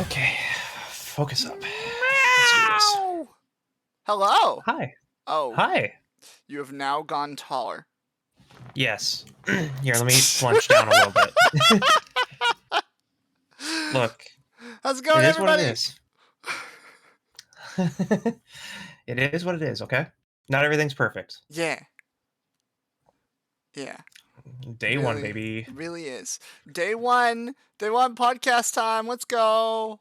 Okay, focus up. Let's do this. Meow! Hello. Hi. Oh, Hi. you have now gone taller. Yes. Here, let me slunch down a little bit. Look, How's it it going, is what it everybody? is. It is what it is, okay? Not everything's perfect. Yeah. Yeah. Day one, baby. Really is. Day one podcast time. Let's go.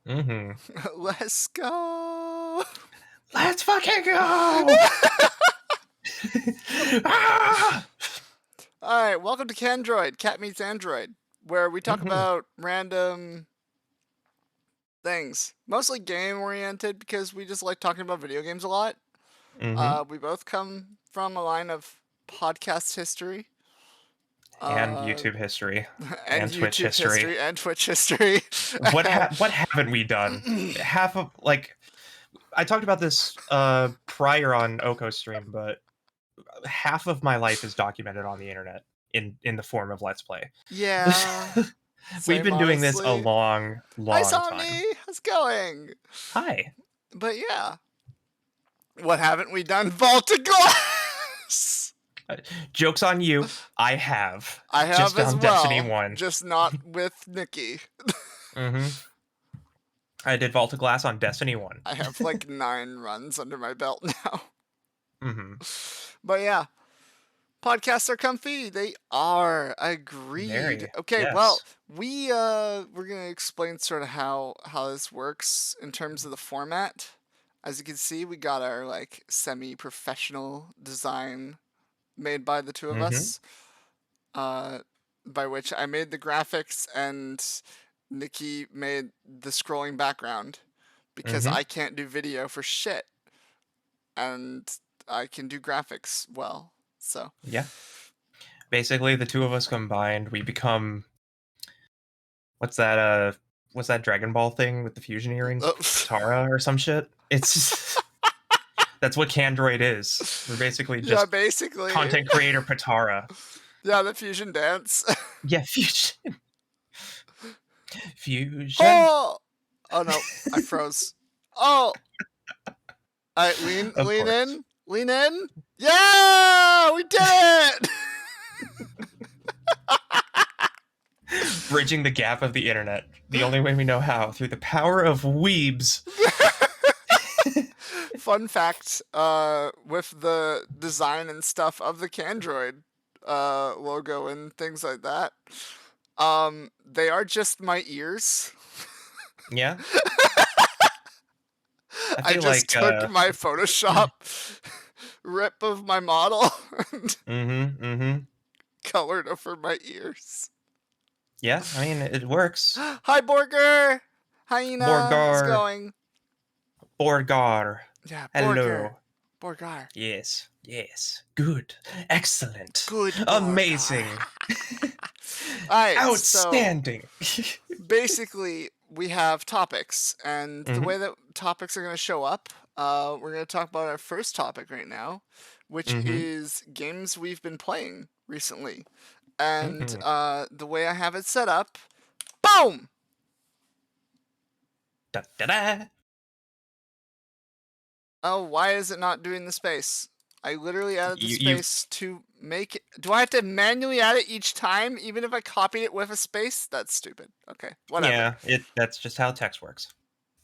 Mm-hmm. Let's go. Let's fucking go! Ah! All right, welcome to Candroid, Cat Meets Android, where we talk about random things, mostly game-oriented because we just like talking about video games a lot. We both come from a line of podcast history. And YouTube history. And Twitch YouTube history. and Twitch history. What haven't we done? Half of, like, I talked about this prior on Oko stream, but half of my life is documented on the internet in the form of Let's Play. Yeah. We've been doing this a honestly. long Hi, time. Somni. How's it going? Hi. But yeah. What haven't we done? Vaulted Glass! Joke's on you. I have. I have just as on well. Destiny 1. Just not with Nikki. I did Vault of Glass on Destiny 1. I have like 9 runs under my belt now. But yeah. Podcasts are comfy. They are. Agreed. Very, okay, yes. well, we're gonna explain sort of how this works in terms of the format. As you can see, we got our like semi-professional design made by the two of us. By which I made the graphics and Nikki made the scrolling background because I can't do video for shit. And I can do graphics well. So yeah, basically the two of us combined, we become what's that Dragon Ball thing with the fusion earrings? Tara or some shit. It's that's what Candroid is. We're basically just basically content creator Patara. Yeah, the fusion dance. Yeah, fusion. Fusion. Oh no, I froze. Oh. All right, lean in. Yeah, we did it. Bridging the gap of the internet. The only way we know how, through the power of weebs. Fun fact, with the design and stuff of the Candroid logo and things like that, they are just my ears. Yeah. I just took my Photoshop rip of my model and colored over my ears. Yeah, I mean, it works. Hi, Borger! Hyena! How's it going? Borgar. Yeah, hello. Borgar. Yes. Good. Excellent. Good. Amazing. Alright, outstanding. So basically, we have topics, and the way that topics are going to show up, we're going to talk about our first topic right now, which is games we've been playing recently. And the way I have it set up, boom! Da-da-da. Oh, why is it not doing the space? I literally added the space to make it. Do I have to manually add it each time, even if I copied it with a space? That's stupid. Okay, whatever. Yeah, that's just how text works,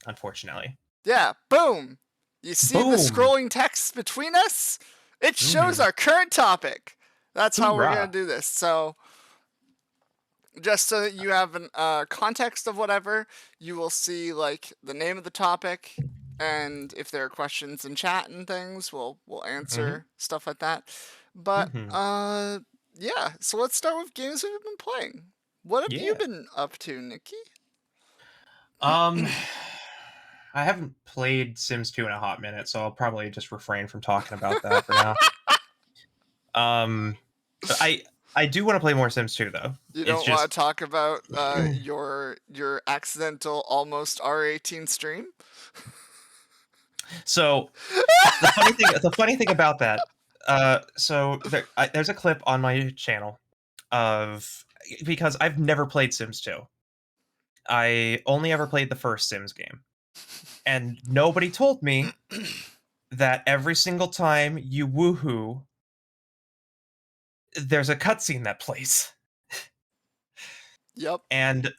unfortunately. Yeah, boom! You see the scrolling text between us? It shows our current topic. That's how we're going to do this. So, just so that you have a context of whatever, you will see like the name of the topic, and if there are questions in chat and things, we'll answer stuff like that. But yeah, so let's start with games we've been playing. What have you been up to, Nikki? I haven't played Sims 2 in a hot minute, so I'll probably just refrain from talking about that for now. I do want to play more Sims 2 though. You don't want to talk about your accidental almost R18 stream? So the funny thing about that, so there's a clip on my channel of, because I've never played Sims 2. I only ever played the first Sims game. And nobody told me that every single time you woohoo, there's a cutscene that plays. Yep. And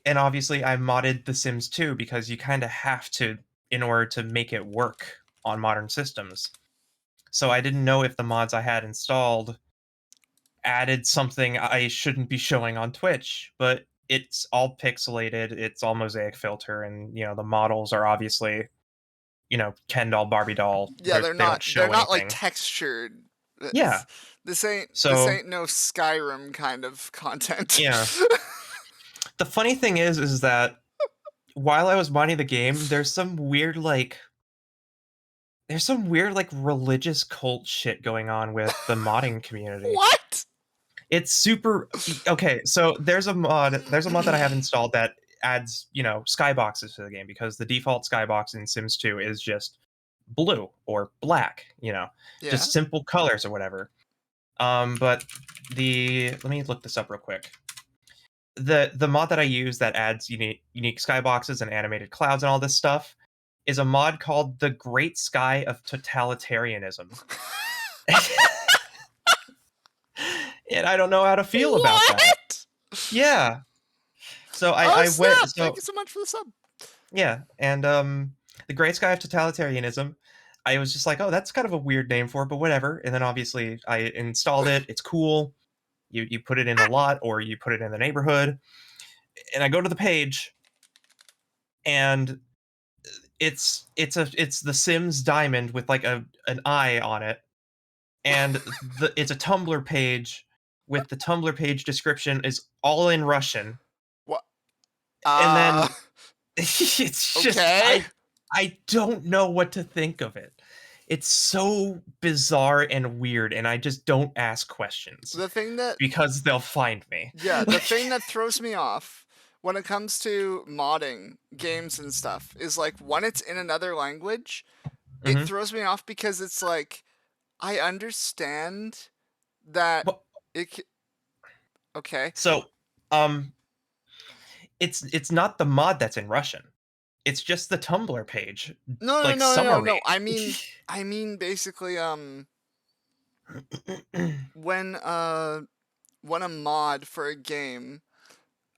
obviously I modded The Sims 2 because you kind of have to in order to make it work on modern systems. So I didn't know if the mods I had installed added something I shouldn't be showing on Twitch, but it's all pixelated, it's all mosaic filter, and the models are obviously Ken doll, Barbie doll. Yeah, They don't they're show not like anything. textured. Yeah. This ain't So no Skyrim kind of content. yeah. The funny thing is that while I was modding the game, there's some weird like religious cult shit going on with the modding community. What? It's super okay. So there's a mod that I have installed that adds skyboxes to the game because the default skybox in Sims 2 is just blue or black, just simple colors or whatever. But let me look this up real quick. The mod that I use that adds unique skyboxes and animated clouds and all this stuff is a mod called the Great Sky of Totalitarianism. And I don't know how to feel about that. Yeah. So I went. So, thank you so much for the sub. Yeah, and the Great Sky of Totalitarianism. I was just like, oh, that's kind of a weird name for it, but whatever. And then obviously I installed it. It's cool. You put it in the lot or you put it in the neighborhood. And I go to the page, and it's the Sims diamond with like an eye on it, and it's a Tumblr page with the Tumblr page description is all in Russian. What? And then it's just okay. I don't know what to think of it. It's so bizarre and weird, and I just don't ask questions. Because they'll find me. Yeah, the thing that throws me off when it comes to modding games and stuff is like when it's in another language, it throws me off because it's like I understand that okay. So, it's not the mod that's in Russian. It's just the Tumblr page. No. I mean basically when a mod for a game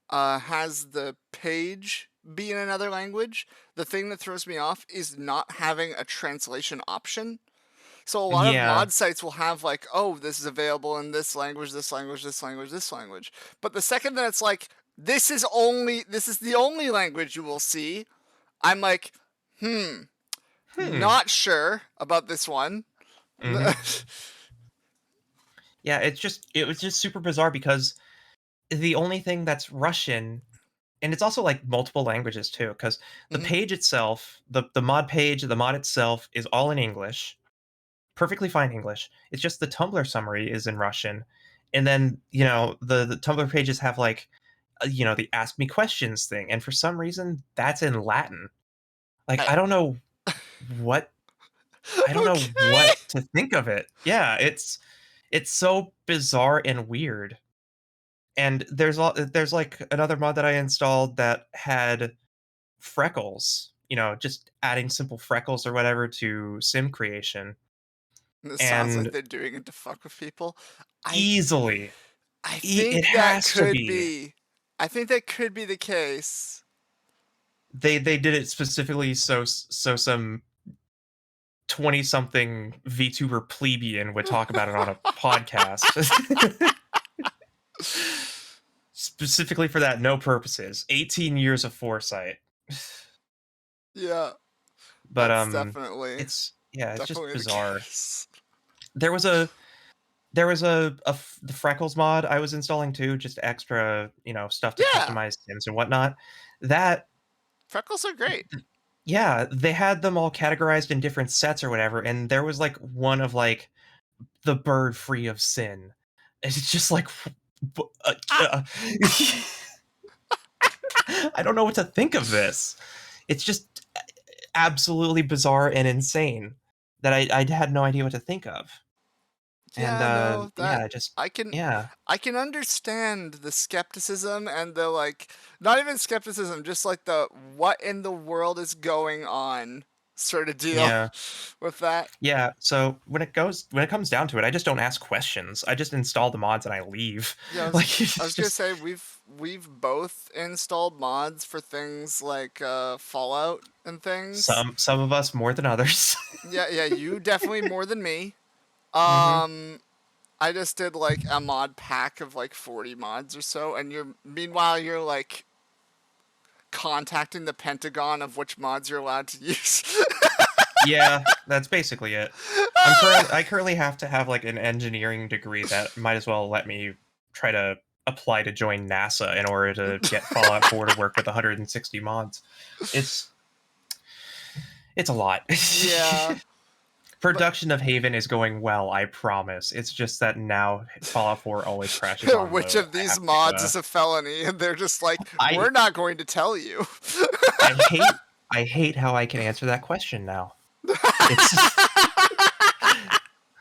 has the page be in another language, the thing that throws me off is not having a translation option. So a lot of mod sites will have like, oh, this is available in this language, this language, this language, this language. But the second that it's like, this is the only language you will see, I'm like, not sure about this one. Yeah, it was just super bizarre because the only thing that's Russian, and it's also like multiple languages too, because the page itself, the mod page, the mod itself is all in English, perfectly fine English. It's just the Tumblr summary is in Russian, and then the Tumblr pages have like the ask me questions thing, and for some reason that's in Latin. Like I don't know what know what to think of it. Yeah, it's so bizarre and weird. And there's like another mod that I installed that had freckles, just adding simple freckles or whatever to sim creation. This sounds like they're doing it to fuck with people. Easily. I think that could be. I think that could be the case. They did it specifically so some 20-something VTuber plebeian would talk about it on a podcast. Specifically for that, no purposes. 18 years of foresight. Yeah. But definitely. It's just bizarre. There was the freckles mod I was installing too, just extra, stuff to customize Sims and whatnot. That freckles are great. Yeah, they had them all categorized in different sets or whatever, and there was like one of like the bird free of sin. It's just like I don't know what to think of this. It's just absolutely bizarre and insane that I had no idea what to think of. And Yeah, no, that yeah, just I can yeah, I can understand the skepticism and the like, not even skepticism, just like the what in the world is going on sort of deal yeah. with that. Yeah, so when it comes down to it, I just don't ask questions. I just install the mods and I leave. Yeah, Like I it's was gonna just say we've both installed mods for things like Fallout and things. some of us more than others. Yeah, yeah, you definitely more than me. Mhm. I just did like a mod pack of like 40 mods or so, and meanwhile you're like contacting the Pentagon of which mods you're allowed to use. Yeah, that's basically it. I currently have to have like an engineering degree that might as well let me try to apply to join NASA in order to get Fallout 4 to work with 160 mods. It's it's a lot. Yeah, but Production of Haven is going well, I promise. It's just that now Fallout 4 always crashes on which load. of these mods is a felony? And they're just like, I we're not going to tell you. I hate I hate how I can answer that question now. It's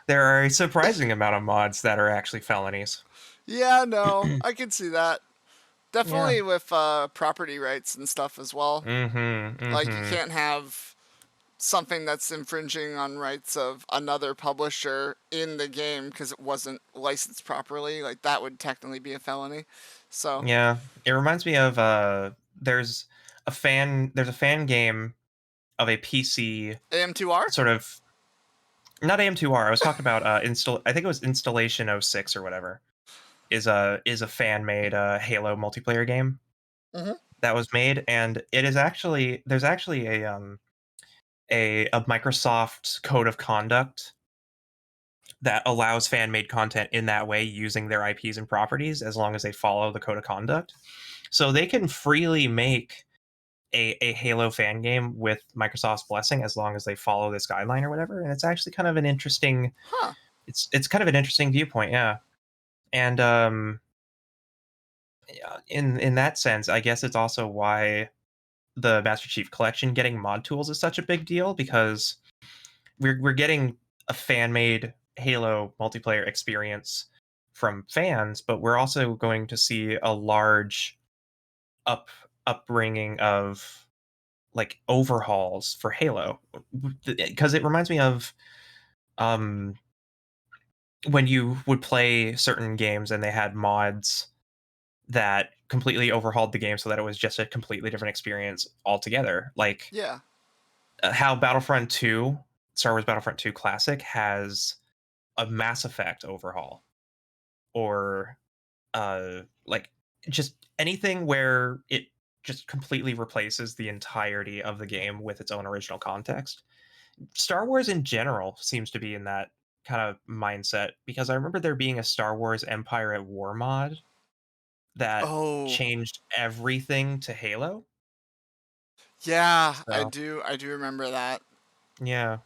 there are a surprising amount of mods that are actually felonies. Yeah, no, I can see that. Yeah. Definitely with property rights and stuff as well. Mhm. Like, you Mhm. can't have something that's infringing on rights of another publisher in the game because it wasn't licensed properly. Like, that would technically be a felony. So, Yeah. It reminds me of there's a fan game of a PC AM2R? sort of not AM2R. I was talking about I think it was Installation '06 or whatever. Is a fan made Halo multiplayer game Mm-hmm. that was made, and it is actually there's actually a Microsoft code of conduct that allows fan made content in that way using their IPs and properties as long as they follow the code of conduct. So they can freely make a Halo fan game with Microsoft's blessing as long as they follow this guideline or whatever. And it's actually kind of an interesting Huh. it's kind of an interesting viewpoint, yeah. And yeah, in that sense, I guess it's also why the Master Chief Collection getting mod tools is such a big deal because we're getting a fan made Halo multiplayer experience from fans, but we're also going to see a large up upbringing of like overhauls for Halo because it reminds me of um when you would play certain games and they had mods that completely overhauled the game so that it was just a completely different experience altogether. Like Yeah. how Battlefront 2, Star Wars Battlefront 2 Classic has a Mass Effect overhaul or like just anything where it just completely replaces the entirety of the game with its own original context. Star Wars in general seems to be in that kind of mindset because I remember there being a Star Wars Empire at War mod that Oh, changed everything to Halo. yeah, So, I do remember that. yeah,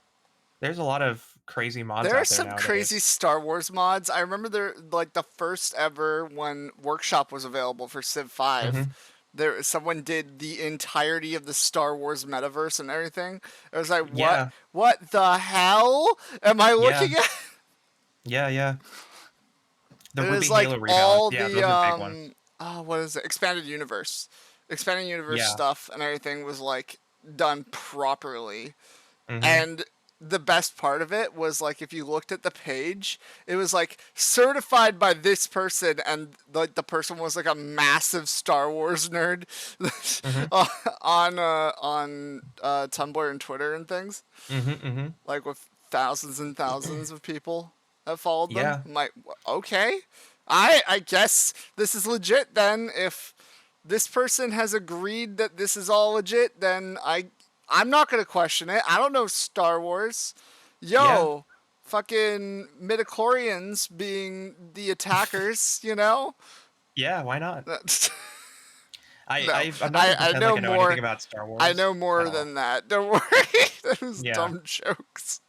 there's a lot of crazy mods There are out there some crazy nowadays. Star Wars mods. I remember there, like the first ever when Workshop was available for Civ 5. Mhm. There, someone did the entirety of the Star Wars metaverse and everything. It was like, Yeah. what the hell am I Yeah. looking at? Yeah, yeah. The It is RWBY like Halo rebalance. all Yeah, the those are big ones. oh, what is it? Expanded universe Yeah. stuff and everything was like done properly. Mhm. And the best part of it was like if you looked at the page, it was like certified by this person, and like the person was like a massive Star Wars nerd Mhm. on Tumblr and Twitter and things, Mhm. Mhm. like with thousands and thousands of people that followed them. Yeah. I'm like, okay, I guess this is legit then. If this person has agreed that this is all legit, then I'm not gonna question it. I don't know Star Wars. Yeah. Yo, fucking midichlorians being the attackers, you know? Yeah, why not? No, I'm not gonna I pretend like know I know anything more. about Star I Wars know at more all. than that. Don't worry. Those Yeah. dumb jokes.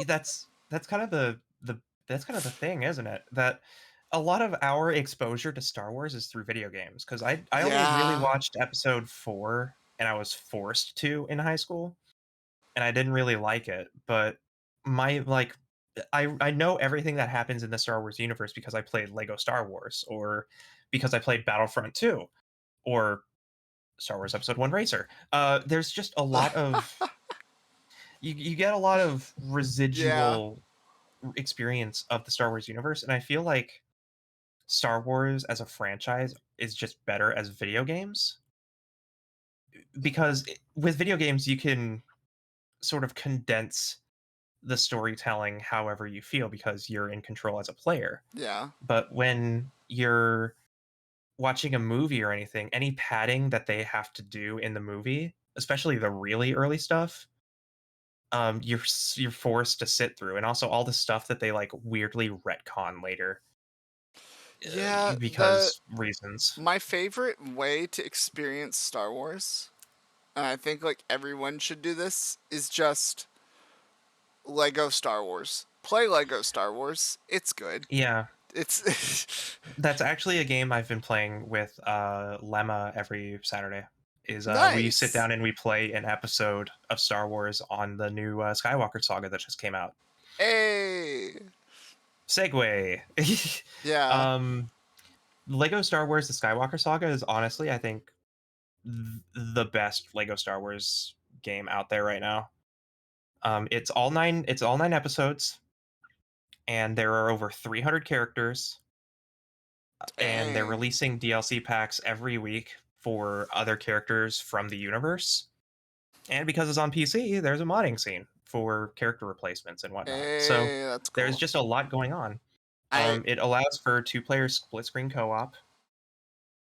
That's kind of the that's kind of the thing, isn't it? That a lot of our exposure to Star Wars is through video games because I only really Yeah. watched episode 4 and I was forced to in high school and I didn't really like it, but my like I know everything that happens in the Star Wars universe because I played Lego Star Wars, or because I played Battlefront 2, or Star Wars Episode 1 Racer. There's just a lot of you get a lot of Yeah. residual experience of the Star Wars universe, and I feel like Star Wars as a franchise is just better as video games because with video games you can sort of condense the storytelling however you feel because you're in control as a player. Yeah. But when you're watching a movie or anything, any padding that they have to do in the movie, especially the really early stuff, you're forced to sit through, and also all the stuff that they like weirdly retcon later Yeah, the because reasons. my favorite way to experience Star Wars, and I think like everyone should do this, is just Lego Star Wars. Play Lego Star Wars. It's good. Yeah, It's that's actually a game I've been playing with Lemma every Saturday. Is we sit nice. down and we play an episode of Star Wars on the new Skywalker saga that just came out. Hey. Segue. Yeah. um, Lego Star Wars: The Skywalker Saga is honestly, I think, the best Lego Star Wars game out there right now. It's all nine. It's all 9 episodes, and there are over 300 characters. And they're Dang. releasing DLC packs every week for other characters from the universe. And because it's on PC, there's a modding scene for character replacements and whatnot. So Hey, that's there's cool. just a lot going on. I It allows for 2 player split screen co-op.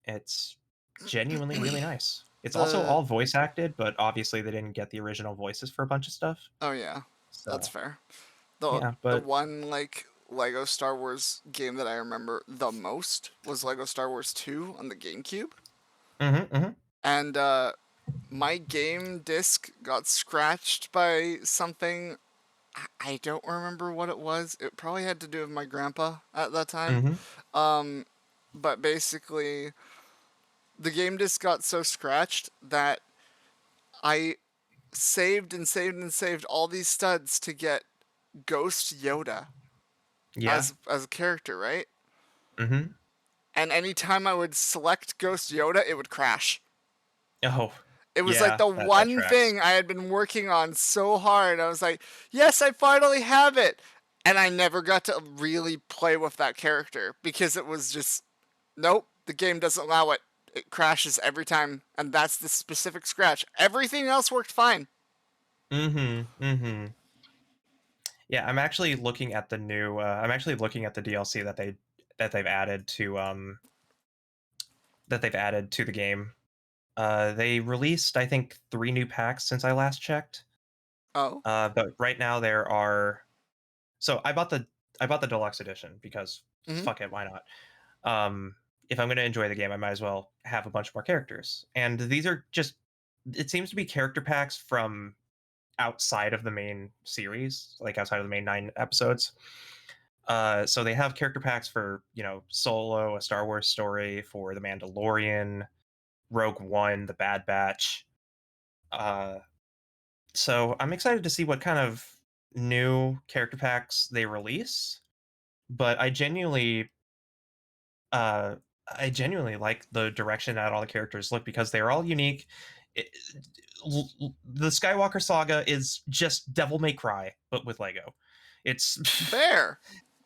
It's genuinely really nice. It's also the all voice acted, but obviously they didn't get the original voices for a bunch of stuff. oh yeah, that's So fair. The yeah, the but one like Lego Star Wars game that I remember the most was Lego Star Wars 2 on the GameCube. mm-hmm. And my game disc got scratched by something. I don't remember what it was. It probably had to do with my grandpa at that time. Mm-hmm. Um, but basically, the game disc got so scratched that I saved and saved and saved all these studs to get Ghost Yoda Yeah. as a character, right? Mm-hmm. And anytime I would select Ghost Yoda, it would crash. Oh, It was like yeah, the that one tracks. thing I had been working on so hard. I was like, yes, I finally have it. And I never got to really play with that character because it was just, nope, the game doesn't allow it. It crashes every time. And that's the specific scratch. Everything else worked fine. Mm-hmm. Mm-hmm. Yeah, I'm actually looking at the new. I'm actually looking at the DLC that they've added to the game. They released, I think, 3 new packs since I last checked. Oh. But right now there are. So I bought the deluxe edition because Mm-hmm. fuck it, why not? If I'm going to enjoy the game, I might as well have a bunch more characters. And these are just. It seems to be character packs from outside of the main series, like outside of the main 9 episodes. So they have character packs for, Solo, a Star Wars story, for The Mandalorian, Rogue One, The Bad Batch. Uh, so I'm excited to see what kind of new character packs they release. But uh, I genuinely like the direction that all the characters look because they're all unique. It, the Skywalker saga is just Devil May Cry, but with Lego. It's Fair.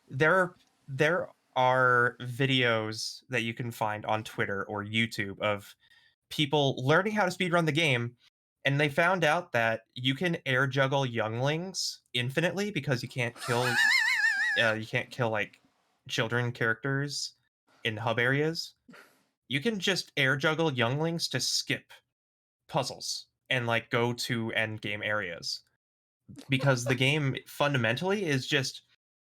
there. There are videos that you can find on Twitter or YouTube of people learning how to speedrun the game, and they found out that you can air juggle younglings infinitely because you can't kill like children characters in hub areas. You can just air juggle younglings to skip puzzles and like go to end game areas because the game fundamentally is just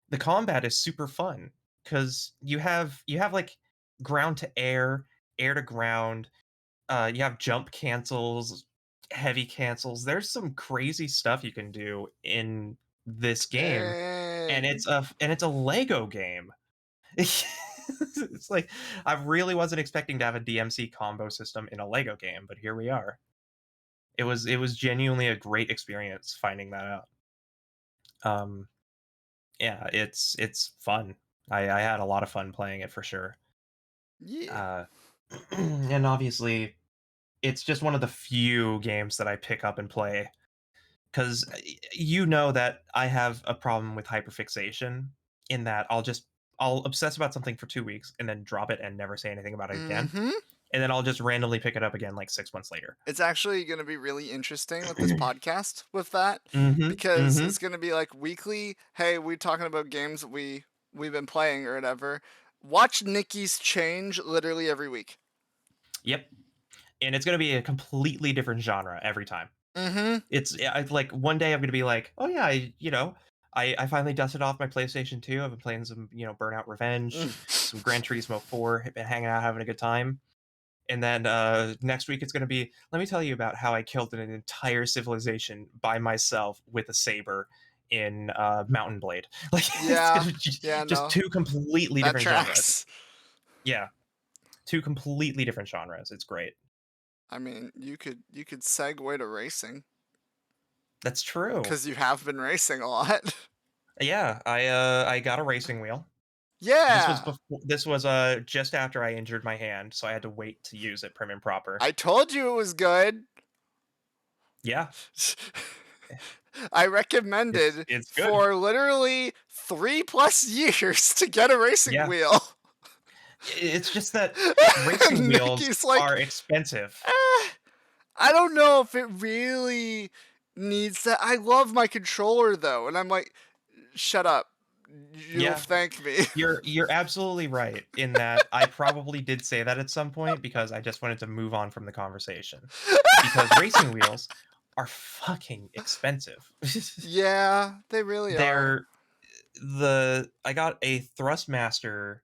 the combat is super fun because you have like ground to air, air to ground. You have jump cancels, heavy cancels. There's some crazy stuff you can do in this game, and Dang. it's a Lego game. It's like I really wasn't expecting to have a DMC combo system in a Lego game, but here we are. It was genuinely a great experience finding that out. Um, Yeah, it's fun. I had a lot of fun playing it for sure. Yeah. Uh, and obviously, it's just one of the few games that I pick up and play because you know that I have a problem with hyperfixation in that I'll obsess about something for 2 weeks and then drop it and never say anything about it again, Mm-hmm. and then I'll just randomly pick it up again like 6 months later. It's actually going to be really interesting with this podcast with that Mhm, because mhm. it's going to be like weekly. Hey, we're talking about games that we've been playing or whatever. Watch Nikki's change literally every week. Yep, and it's gonna be a completely different genre every time. Mm-hmm. It's like one day I'm gonna be like, "Oh yeah, I finally dusted off my PlayStation 2. I've been playing some, Burnout Revenge, some Gran Turismo 4, been hanging out, having a good time." And then next week it's gonna be, "Let me tell you about how I killed an entire civilization by myself with a saber in Mountain Blade." Like it's Yeah. gonna be Yeah. just No, two completely that different genres. tracks. Yeah, two completely different genres. It's great. I mean, you could segue to racing That's true. because you have been racing a lot. Yeah, I got a racing wheel. Yeah. This was just after I injured my hand, so I had to wait to use it prim and proper. I told you it was good. Yeah, I it's recommended it's good. for literally 3+ years to get a racing Yeah, wheel. it's just that racing And wheels Nikki's like, are expensive. eh, I don't know if it really needs that. I love my controller though. And I'm like, shut up. You'll Yeah, thank me. you're absolutely right in that I probably did say that at some point because I just wanted to move on from the conversation. Because racing wheels are fucking expensive. Yeah, they really are. They're I got a Thrustmaster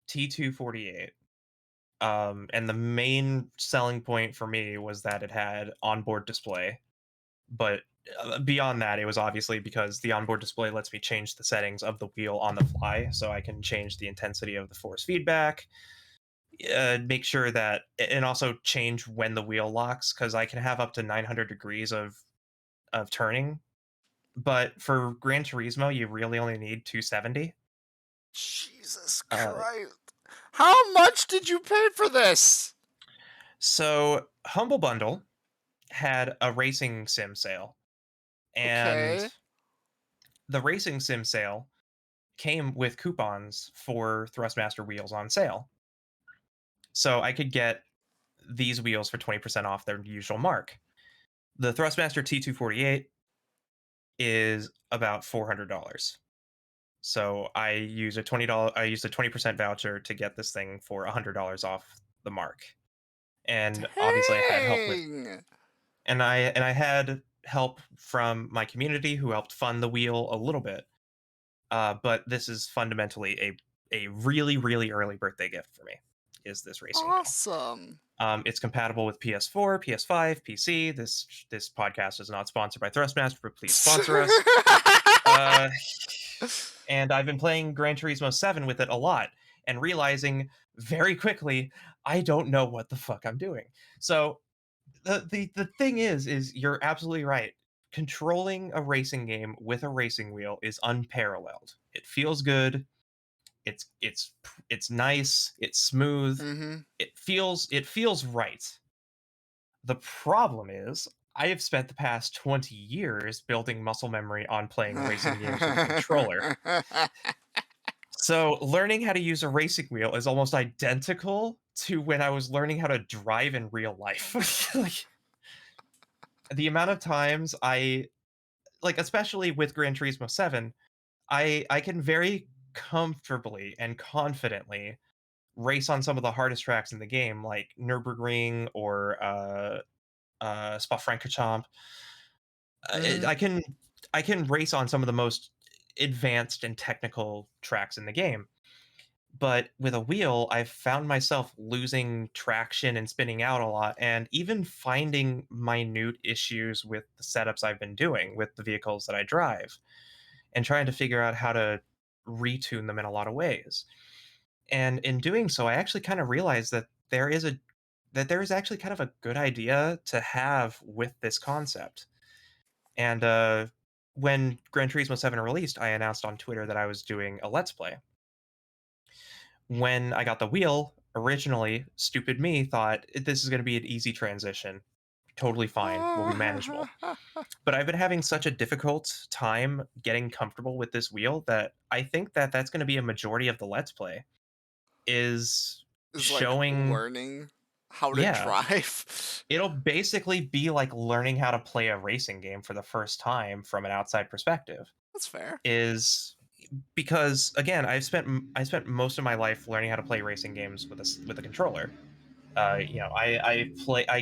T248. And the main selling point for me was that it had onboard display. But beyond that, it was obviously because the onboard display lets me change the settings of the wheel on the fly. So I can change the intensity of the force feedback, make sure that, and also change when the wheel locks, because I can have up to 900 degrees of turning. But for Gran Turismo, you really only need 270. Jesus Uh, Christ. How much did you pay for this? so Humble Bundle had a racing sim sale, and Okay. the racing sim sale came with coupons for Thrustmaster wheels on sale. So I could get these wheels for 20% off their usual mark. The Thrustmaster T248 is about $400. So I used a 20% voucher to get this thing for $100 off the mark. And obviously I had help with Dang. and I had help from my community who helped fund the wheel a little bit. But this is fundamentally a really really early birthday gift for me. Is this racing wheel? Awesome. It's compatible with PS4, PS5, PC. This podcast is not sponsored by Thrustmaster, but please sponsor us. Uh, and I've been playing Gran Turismo 7 with it a lot, and realizing very quickly I don't know what the fuck I'm doing. So the thing is you're absolutely right. Controlling a racing game with a racing wheel is unparalleled. It feels good. It's nice. It's smooth. Mm-hmm. It feels right. The problem is I have spent the past 20 years building muscle memory on playing racing games with a controller. So learning how to use a racing wheel is almost identical to when I was learning how to drive in real life. Like the amount of times especially with Gran Turismo 7, I can very comfortably and confidently race on some of the hardest tracks in the game, like Nürburgring or Spa-Francorchamps. Mm-hmm. I can race on some of the most advanced and technical tracks in the game. But with a wheel, I've found myself losing traction and spinning out a lot, and even finding minute issues with the setups I've been doing with the vehicles that I drive, and trying to figure out how to retune them in a lot of ways. And in doing so, I actually kind of realized that there is actually kind of a good idea to have with this concept. And when Gran Turismo 7 released, I announced on Twitter that I was doing a Let's Play. When I got the wheel, originally, stupid me thought this is going to be an easy transition. Totally fine, will be manageable. But I've been having such a difficult time getting comfortable with this wheel that I think that that's going to be a majority of the Let's Play is like showing learning how to drive. It'll basically be like learning how to play a racing game for the first time from an outside perspective. That's fair. Is because again, I spent most of my life learning how to play racing games with a controller. I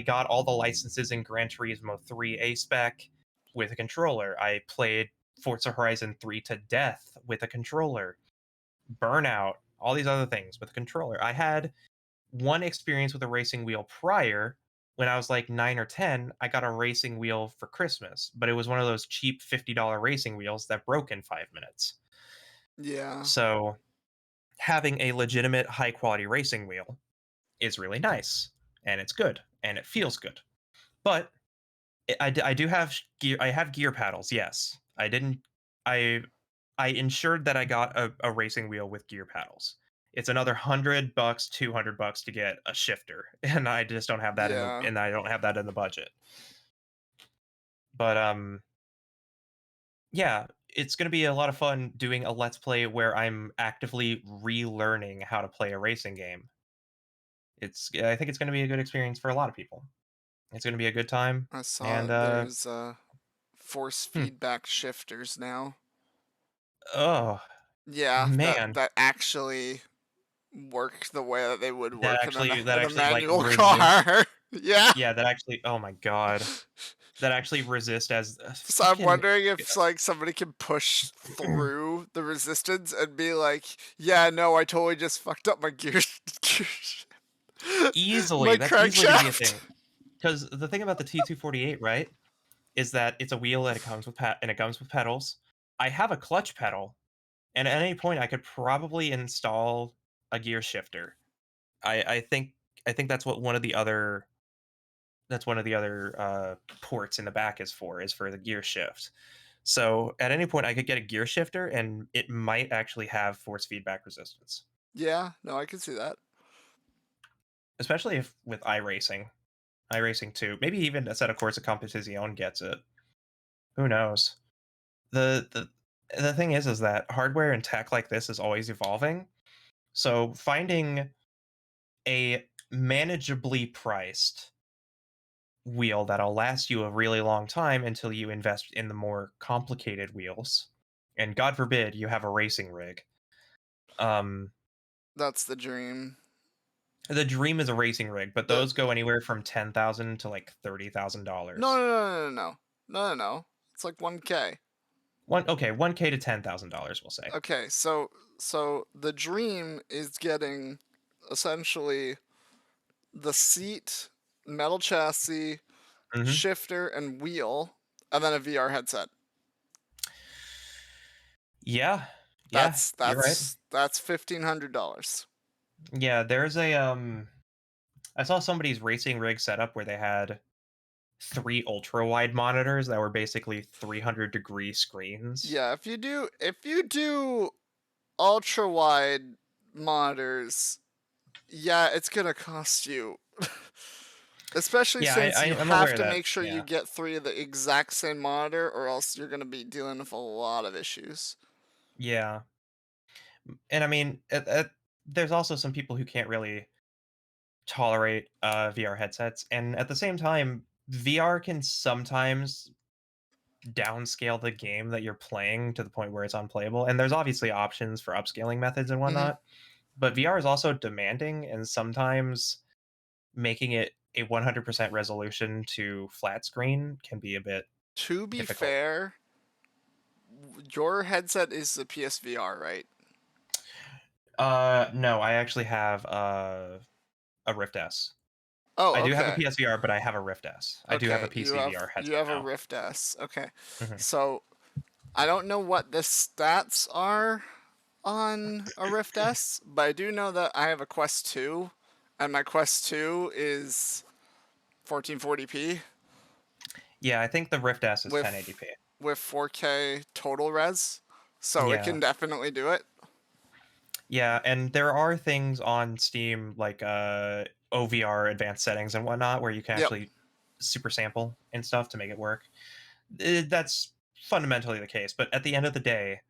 got all the licenses in Gran Turismo 3 A spec with a controller. I played Forza Horizon 3 to death with a controller. Burnout, all these other things with a controller. I had one experience with a racing wheel prior. When I was like 9 or 10, I got a racing wheel for Christmas, but it was one of those cheap $50 racing wheels that broke in 5 minutes. Yeah. So having a legitimate high quality racing wheel is really nice, and it's good, and it feels good. But I do have gear. I have gear paddles. Yes, I didn't. I ensured that I got a racing wheel with gear paddles. It's another $100, $200 to get a shifter, and I just don't have that and I don't have that in the budget. But yeah, it's going to be a lot of fun doing a Let's Play where I'm actively relearning how to play a racing game. I think it's going to be a good experience for a lot of people. It's going to be a good time. I saw And there's force feedback shifters now. Oh, yeah, man, that actually work the way that they would work in a like manual car. Yeah. Yeah, that actually. Oh my god, that actually resist as. So I'm wondering if like somebody can push through the resistance and be like, yeah, no, I totally just fucked up my gears. Easily, that's easily gonna be a thing. Because the thing about the T248, right, is that it's a wheel and it comes with pedals. I have a clutch pedal, and at any point I could probably install a gear shifter. I think that's what one of the other ports in the back is for the gear shift. So at any point I could get a gear shifter and it might actually have force feedback resistance. Yeah, no, I can see that. Especially if with iRacing 2, maybe even a set of Corsa Competizione gets it. Who knows? The thing is that hardware and tech like this is always evolving. So finding a manageably priced wheel that'll last you a really long time until you invest in the more complicated wheels, and God forbid you have a racing rig. That's the dream. The dream is a racing rig, but those go anywhere from $10,000 to like $30,000. No. It's like 1K. $1K to $10,000, we'll say. Okay, so the dream is getting essentially the seat, metal chassis, shifter, and wheel, and then a VR headset. Yeah, that's you're right. That's $1,500. Yeah, there's a I saw somebody's racing rig setup where they had 3 ultra wide monitors that were basically 300-degree screens. Yeah, if you do ultra wide monitors, yeah, it's gonna cost you. Especially since you have to make sure you get 3 of the exact same monitor, or else you're gonna be dealing with a lot of issues. Yeah, and I mean, there's also some people who can't really tolerate VR headsets, and at the same time, VR can sometimes downscale the game that you're playing to the point where it's unplayable. And there's obviously options for upscaling methods and whatnot, but VR is also demanding, and sometimes making it a 100% resolution to flat screen can be a bit To be difficult. fair, your headset is the PSVR, right? No, I actually have a Rift S. Oh, I do have a PSVR, but I have a Rift S. I do have a PC VR headset. You have a Rift S. Okay. So I don't know what the stats are on a Rift S, but I do know that I have a Quest 2, and my Quest 2 is 1440p. Yeah, I think the Rift S is 1080p. with 4K total res, so it Yeah. can definitely do it. Yeah, and there are things on Steam like OVR advanced settings and whatnot where you can Yep. actually super sample and stuff to make it work. That's fundamentally the case, but at the end of the day,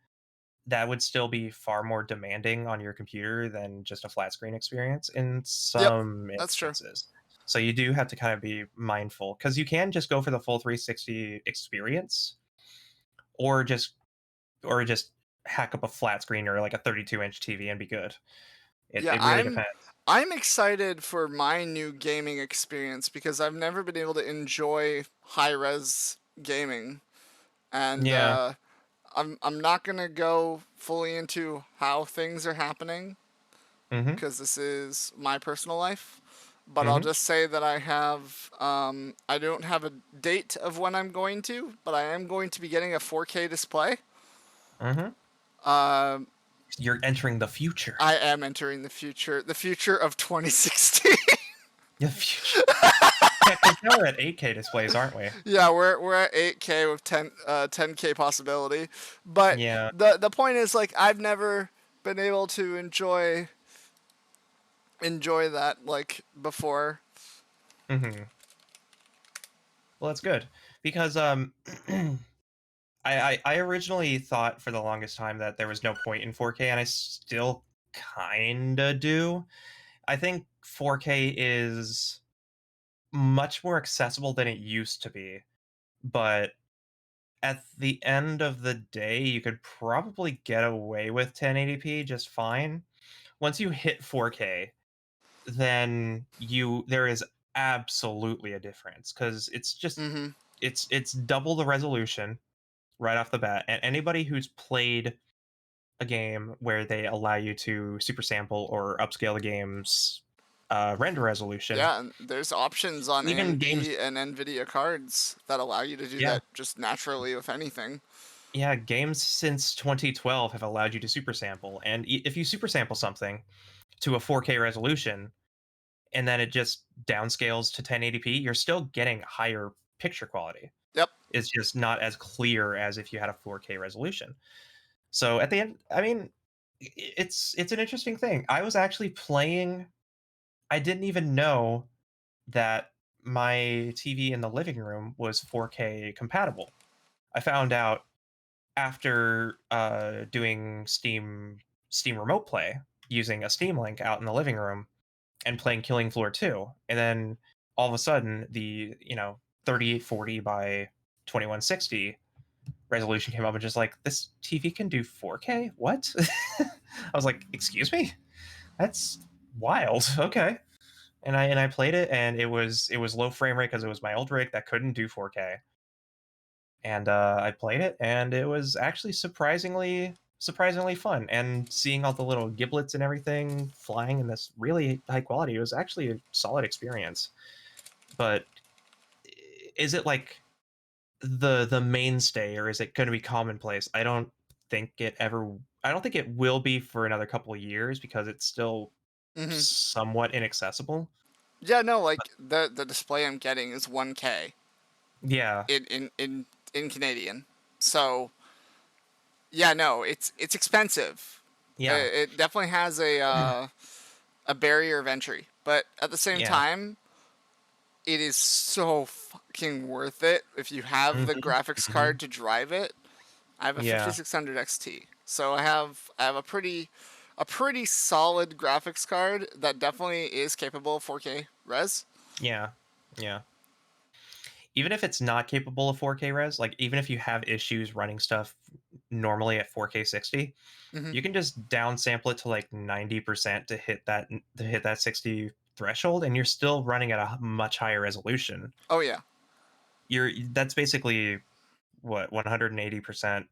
that would still be far more demanding on your computer than just a flat screen experience in Yep. some That's true. instances. So you do have to kind of be mindful because you can just go for the full 360 experience or just hack up a flat screen or like a 32-inch TV and be good. Yeah, It really depends. I'm excited for my new gaming experience because I've never been able to enjoy high res gaming, and Yeah. I'm not gonna go fully into how things are happening Mm-hmm. because this is my personal life. But I'll Mm-hmm. just say that I don't have a date of when I'm going to, but I am going to be getting a 4K display. Mm-hmm. Um, You're entering the future. I am entering the future of 2016. The future. Yeah, because now we're at 8K displays, aren't we? Yeah, we're at 8K with 10K possibility. But Yeah. the point is, like, I've never been able to enjoy that like before. Mm-hmm. Well, that's good because I originally thought for the longest time that there was no point in 4K, and I still kinda do. I think 4K is much more accessible than it used to be, but at the end of the day, you could probably get away with 1080p just fine. Once you hit 4K, then there is absolutely a difference because it's just Mm-hmm. it's double the resolution right off the bat. And anybody who's played a game where they allow you to super sample or upscale the game's render resolution, Yeah, and there's options on even games, AMD and NVIDIA cards that allow you to do yeah, that just naturally with anything. yeah, games since 2012 have allowed you to super sample. And if you super sample something to a 4K resolution and then it just downscales to 1080p, you're still getting higher picture quality. Yep. It's just not as clear as if you had a 4K resolution. So at the end, I mean, it's an interesting thing. I was actually playing. I didn't even know that my TV in the living room was 4K compatible. I found out after doing Steam Remote Play using a Steam Link out in the living room and playing Killing Floor 2, and then all of a sudden the 3840 by 2160 resolution came up and just like, this TV can do 4K? What? I was like, excuse me? That's wild. Okay. And I played it and it was low frame rate because it was my old rig that couldn't do 4K. And I played it and it was actually surprisingly fun. And seeing all the little giblets and everything flying in this really high quality, it was actually a solid experience. But is it like the mainstay, or is it going to be commonplace? I don't think it will be for another couple of years because it's still Mm-hmm. somewhat inaccessible. Yeah, no, But like the display I'm getting is 1K yeah, in Canadian. So yeah, no, it's expensive. yeah, It definitely has a barrier of entry, but at the same yeah, time, it is so fucking worth it if you have the hmm, graphics hmm, card to drive it. I have a yeah, 5600 XT, so I have a pretty solid graphics card that definitely is capable of 4K res. yeah, yeah. Even if it's not capable of 4K res, like even if you have issues running stuff normally at 4K 60, Mm-hmm. you can just downsample it to like 90% to hit that 60 threshold, and you're still running at a much higher resolution. Oh yeah. That's basically what 180%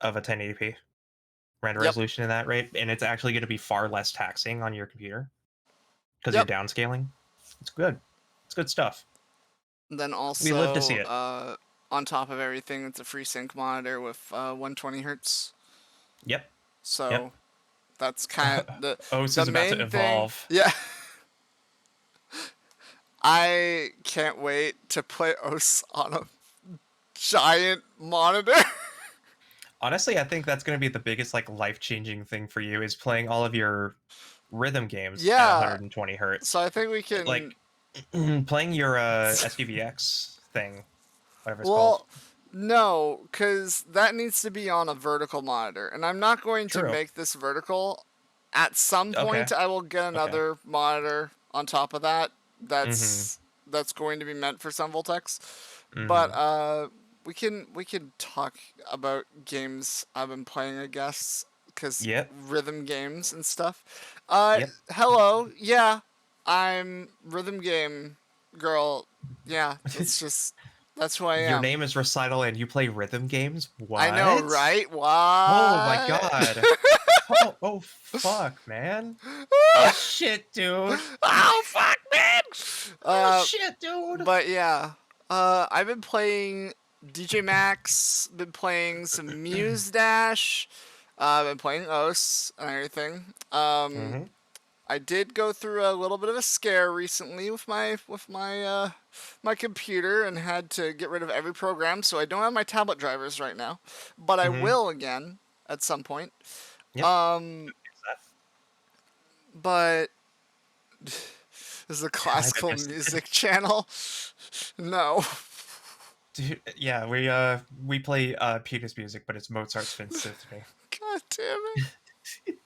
of a 1080p render Yep. resolution in that rate, and it's actually going to be far less taxing on your computer because you're Yep. downscaling. It's good. It's good stuff. Then We live to also, see it. on top of everything, it's a FreeSync monitor with 120 hertz. Yep. Yep. So that's kind of OS the is about to main thing. evolve. Yeah, I can't wait to play OS on a giant monitor. Honestly, I think that's going to be the biggest like life-changing thing for you is playing all of your rhythm games at 120 hertz. So I think we can like playing your SPVX thing, whatever it's well, called. No, because that needs to be on a vertical monitor, and I'm not going to make this vertical. At some point, I will get another monitor on top of that. That's going to be meant for some Voltex. But we can talk about games I've been playing, I guess, because rhythm games and stuff. Hello, yeah, I'm rhythm game girl. Yeah, that's who I am. Your name is Recital and you play rhythm games? What? I know, right? What? Oh my god. oh fuck, man. Oh shit, dude. Oh fuck, man. Oh shit, dude. But yeah, I've been playing DJ Max, been playing some Muse Dash, been playing OS and everything. I did go through a little bit of a scare recently with my my computer and had to get rid of every program, so I don't have my tablet drivers right now, but I will again at some point. But this is a classical music channel. No. Dude, yeah, we play Penis music, but it's Mozart's Fifth Symphony. God damn it.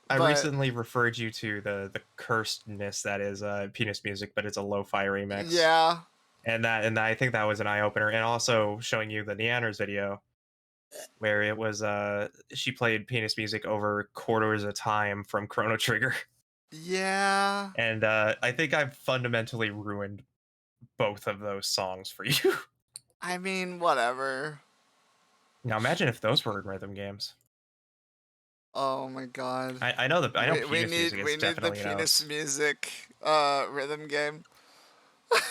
I recently referred you to the cursedness that is Penis music, but it's a lo-fi remix. Yeah. And I think that was an eye-opener, and also showing you the Neanders video where it was she played Penis music over quarters of time from Chrono Trigger. Yeah. And I think I've fundamentally ruined both of those songs for you. I mean, whatever. Now imagine if those were in rhythm games. Oh my god. I know Penis music is definitely the Penis music rhythm game.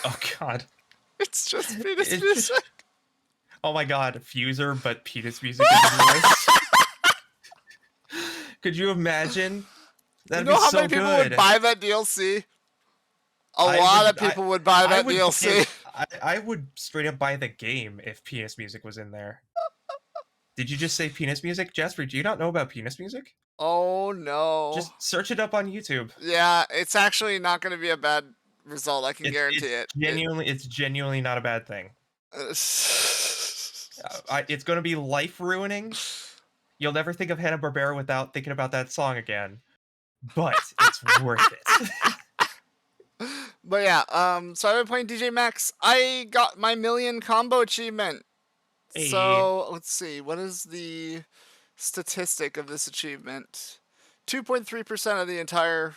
Oh god. It's just Penis music. Oh my god, Fuser, but Penis music is voice. Could you imagine? That'd you know be how so many people good. would buy that DLC? A lot of people would buy that DLC. I would straight up buy the game if Penis music was in there. Did you just say Penis music? Jasper, do you not know about Penis music? Oh no. Just search it up on YouTube. Yeah, it's actually not going to be a bad result, I can guarantee it. It's genuinely not a bad thing. It's going to be life-ruining. You'll never think of Hanna-Barbera without thinking about that song again. But it's worth it. But yeah, so I've been playing DJ Max. I got my 1,000,000 combo achievement. Hey. So, let's see. What is the statistic of this achievement? 2.3% of the entire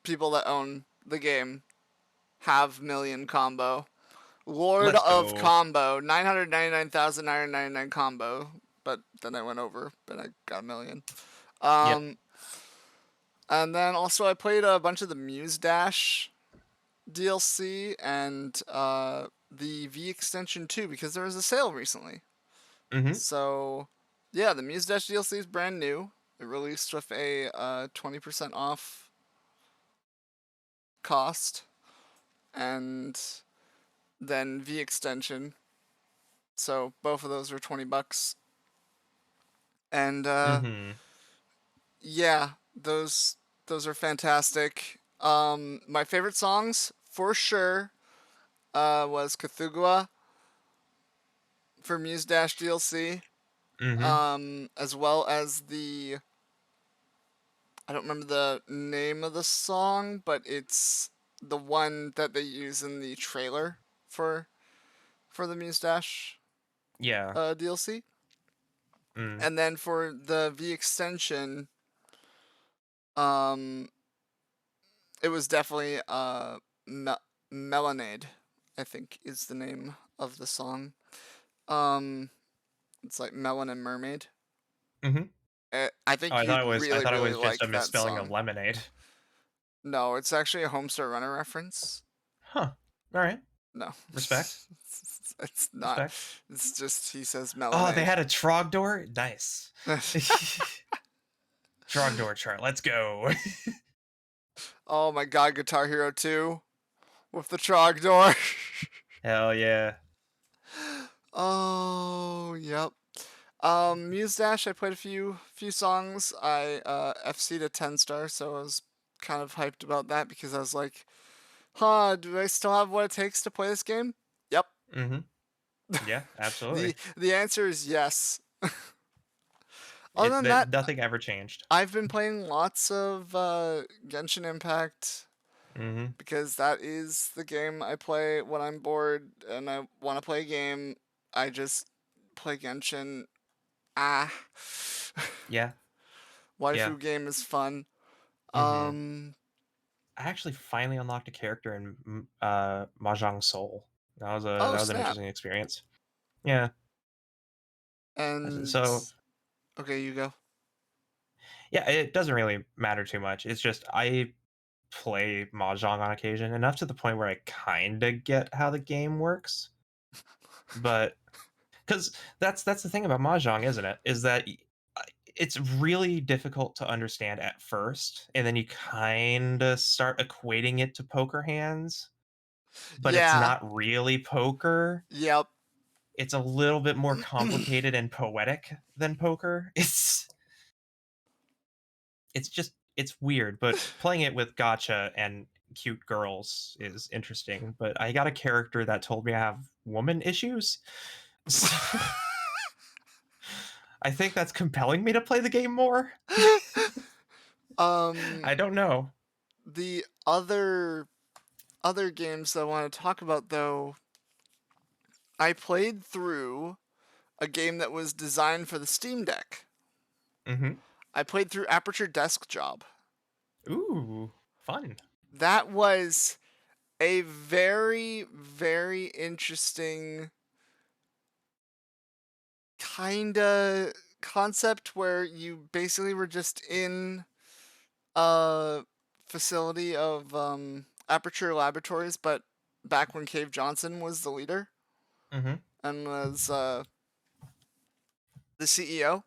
people that own the game have 1,000,000 combo. Lord of Combo, 999,999 combo. But then I went over, but I got 1,000,000. And then also I played a bunch of the Muse Dash DLC and the V extension too, because there was a sale recently. So yeah, the Muse Dash DLC is brand new. It released with a 20% off cost, and then V extension. So both of those were $20. And yeah, those are fantastic. My favorite songs for sure was Cthugua for Muse Dash DLC, as well as the, I don't remember the name of the song, but it's the one that they use in the trailer for the Muse Dash DLC. And then for the V extension, it was definitely Melanade, I think is the name of the song. It's like Melon and Mermaid. I think I thought it was just a misspelling of lemonade. No, it's actually a Homestar Runner reference. Huh. All right. No. Respect. It's not. Respect. It's just he says Melanade. Oh, they had a Trogdor? Nice. Trogdor chart. Let's go. Oh my god, Guitar Hero 2 with the Trogdor. Hell yeah. Oh, yep. Muse Dash, I played a few songs. I FC'd a 10 star, so I was kind of hyped about that because I was like, huh, do I still have what it takes to play this game? Yep. Yeah, absolutely. The answer is yes. Other than that, nothing ever changed. I've been playing lots of Genshin Impact because that is the game I play when I'm bored and I want to play a game. I just play Genshin. Yeah. Waifu game is fun. I actually finally unlocked a character in Mahjong Soul. That was an interesting experience. Yeah. And so okay, you go. Yeah, it doesn't really matter too much. It's just I play Mahjong on occasion, enough to the point where I kind of get how the game works. But because that's the thing about Mahjong, isn't it? Is that it's really difficult to understand at first, and then you kind of start equating it to poker hands, but it's Yeah. not really poker. Yep. It's a little bit more complicated and poetic than poker. It's weird, but playing it with gacha and cute girls is interesting. But I got a character that told me I have woman issues. So I think that's compelling me to play the game more. I don't know. The other games that I want to talk about, though, I played through a game that was designed for the Steam Deck. I played through Aperture Desk Job. Ooh, fun. That was a very, very interesting kind of concept where you basically were just in a facility of Aperture Laboratories, but back when Cave Johnson was the leader and was the CEO.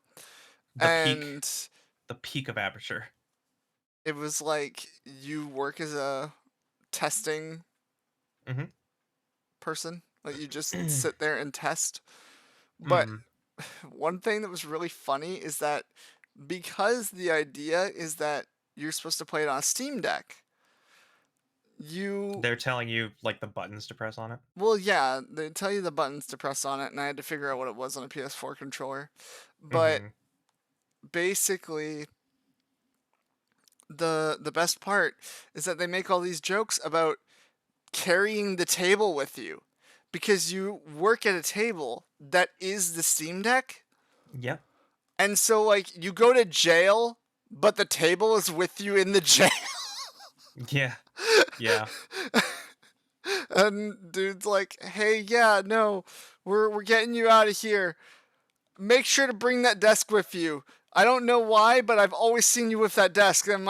The peak of Aperture. It was like you work as a testing person. Like you just sit there and test. But one thing that was really funny is that because the idea is that you're supposed to play it on a Steam Deck, they're telling you like the buttons to press on it. Well, yeah, they tell you the buttons to press on it, and I had to figure out what it was on a PS4 controller. But basically, the best part is that they make all these jokes about carrying the table with you because you work at a table that is the Steam Deck. Yep. And so like you go to jail, but the table is with you in the jail. Yeah. Yeah. And dude's like, "Hey, yeah, no, we're getting you out of here. Make sure to bring that desk with you. I don't know why, but I've always seen you with that desk." And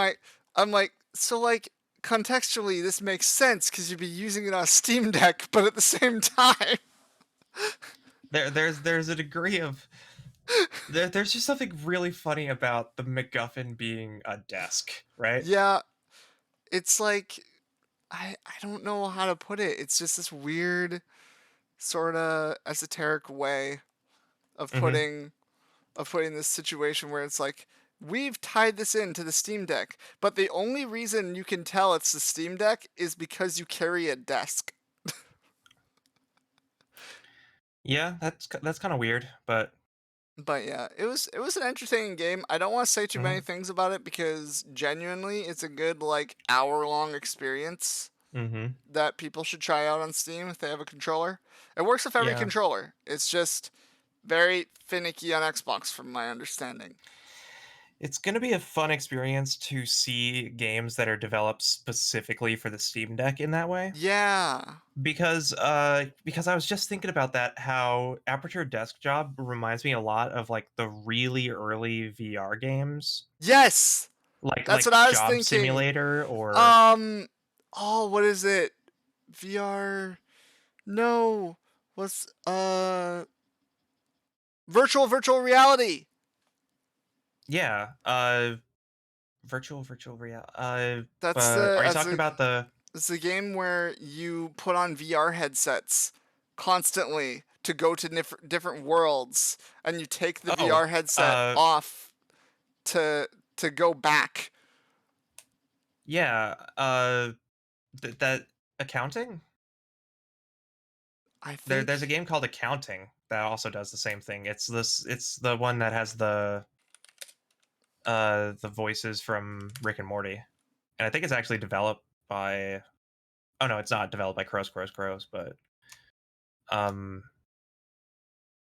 I'm like, so like contextually, this makes sense because you'd be using it on a Steam Deck, but at the same time, there's a degree of there's just something really funny about the MacGuffin being a desk, right? Yeah, it's like I don't know how to put it. It's just this weird sort of esoteric way of putting this situation where it's like we've tied this into the Steam Deck, but the only reason you can tell it's the Steam Deck is because you carry a desk. Yeah, that's kind of weird, but yeah, it was an entertaining game. I don't want to say too many things about it because genuinely it's a good like hour-long experience that people should try out on Steam if they have a controller. It works with every controller. It's just very finicky on Xbox from my understanding. It's going to be a fun experience to see games that are developed specifically for the Steam Deck in that way. Yeah. Because I was just thinking about that, how Aperture Desk Job reminds me a lot of like the really early VR games. Yes. That's what I was Job thinking. Simulator or oh, what is it? VR? No. What's virtual reality. Yeah. virtual reality. That's Are you talking about the? It's a game where you put on VR headsets constantly to go to different worlds, and you take the Oh, VR headset off to go back. Yeah. That accounting. I think There's a game called Accounting that also does the same thing. It's this. It's the one that has the voices from Rick and Morty, and I think it's actually developed by. Oh no, it's not developed by Crows, but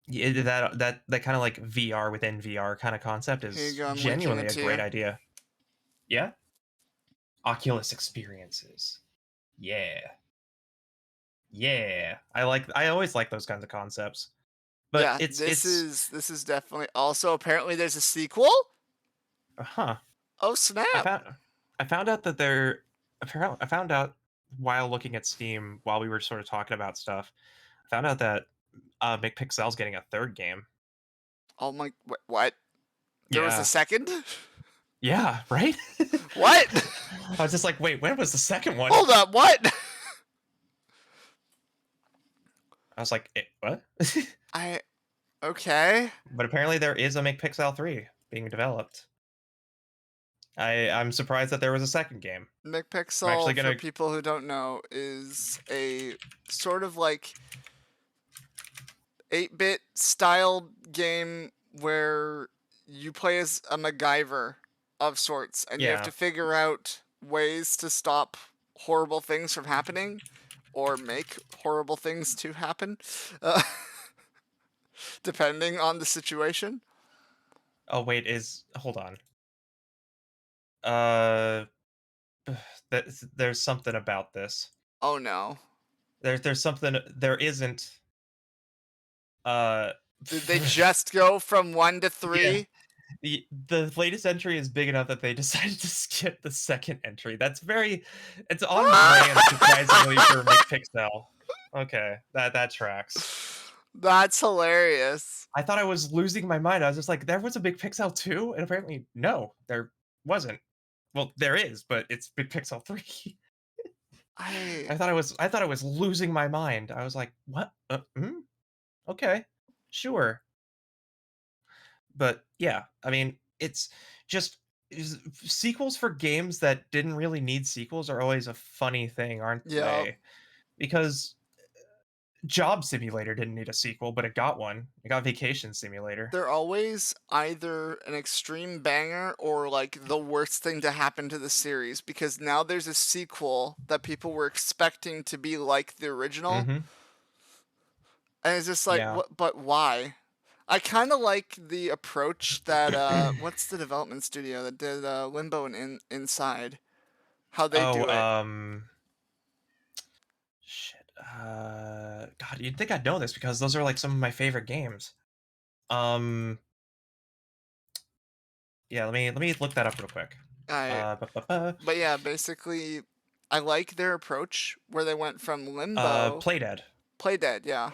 yeah, that kind of like VR within VR kind of concept here you is go. I'm linking genuinely it a to great you. idea. Yeah, Oculus experiences. Yeah, yeah. I always like those kinds of concepts. But Yeah, this it's is definitely also apparently there's a sequel. huh. Oh I snap! found I found out that there apparently I found out while looking at Steam while we were sort of talking about stuff. I found out that McPixel's getting a third game. Oh my, what? There was a Yeah. second? Yeah, right? What? I was just like, wait, when was the second one? Hold up, what? I was like, what? Okay. But apparently there is a McPixel 3 being developed. I'm surprised that there was a second game. I'm actually McPixel, for gonna people who don't know, is a sort of like 8-bit style game where you play as a MacGyver of sorts, and you have yeah. to figure out ways to stop horrible things from happening or make horrible things to happen, uh, depending on the situation. Oh wait, hold on. Uh there's something about this. Oh no. There's something there isn't uh Did they just go from 1 to yeah. 3? The latest entry is big enough that they decided to skip the second entry. It's on brand surprisingly for McPixel. Okay, that tracks. That's hilarious. I thought I was losing my mind. I was just like, there was a Big Pixel 2? And apparently, no, there wasn't. Well, there is, but it's Big Pixel 3. I I thought I was losing my mind. I was like, what? Okay, sure. But yeah, I mean, it's just sequels for games that didn't really need sequels are always a funny thing, aren't Yep. they? Because Job Simulator didn't need a sequel, but it got one. It got Vacation Simulator. They're always either an extreme banger or like the worst thing to happen to the series because now there's a sequel that people were expecting to be like the original. Mhm. And it's just like, Yeah. what? But why? I kind of like the approach that what's the development studio that did Limbo and Inside? How they Oh, do it. shit. God, you'd think I'd know this because those are like some of my favorite games. Um, yeah, let me look that up real quick. I Ba, ba, ba. But yeah, basically, I like their approach where they went from Limbo, Playdead. Playdead, yeah.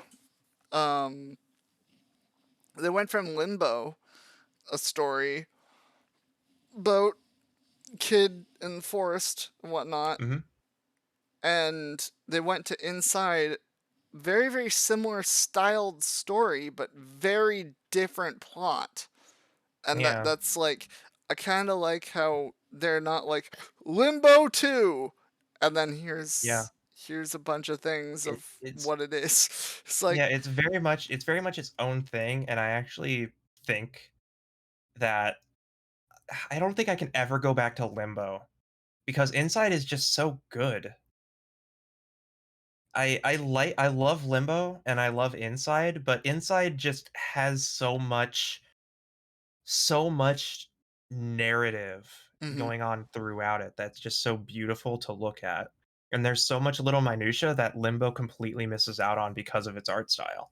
Um, they went from Limbo, a story about kid in the forest and whatnot, Mhm. and they went to Inside, very very similar styled story, but very different plot. And Yeah. that's like I kind of like how they're not like Limbo 2 and then Yeah. here's a bunch of things of It's what it is. It's yeah, like it's very much its own thing, and I actually think that I don't think I can ever go back to Limbo because Inside is just so good. I love Limbo and I love Inside, but Inside just has so much narrative mhm. going on throughout it that's just so beautiful to look at. And there's so much little minutia that Limbo completely misses out on because of its art style.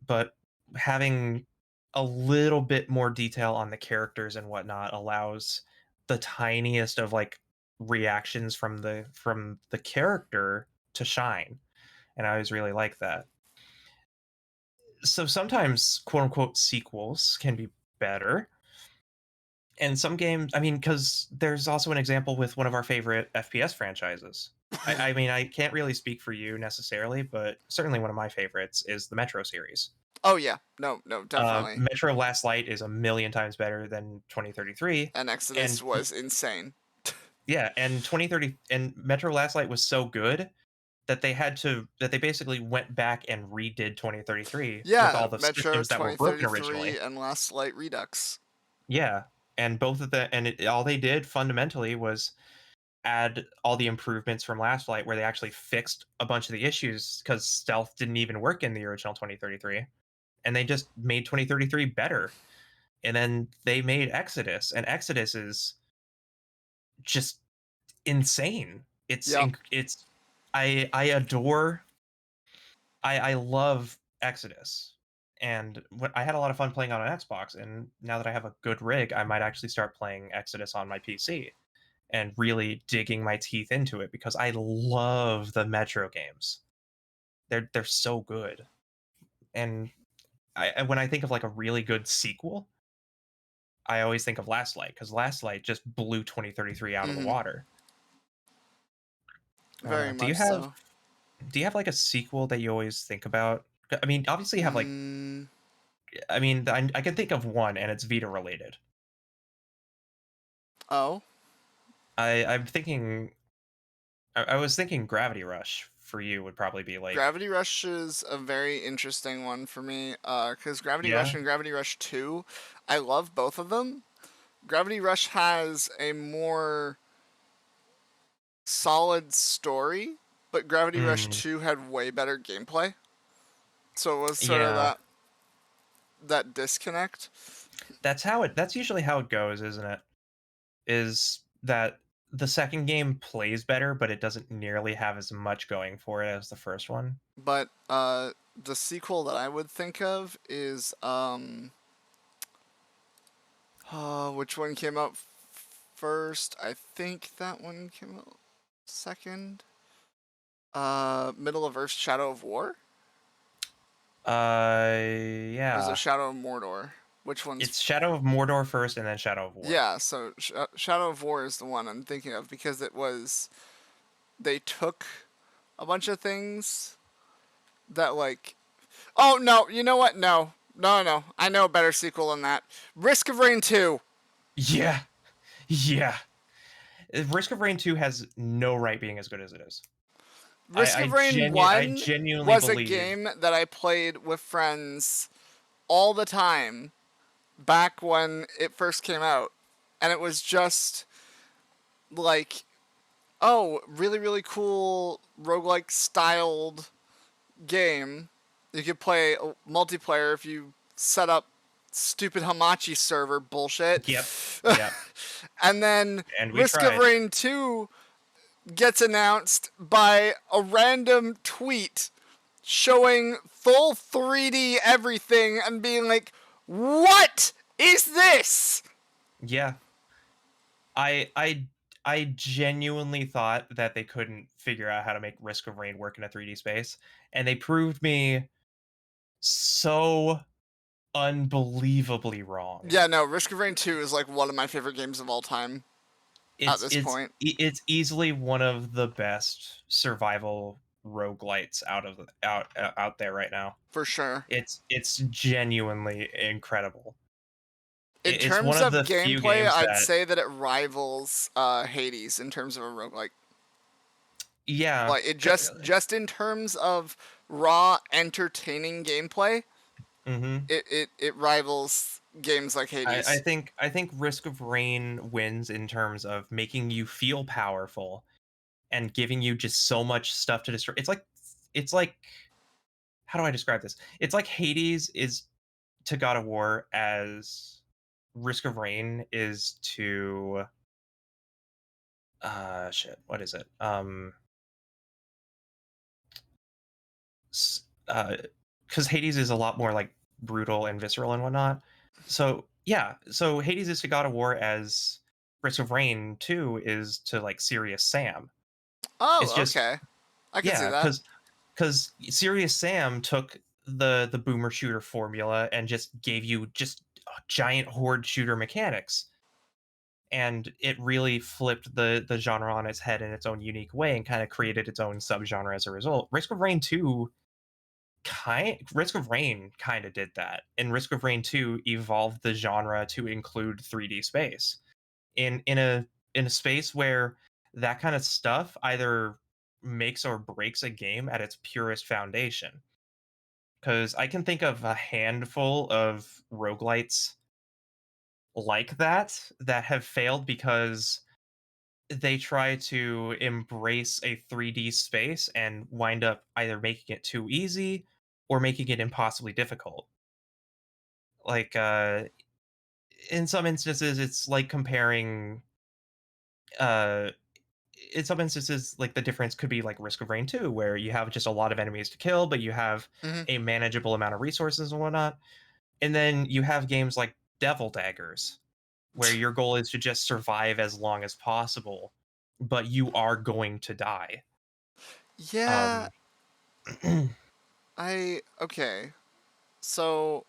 But having a little bit more detail on the characters and whatnot allows the tiniest of like reactions from the character to shine. And I always really like that. So sometimes quote unquote sequels can be better. And some games, I mean, because there's also an example with one of our favorite FPS franchises. I mean, I can't really speak for you necessarily, but certainly one of my favorites is the Metro series. Oh yeah, no, definitely. Metro Last Light is a million times better than 2033, And Exodus and was insane. yeah, and 2030 and Metro Last Light was so good that they basically went back and redid 2033 with Yeah, all the Metro systems that were broken originally. 2033 and Last Light Redux. Yeah, and both of the and all they did fundamentally was add all the improvements from Last Light, where they actually fixed a bunch of the issues because stealth didn't even work in the original 2033, and they just made 2033 better. And then they made Exodus, and Exodus is just insane. Yep. It's I adore I love Exodus. And I had a lot of fun playing on an Xbox, and now that I have a good rig, I might actually start playing Exodus on my PC and really digging my teeth into it because I love the Metro games. They're so good. And when I think of like a really good sequel, I always think of Last Light because Last Light just blew 2033 out of the water. Very Do you much have so. like a sequel that you always think about? I mean, obviously you have like I mean, I can think of one, and it's Vita related. Oh. I'm thinking. I was thinking Gravity Rush for you would probably be like. Gravity Rush is a very interesting one for me, because Gravity Rush Yeah. and Gravity Rush 2, I love both of them. Gravity Rush has a more solid story, but Gravity Rush 2 had way better gameplay. So it was sort of Yeah. that disconnect. That's usually how it goes, isn't it? Is that the second game plays better, but it doesn't nearly have as much going for it as the first one. But the sequel that I would think of is which one came out first? I think that one came out second. Middle of Earth, Shadow of War? Yeah. Or is it Shadow of Mordor? Which one's... It's Shadow of Mordor first, and then Shadow of War. Yeah, so Shadow of War is the one I'm thinking of because it was... They took a bunch of things that, like... Oh, no, you know what? No. I know a better sequel than that. Risk of Rain 2. Yeah. Yeah. Risk of Rain 2 has no right being as good as it is. Risk of Rain 1 genuinely was a game that I played with friends all the time back when it first came out. And it was just like, oh, really, really cool roguelike styled game. You could play multiplayer if you set up stupid Hamachi server bullshit. Yep. And then Risk tried. of Rain 2 gets announced by a random tweet showing full 3D everything and being like, what is this? Yeah. I genuinely thought that they couldn't figure out how to make Risk of Rain work in a 3D space, and they proved me so unbelievably wrong. Yeah, no, Risk of Rain 2 is like one of my favorite games of all time at this point. It's easily one of the best survival roguelites out there right now. For sure. It's genuinely incredible. In terms of gameplay, I'd say that it rivals Hades in terms of a roguelike. Yeah. Like it just in terms of raw entertaining gameplay, it rivals games like Hades. I think Risk of Rain wins in terms of making you feel powerful and giving you just so much stuff to destroy. It's like how do I describe this? It's like Hades is to God of War as Risk of Rain is to what is it? Because Hades is a lot more like brutal and visceral and whatnot. So yeah, so Hades is to God of War as Risk of Rain 2 is to like Serious Sam. Oh, it's just, okay. I can see that. Because Serious Sam took the boomer shooter formula and just gave you just giant horde shooter mechanics. and it really flipped the genre on its head in its own unique way and kind of created its own subgenre as a result. Risk of Rain 2 Risk of Rain kind of did that, and Risk of Rain 2 evolved the genre to include 3D space in a space where that kind of stuff either makes or breaks a game at its purest foundation. Because I can think of a handful of roguelites like that have failed because they try to embrace a 3D space and wind up either making it too easy or making it impossibly difficult. Like in some instances it's like comparing uh in some instances like the difference could be like Risk of Rain 2 where you have just a lot of enemies to kill but you have Mm-hmm. a manageable amount of resources and whatnot. And then you have games like Devil Daggers where your goal is to just survive as long as possible, but you are going to die. Yeah, Um, okay. So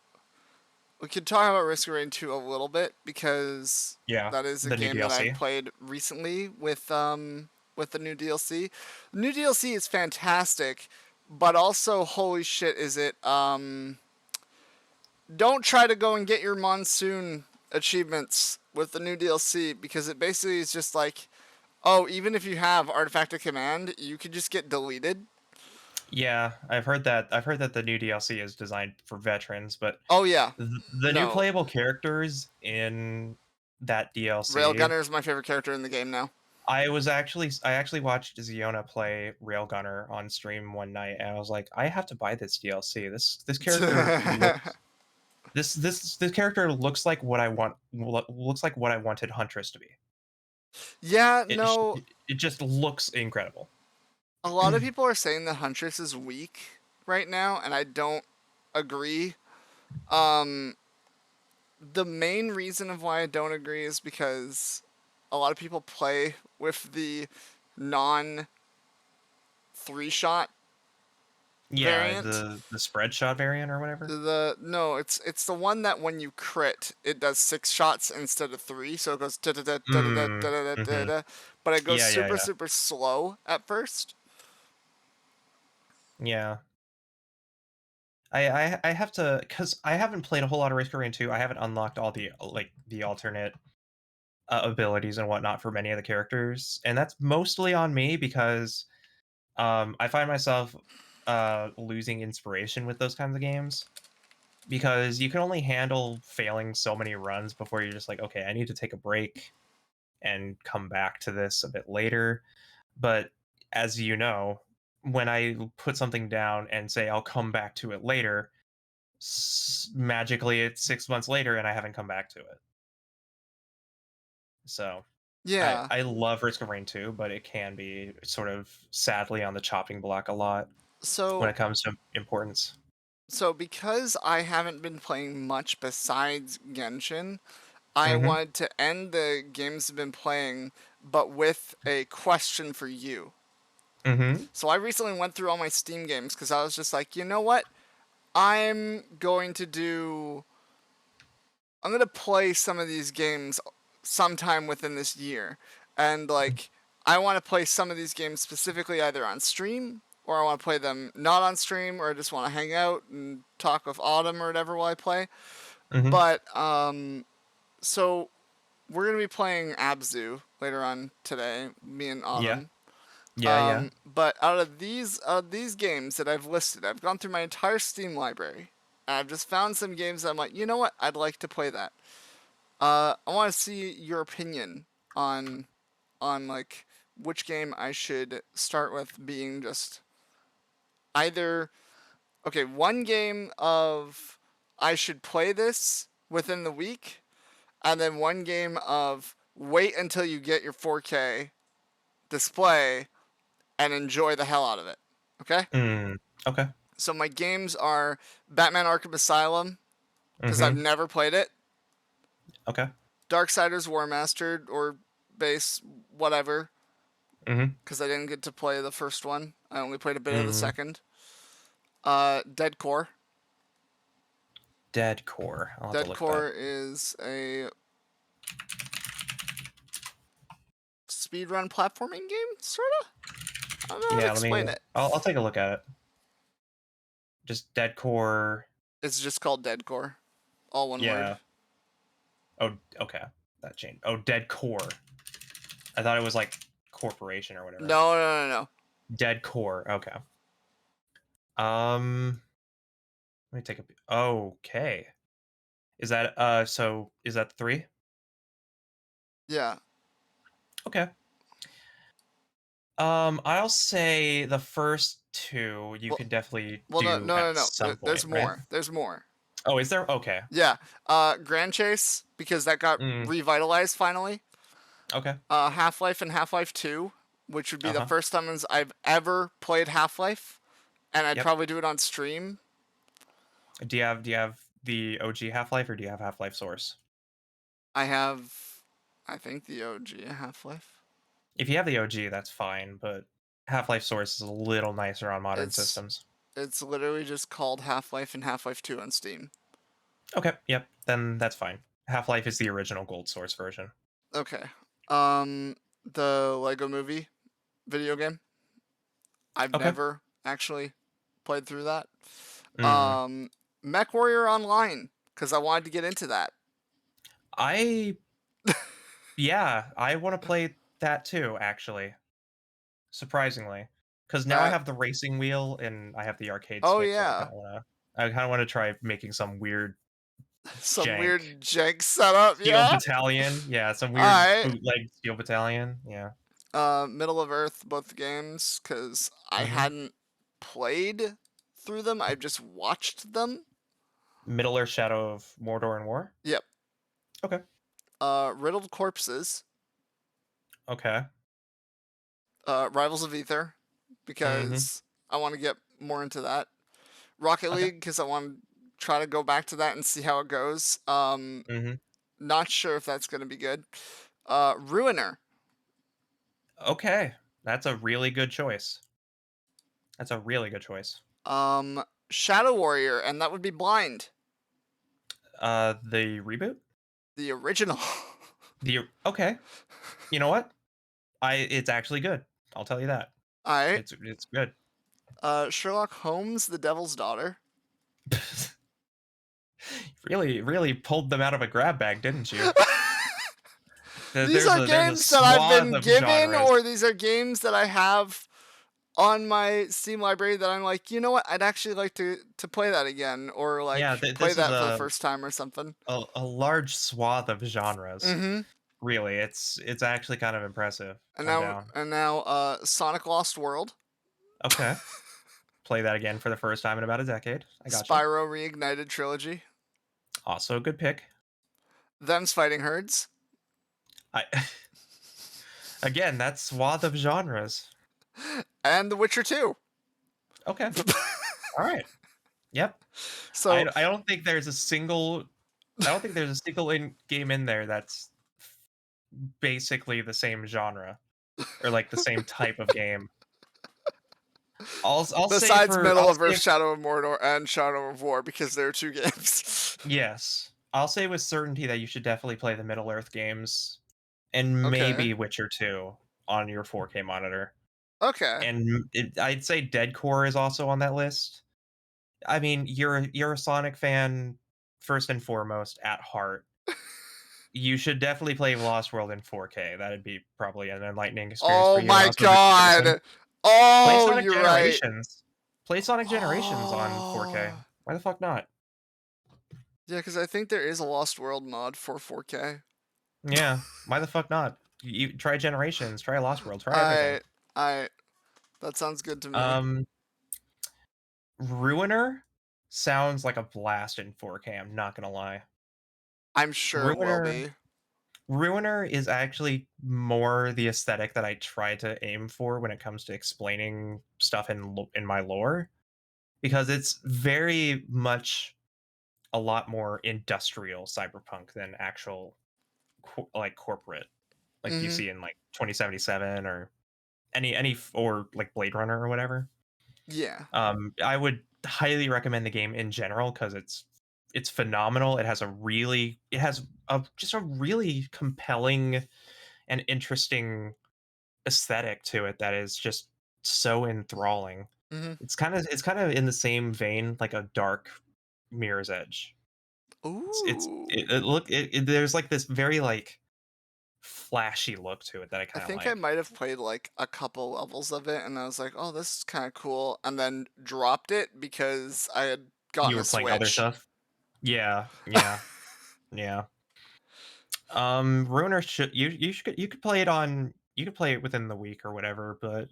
we could talk about Risk of Rain 2 a little bit because yeah, that is a the new game that I DLC. played recently with the new DLC. The new DLC is fantastic, but also holy shit is it don't try to go and get your monsoon achievements with the new DLC because it basically is just like, oh, even if you have Artifact of Command, you could just get deleted. Yeah, I've heard that. I've heard that the new DLC is designed for veterans, but Oh yeah. the new No. playable characters in that DLC. Railgunner is my favorite character in the game now. I actually watched Ziona play Railgunner on stream one night, and I was like, I have to buy this DLC. This character looks this character looks like what I want. Looks like what I wanted Huntress to be. Yeah, It no. it just looks incredible. A lot of people are saying that Huntress is weak right now, and I don't agree. Um, the main reason of why I don't agree is because a lot of people play with the non 3-shot Yeah, variant. the spread shot variant or whatever. It's the one that when you crit, it does 6 shots instead of 3, so it goes da da da da da da Mm, da da da hmm. da, but it goes Yeah, yeah, super yeah, super slow at first. yeah. I have to because I haven't played a whole lot of Risk of Rain 2. I haven't unlocked all the like the alternate abilities and whatnot for many of the characters, and that's mostly on me because I find myself losing inspiration with those kinds of games because you can only handle failing so many runs before you're just like, okay, I need to take a break and come back to this a bit later. But as you know, when I put something down and say I'll come back to it later, magically it's 6 months later and I haven't come back to it. So Yeah. I love Risk of Rain 2, but it can be sort of sadly on the chopping block a lot when So it comes to importance. so because I haven't been playing much besides Genshin, I Mm-hmm. wanted to end the games I've been playing, but with a question for you. Mm-hmm. So I recently went through all my Steam games because I was just like, you know what? I'm going to do. I'm going to play some of these games sometime within this year. And, like, I want to play some of these games specifically either on stream, or I want to play them not on stream, or I just want to hang out and talk with Autumn or whatever while I play. Mm-hmm. But, so we're going to be playing Abzu later on today, me and Yeah. Autumn. Yeah, yeah. But out of these games that I've listed, I've gone through my entire Steam library, and I've just found some games that I'm like, you know what, I'd like to play that. I want to see your opinion on like which game I should start with being just either okay, one game of I should play this within the week, and then one game of wait until you get your 4K display and enjoy the hell out of it. Okay? Mm. Okay. So my games are Batman Arkham Asylum because I've Mm-hmm. never played it. Okay. Darksiders War Mastered or base whatever Mm-hmm. because I didn't get to play the first one. I only played a bit of the Mm. second. Dead Core. Dead Core. I'll have to Dead look that. Core is a speedrun platforming game, sorta. I don't know how to explain it. I'll take a look at it. Just Dead Core. It's just called Dead Core, all one word. Oh, okay, that changed. Oh, Dead Core. I thought it was like corporation or whatever. No. Dead Core. Okay. Let me take a. Okay. Is that So is that 3? Yeah. Okay. I'll say the first 2 you can definitely do at some point. There's more. Right? There's more. Oh, is there? Okay. Yeah. Grand Chase, because that got revitalized finally. Okay. Half-Life and Half-Life 2, which would be the first time I've ever played Half-Life, and I'd probably do it on stream. Do you have the OG Half-Life, or do you have Half-Life Source? I have, I think, the OG Half-Life. If you have the OG, that's fine, but Half-Life Source is a little nicer on modern systems. It's literally just called Half-Life and Half-Life 2 on Steam. Okay, yep, then that's fine. Half-Life is the original Gold Source version. Okay. The Lego Movie video game. I've never actually played through that. Mech Warrior Online, because I wanted to get into that. Yeah, I want to play that too, actually. Surprisingly, because now I have the racing wheel and I have the arcade stick. Yeah. So I kind of want to try making some weird, weird jank setup. Steel Battalion. Yeah, some weird bootleg Steel Battalion. Yeah. Middle of Earth, both games, because I hadn't played through them. I've just watched them. Middle Earth, Shadow of Mordor and War? Yep. Okay. Riddled Corpses. Okay. Rivals of Ether, because I want to get more into that. Rocket League, because I want to try to go back to that and see how it goes. Not sure if that's going to be good. Ruiner. Okay. That's a really good choice. Shadow Warrior, and that would be Blind. The reboot? The original. Okay. You know what? It's actually good. I'll tell you that. Alright. It's good. Sherlock Holmes, The Devil's Daughter. Really pulled them out of a grab bag, didn't you? These are games that I've been given, or these are games that I have on my Steam library that I'm like, you know what? I'd actually like to play that again, or like play that for the first time or something. A large swath of genres. Really, it's actually kind of impressive. And now Sonic Lost World. Okay. Play that again for the first time in about a decade. I got Spyro Reignited Trilogy. Also a good pick. Them's Fighting Herds. Again, that swath of genres. And The Witcher 2. Okay. All right. Yep. So I don't think there's a single game in there that's basically the same genre or like the same type of game. I'll Besides Middle of Earth, Shadow of Mordor, and Shadow of War, because there are 2 games. Yes. I'll say with certainty that you should definitely play the Middle Earth games and maybe Witcher 2 on your 4K monitor. Okay. And I'd say Dead Core is also on that list. I mean, you're a Sonic fan first and foremost at heart. You should definitely play Lost World in 4K. That'd be probably an enlightening experience for you. Oh my god! Oh, Play Sonic you're Generations. Right. Play Sonic Generations on 4K. Why the fuck not? Yeah, because I think there is a Lost World mod for 4K. Yeah, why the fuck not? You try Generations, try Lost World, try everything. That sounds good to me. Ruiner sounds like a blast in 4K. I'm not gonna lie. I'm sure it will be. Ruiner is actually more the aesthetic that I try to aim for when it comes to explaining stuff in my lore, because it's very much a lot more industrial cyberpunk than actual like corporate, like you see in like 2077 or any or like Blade Runner or whatever. Yeah. I would highly recommend the game in general because it's phenomenal. It has just a really compelling and interesting aesthetic to it that is just so enthralling. Mm-hmm. It's kind of in the same vein like a dark Mirror's Edge. It's Ooh. it look it, there's like this very like flashy look to it that I I kind of think I like. might have played like a couple levels of it and I was like, oh, this is kind of cool. And then dropped it because I had You gotten a were playing other Switch. stuff. Yeah, yeah. Ruiner should you could play it on you could play it within the week or whatever, but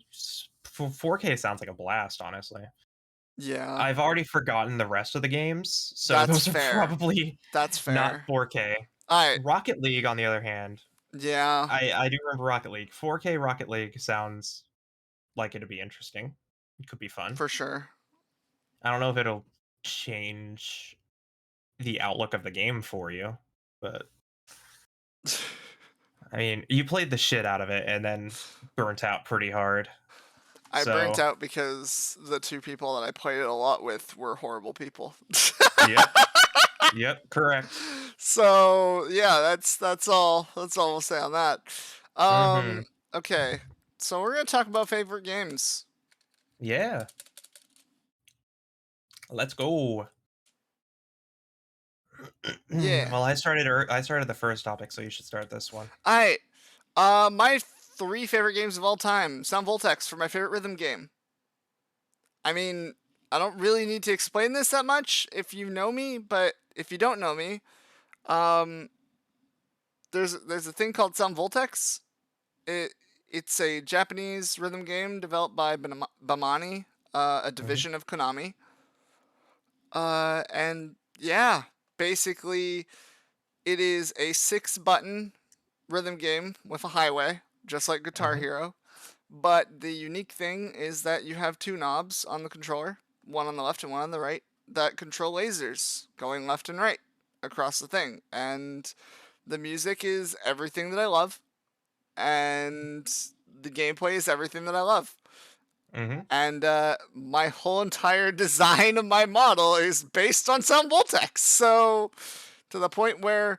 4K sounds like a blast, honestly. Yeah, I've already forgotten the rest of the games, so that's those are fair. probably That's not fair. 4K. Alright, Rocket League, on the other hand, yeah, I do remember Rocket League. 4K Rocket League sounds like it'd be interesting. It could be fun. for sure. I don't know if it'll change the outlook of the game for you, but I mean, you played the shit out of it and then burnt out pretty hard. I burnt So, out because the two people that I played it a lot with were horrible people. yep, yep, correct. So yeah, that's all. That's all we'll say on that. Mhm. Okay, so we're gonna talk about favorite games. Yeah. Let's go. Yeah. Well, I started the first topic, so you should start this one. I my three favorite games of all time. Sound Voltex for my favorite rhythm game. I mean, I don't really need to explain this that much if you know me, but if you don't know me, um, there's a thing called Sound Voltex. It's a Japanese rhythm game developed by Bamani, a Mhm. division of Konami. And yeah, basically it is a 6-button rhythm game with a highway, just like Guitar Mhm. Hero. But the unique thing is that you have two knobs on the controller, one on the left and one on the right, that control lasers going left and right across the thing. And the music is everything that I love, and the gameplay is everything that I love. Mhm. And my whole entire design of my model is based on Sound Voltex. So, to the point where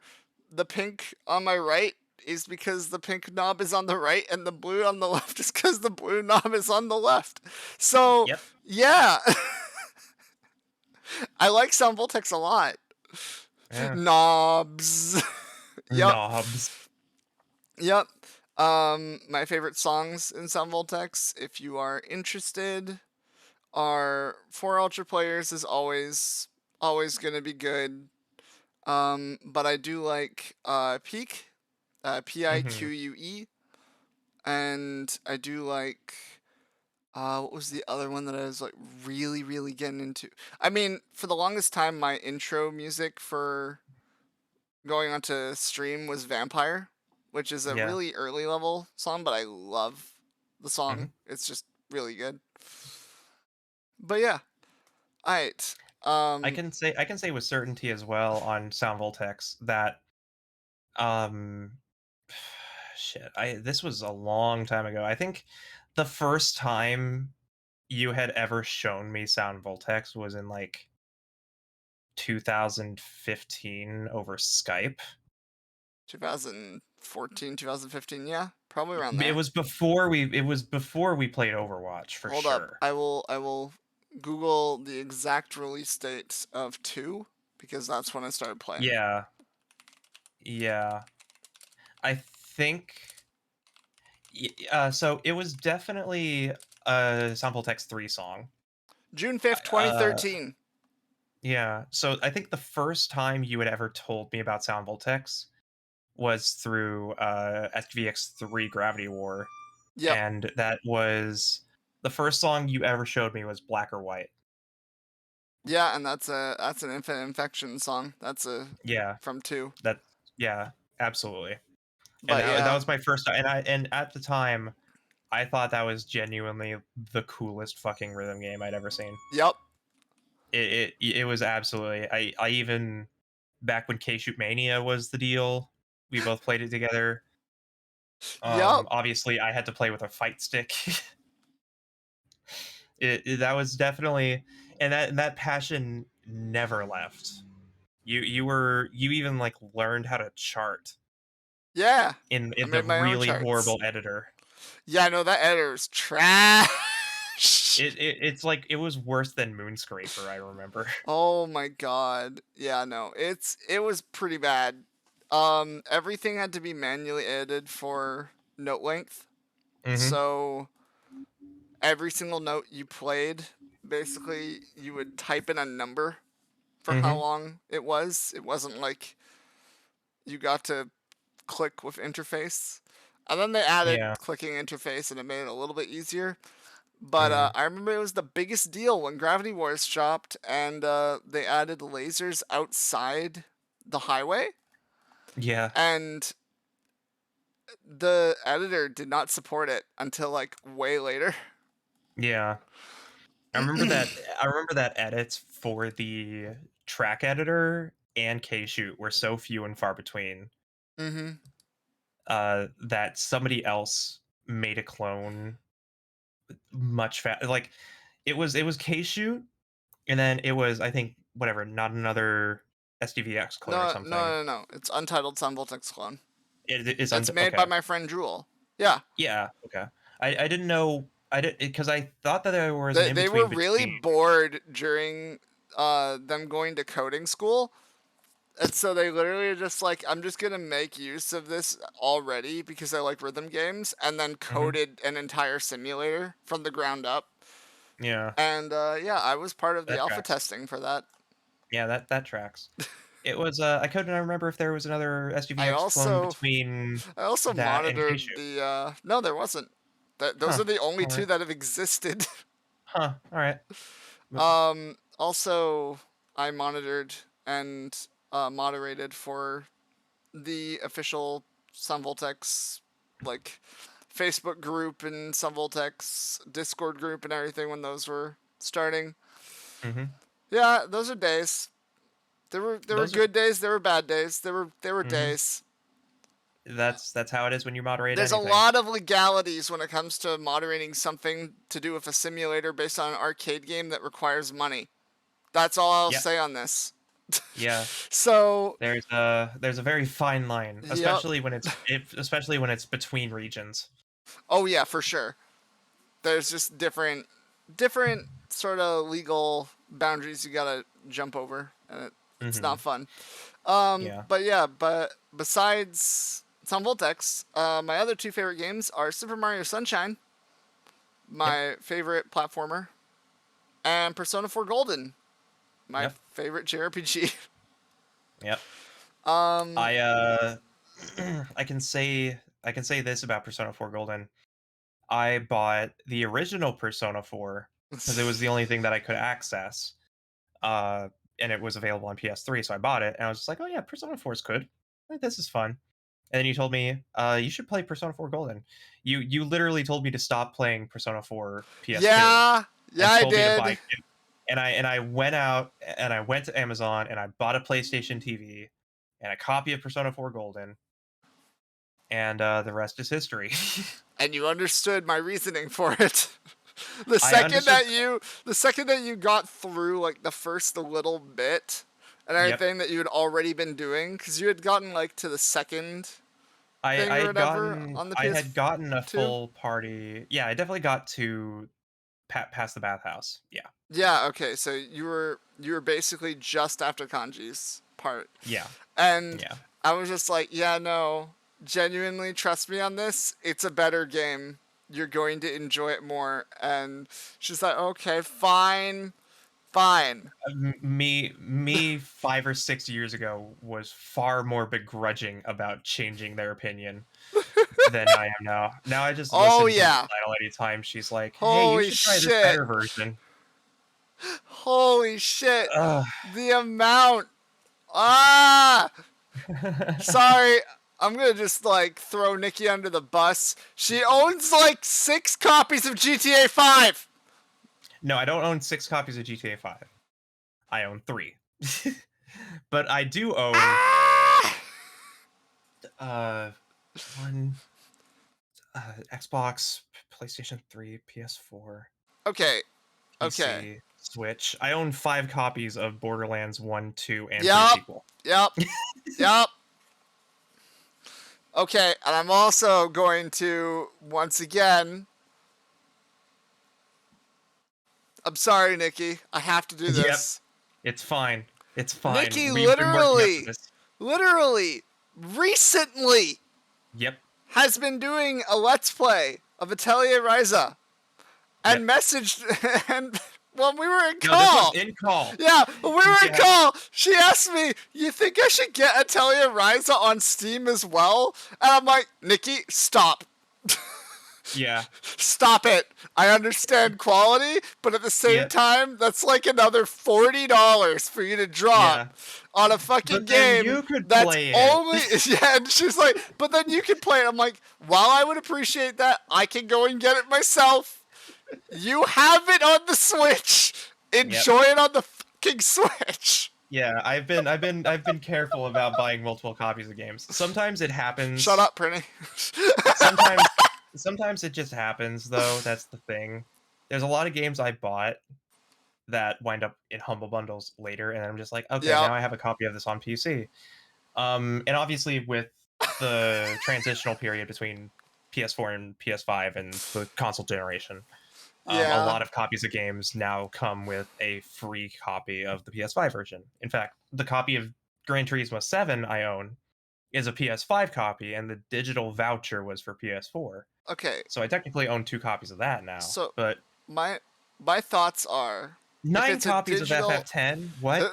the pink on my right is because the pink knob is on the right, and the blue on the left is because the blue knob is on the left. So, Yep. yeah, I like Sound Voltex a lot. Yeah. Knobs. Yep. Knobs. Yep. My favorite songs in Sound Voltex, if you are interested, are For Ultra Players is always gonna be good. But I do like Peak, Mhm. Pique, and I do like what was the other one that I was like really getting into? I mean, for the longest time, my intro music for going onto stream was Vampire, which is a Yeah. really early level song, but I love the song. Mhm. It's just really good. But yeah, alright. I can say with certainty as well on Sound Voltex that um shit, I this was a long time ago. I think the first time you had ever shown me Sound Voltex was in like 2015 over Skype. 2014, 2015, yeah, probably around there. It was before we played Overwatch for Hold up, sure. I will Google the exact release date of 2 because that's when I started playing. Yeah. Yeah. I think so it was definitely a Sample Text 3 song. June 5th, Uh 2013. yeah. So I think the first time you had ever told me about Sound Voltex was through SVX3 Gravity War, Yep. and that was the first song you ever showed me was Black or White. Yeah, and that's an Infinite Infection song. That's a Yeah, from 2. that yeah, absolutely. And But that yeah. was my first and at the time I thought that was genuinely the coolest fucking rhythm game I'd ever seen. Yep. It was absolutely I even back when K-Shoot Mania was the deal, we both played it together. Yep. Obviously I had to play with a fight stick. That was definitely and that passion never left. You even like learned how to chart Yeah. I in the made my own really charts. horrible editor. Yeah, no, that editor's trash. It's like it was worse than Moonscraper, I remember. Oh my god. Yeah, no, it was pretty bad. Everything had to be manually edited for note length. Mm-hmm. So every single note you played, basically you would type in a number for how long it was. It wasn't like you got to click with interface. And then they added clicking interface and it made it a little bit easier. But I remember it was the biggest deal when Gravity Wars dropped and they added lasers outside the highway. Yeah. And the editor did not support it until like way later. Yeah. I remember that edits for the track editor and K-Shoot were so few and far between. Mm-hmm. That somebody else made a clone much faster. Like it was K-Shoot, and then it was, I think, whatever, not another SDVX clone or something. No. It's Untitled Sunvoltex clone. It's made by my friend Jewel. Yeah. Yeah. Okay. I didn't know. I did because I thought that there was They were really bored during them going to coding school. And so they literally are just like, I'm just going to make use of this already because I like rhythm games, and then coded an entire simulator from the ground up. Yeah. And yeah, I was part of the alpha testing for that. Yeah, that tracks. It was I couldn't remember if there was another SDVX clone between I also that monitored and the no, there wasn't. Those are the only two that have existed. Huh. All right. Also, I monitored and moderated for the official Sunvoltex like Facebook group and Sunvoltex Discord group and everything when those were starting. Yeah, those are days. There were good days. There were bad days. There were days. That's how it is when you moderate. There's anything. A lot of legalities when it comes to moderating something to do with a simulator based on an arcade game that requires money. That's all I'll say on this. Yeah. So there's a very fine line, especially when it's between regions. Oh yeah, for sure. There's just different sort of legal boundaries you gotta jump over, and it's not fun. But besides Sunvoltex, my other two favorite games are Super Mario Sunshine, my favorite platformer, and Persona 4 Golden, my favorite JRPG. Yep. I can say this about Persona 4 Golden. I bought the original Persona 4 because it was the only thing that I could access. And it was available on PS3, so I bought it, and I was just like, oh yeah, Persona 4 is good. This is fun. And then you told me, you should play Persona 4 Golden. You literally told me to stop playing Persona 4 PS2. Yeah, I did. And I went out and I went to Amazon and I bought a PlayStation TV and a copy of Persona 4 Golden. And the rest is history. And you understood my reasoning for it. The second that you got through like the first little bit and everything that you had already been doing, because you had gotten like to the second I had gotten a full party. Yeah, I definitely got to past the bathhouse. Yeah. Yeah. Okay. So you were basically just after Kanji's part. Yeah. And I was just like, yeah, no, genuinely trust me on this. It's a better game. You're going to enjoy it more. And she's like, okay, fine. Me 5 or 6 years ago was far more begrudging about changing their opinion than I am now. Now I just listen to the title anytime she's like, hey, you should try this better version. Holy shit. The amount. Sorry. I'm going to just like throw Nikki under the bus. She owns like 6 copies of GTA 5. No, I don't own 6 copies of GTA 5. I own 3. But I do own one Xbox, PlayStation 3, PS4. Okay. PC, Switch. I own 5 copies of Borderlands 1, 2, and 3 sequel. Yep. Okay, and I'm also going to, once again... I'm sorry, Nikki. I have to do this. Yep. It's fine. It's fine. Nikki We've been working up to this. literally, recently... Yep. has been doing a Let's Play of Atelier Ryza. And messaged... and when we were in call... No, this was in call. Yeah, when we were in call, she asked me, you think I should get Atelier Ryza on Steam as well? And I'm like, Nikki, stop. Yeah. Stop it. I understand quality, but at the same time, that's like another $40 for you to drop on a fucking game you could that's play only... it. Yeah, and she's like, but then you can play it. I'm like, while I would appreciate that, I can go and get it myself. You have it on the Switch. Enjoy it on the fucking Switch. Yeah, I've been careful about buying multiple copies of games. Sometimes it happens. Shut up, Prinny. Sometimes it just happens, though. That's the thing. There's a lot of games I bought that wind up in Humble Bundles later, and I'm just like, okay, now I have a copy of this on PC. And obviously with the transitional period between PS4 and PS5 and the console generation, a lot of copies of games now come with a free copy of the PS5 version. In fact, the copy of Gran Turismo 7 I own is a PS5 copy, and the digital voucher was for PS4. Okay. So I technically own 2 copies of that now. So, but my thoughts are... 9 copies of FF10? What?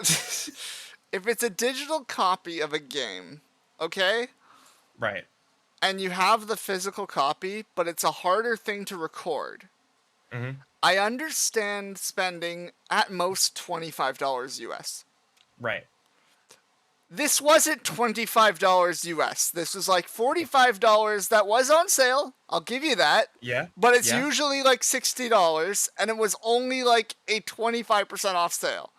If it's a digital copy of a game, okay? Right. And you have the physical copy, but it's a harder thing to record. Mm-hmm. I understand spending at most $25 US. Right. This wasn't $25 US. This was like $45 that was on sale. I'll give you that. Yeah. But it's usually like $60, and it was only like a 25% off sale.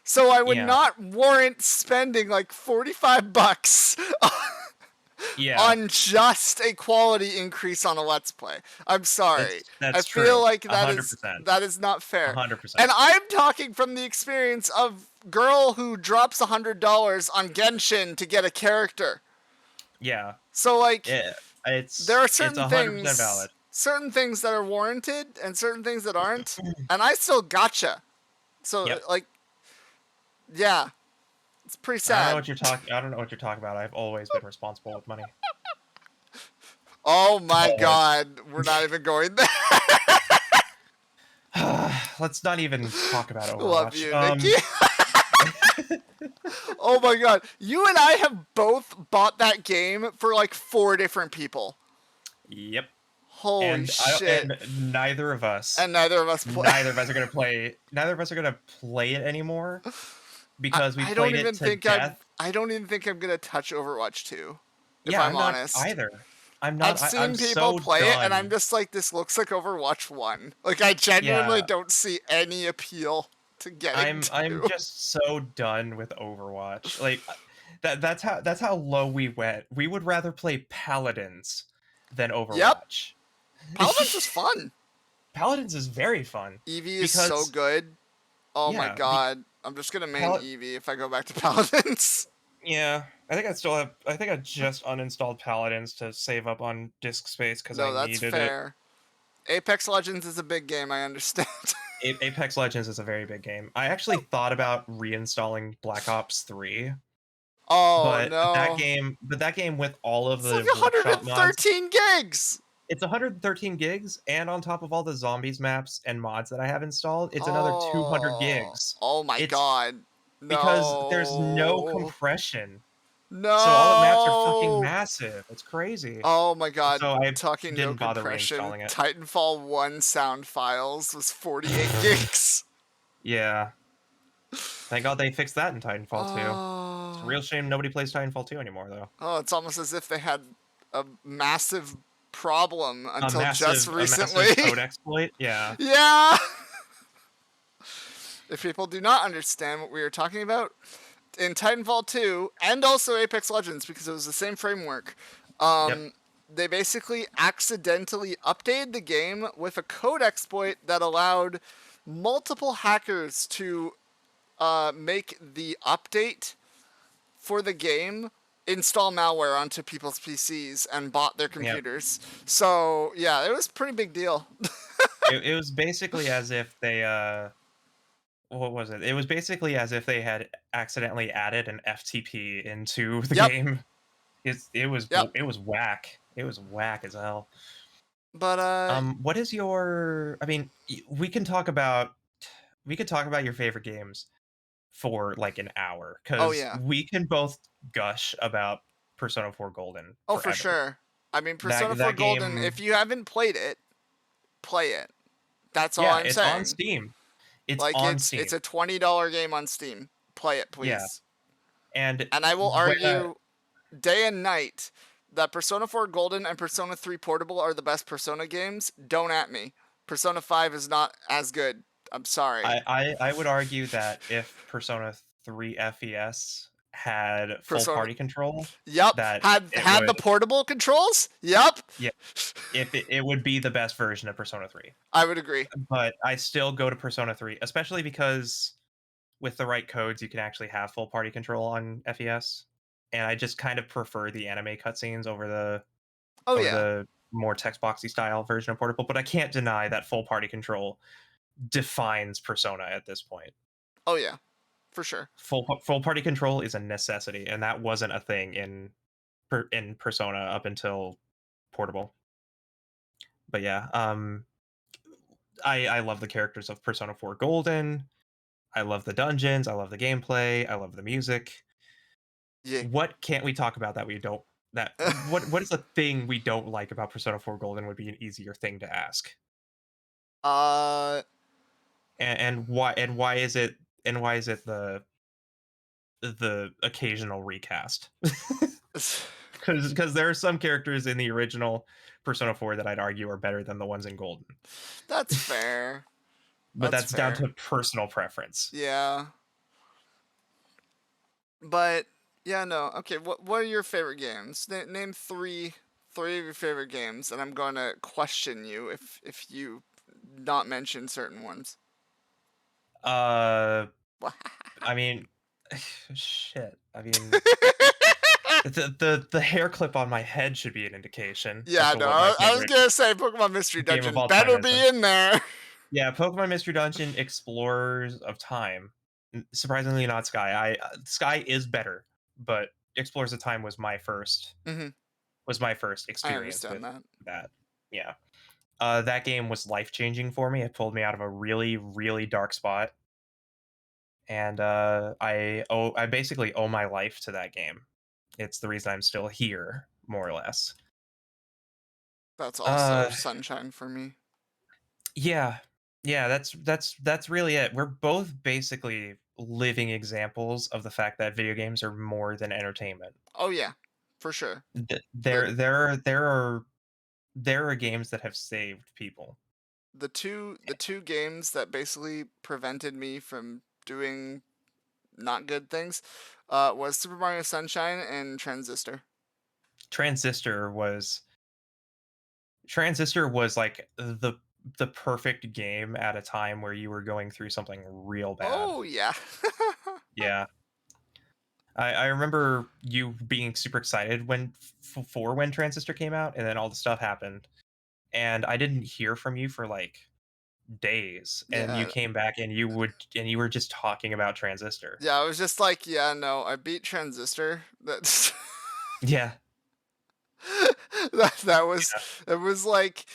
So I would not warrant spending like $45 on just a quality increase on a Let's Play. I'm sorry. That's I feel like that 100%. that is not fair. 100%. And I'm talking from the experience of girl who drops $100 on Genshin to get a character. Yeah. So like, there are certain things, valid. certain things that are warranted and certain things that aren't, and I still gotcha. So like, yeah, it's pretty sad. I don't know what you're talking about. I've always been responsible with money. Oh my god, we're not even going there. Let's not even talk about Overwatch. Love you, Nikki. Oh my god, you and I have both bought that game for like 4 different people. Yep. Holy shit! And neither of us. Neither of us are gonna play. Neither of us are gonna play it anymore because we played it to death. I don't even think I'm gonna touch Overwatch 2. If I'm honest. not either. I'm not. I've seen I'm people so play done. it, and I'm just like, this looks like Overwatch 1. Like, I genuinely don't see any appeal to getting I'm just so done with Overwatch. Like, that's how low we went. We would rather play Paladins than Overwatch. Yep. Paladins is fun. Paladins is very fun. Eevee is so good. Oh my god. I'm just gonna main Eevee if I go back to Paladins. Yeah. I think I just uninstalled Paladins to save up on disk space because I needed it. No, that's fair. Apex Legends is a big game, I understand. Apex Legends is a very big game. I actually thought about reinstalling Black Ops 3. Oh, but no. That game with all of the it's like 113 gigs! It's 113 gigs, and on top of all the zombies maps and mods that I have installed, it's another 200 gigs. Oh my god. No. Because there's no compression. No. So all the maps are fucking massive. It's crazy. Oh my god. So I talking didn't no bother compression. reinstalling it. Titanfall 1 sound files was 48 gigs. Yeah. Thank god they fixed that in Titanfall 2. It's a real shame nobody plays Titanfall 2 anymore, though. Oh, it's almost as if they had a massive problem until just recently. A massive code exploit? Yeah. Yeah! If people do not understand what we are talking about, in Titanfall 2, and also Apex Legends, because it was the same framework, they basically accidentally updated the game with a code exploit that allowed multiple hackers to make the update for the game install malware onto people's PCs and bought their computers. So yeah, it was a pretty big deal. It was basically as if they what was it? It was basically as if they had accidentally added an FTP into the Yep. game. It Yep. was whack. It was whack as hell. But What is your? I mean, we can talk about your favorite games for like an hour oh because yeah. we can both gush about Persona 4 Golden Oh, for forever. sure. I mean, Persona 4 That Golden, game, if you haven't played it, play it. That's all yeah, I'm it's on saying. Steam. It's Like on it's Steam. a $20 game on Steam. Play it, Yeah, please. and And I will when argue day and night that Persona 4 Golden and Persona 3 Portable are the best Persona games. Don't at me. Persona 5 is not as good. I'm sorry. I would argue that if Persona 3 FES had full Persona. party control, Yep. that it Had the would, portable controls? Yep. yeah, if it would be the best version of Persona 3. I would agree. But I still go to Persona 3, especially because with the right codes, you can actually have full party control on FES. And I just kind of prefer the anime cutscenes Oh over yeah. the more text boxy style version of Portable. But I can't deny that full party control defines Persona at this point. Oh yeah. For sure. Full party control is a necessity, and that wasn't a thing in Persona up until Portable. But yeah, I love the characters of Persona 4 Golden. I love the dungeons. I love the gameplay. I love the music. Yeah. What can't we talk about that we don't? That what is the thing we don't like about Persona 4 Golden would be an easier thing to ask. uh And why is it the occasional recast? Because there are some characters in the original Persona 4 that I'd argue are better than the ones in Golden. that's fair. But That's that's down fair. to personal preference. Yeah. But yeah, no. Okay, what are your favorite games? Name three of your favorite games, and I'm going to question you if you not mention certain ones. I mean, shit. I mean, the hair clip on my head should be an indication as Yeah, to no. what my I was favorite gonna say Pokemon Mystery game of Dungeon all time better is. be in there. Yeah, Pokemon Mystery Dungeon, Explorers of Time. Surprisingly, not Sky. Sky is better, but Explorers of Time was my first Mm-hmm. I experience understand with that. that. Yeah, that game was life changing for me. It pulled me out of a really really dark spot, and I basically owe my life to that game. It's the reason I'm still here, more or less. That's also Uh, Sunshine for me. yeah, yeah, that's really it. We're both basically living examples of the fact that video games are more than entertainment. Oh yeah, for sure. Th- The There there are games that have saved people. the two games that basically prevented me from doing not good things was Super Mario Sunshine and Transistor. Transistor was Transistor was like the perfect game at a time where you were going through something real bad. Oh yeah. Yeah. I remember you being super excited when Transistor came out, and then all the stuff happened, and I didn't hear from you for like days, and you Yeah. came back and you were just talking about Transistor. Yeah, I was just like, yeah, no, I beat Transistor. That's Yeah, that was yeah, it was like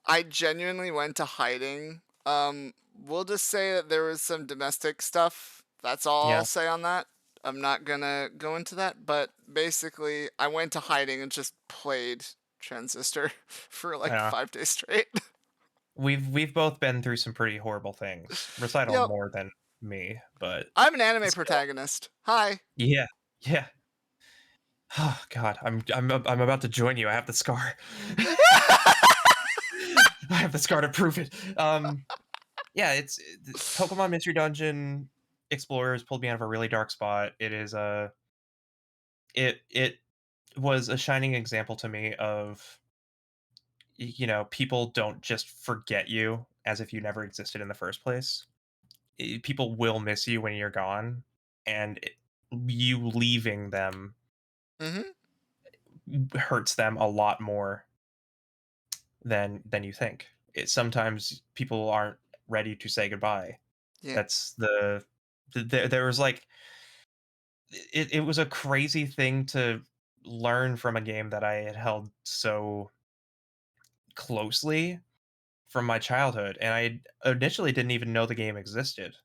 I genuinely went to hiding. We'll just say that there was some domestic stuff. That's all yeah, I'll say on that. I'm not gonna go into that, but basically, I went to hiding and just played Transistor for like yeah. 5 days straight. We've both been through some pretty horrible things. Recital Yep, more than me, but I'm an anime still, protagonist. Hi. yeah, yeah. Oh God, I'm about to join you. I have the scar. I have the scar to prove it. Yeah, Pokemon Mystery Dungeon Explorers pulled me out of a really dark spot. It was a shining example to me of people don't just forget you as if you never existed in the first place. People will miss you when you're gone, and you leaving them hurts them a lot more than you think. Sometimes people aren't ready to say goodbye. Yeah. That's there was like it was a crazy thing to learn from a game that I had held so closely from my childhood, and I initially didn't even know the game existed.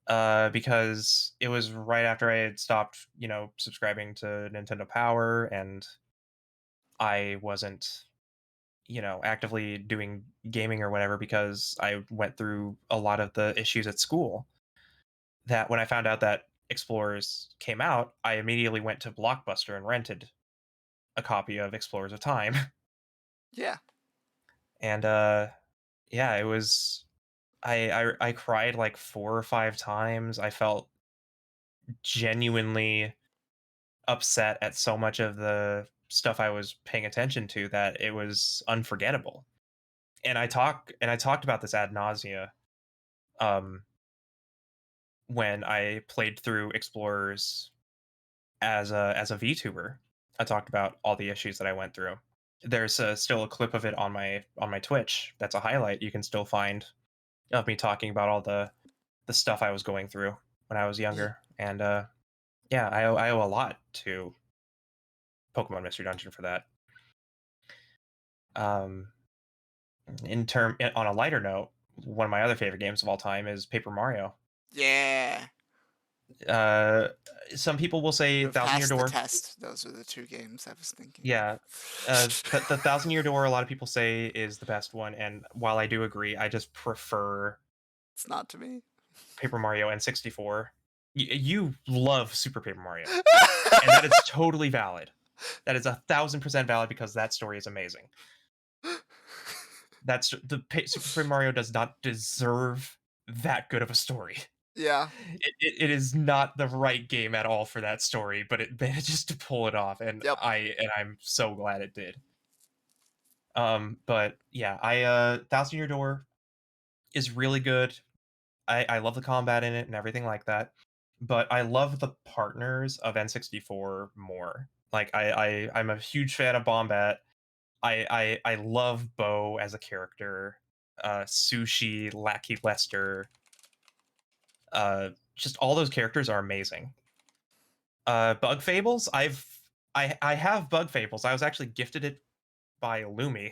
Because it was right after I had stopped, subscribing to Nintendo Power, and I wasn't, actively doing gaming or whatever because I went through a lot of the issues at school. That when I found out that Explorers came out, I immediately went to Blockbuster and rented a copy of Explorers of Time. Yeah. And yeah, it was I cried like 4 or 5 times. I felt genuinely upset at so much of the stuff I was paying attention to that it was unforgettable. And I talked about this ad nausea um, when I played through Explorers as a VTuber. I talked about all the issues that I went through. There's still a clip of it on my Twitch. That's a highlight you can still find of me talking about all the stuff I was going through when I was younger. And yeah, I owe a lot to Pokemon Mystery Dungeon for that. Um, on a lighter note, one of my other favorite games of all time is Paper Mario. Yeah. Uh, some people will say We've Thousand Year passed the Door. test. Those are the two games I was thinking. Yeah, the Thousand Year Door. A lot of people say is the best one, and while I do agree, I just prefer It's not to me. Paper Mario N64. You love Super Paper Mario, and that is totally valid. That is 1,000% valid because that story is amazing. Super Paper Mario does not deserve that good of a story. Yeah. It is not the right game at all for that story, but it manages to pull it off, and Yep. I'm so glad it did. But yeah, Thousand Year Door is really good. I love the combat in it and everything like that. But I love the partners of N64 more. Like I'm a huge fan of Bombat. I love Bo as a character. Sushi, Lackey Lester, just all those characters are amazing. Bug Fables, I have Bug Fables. I was actually gifted it by Lumi.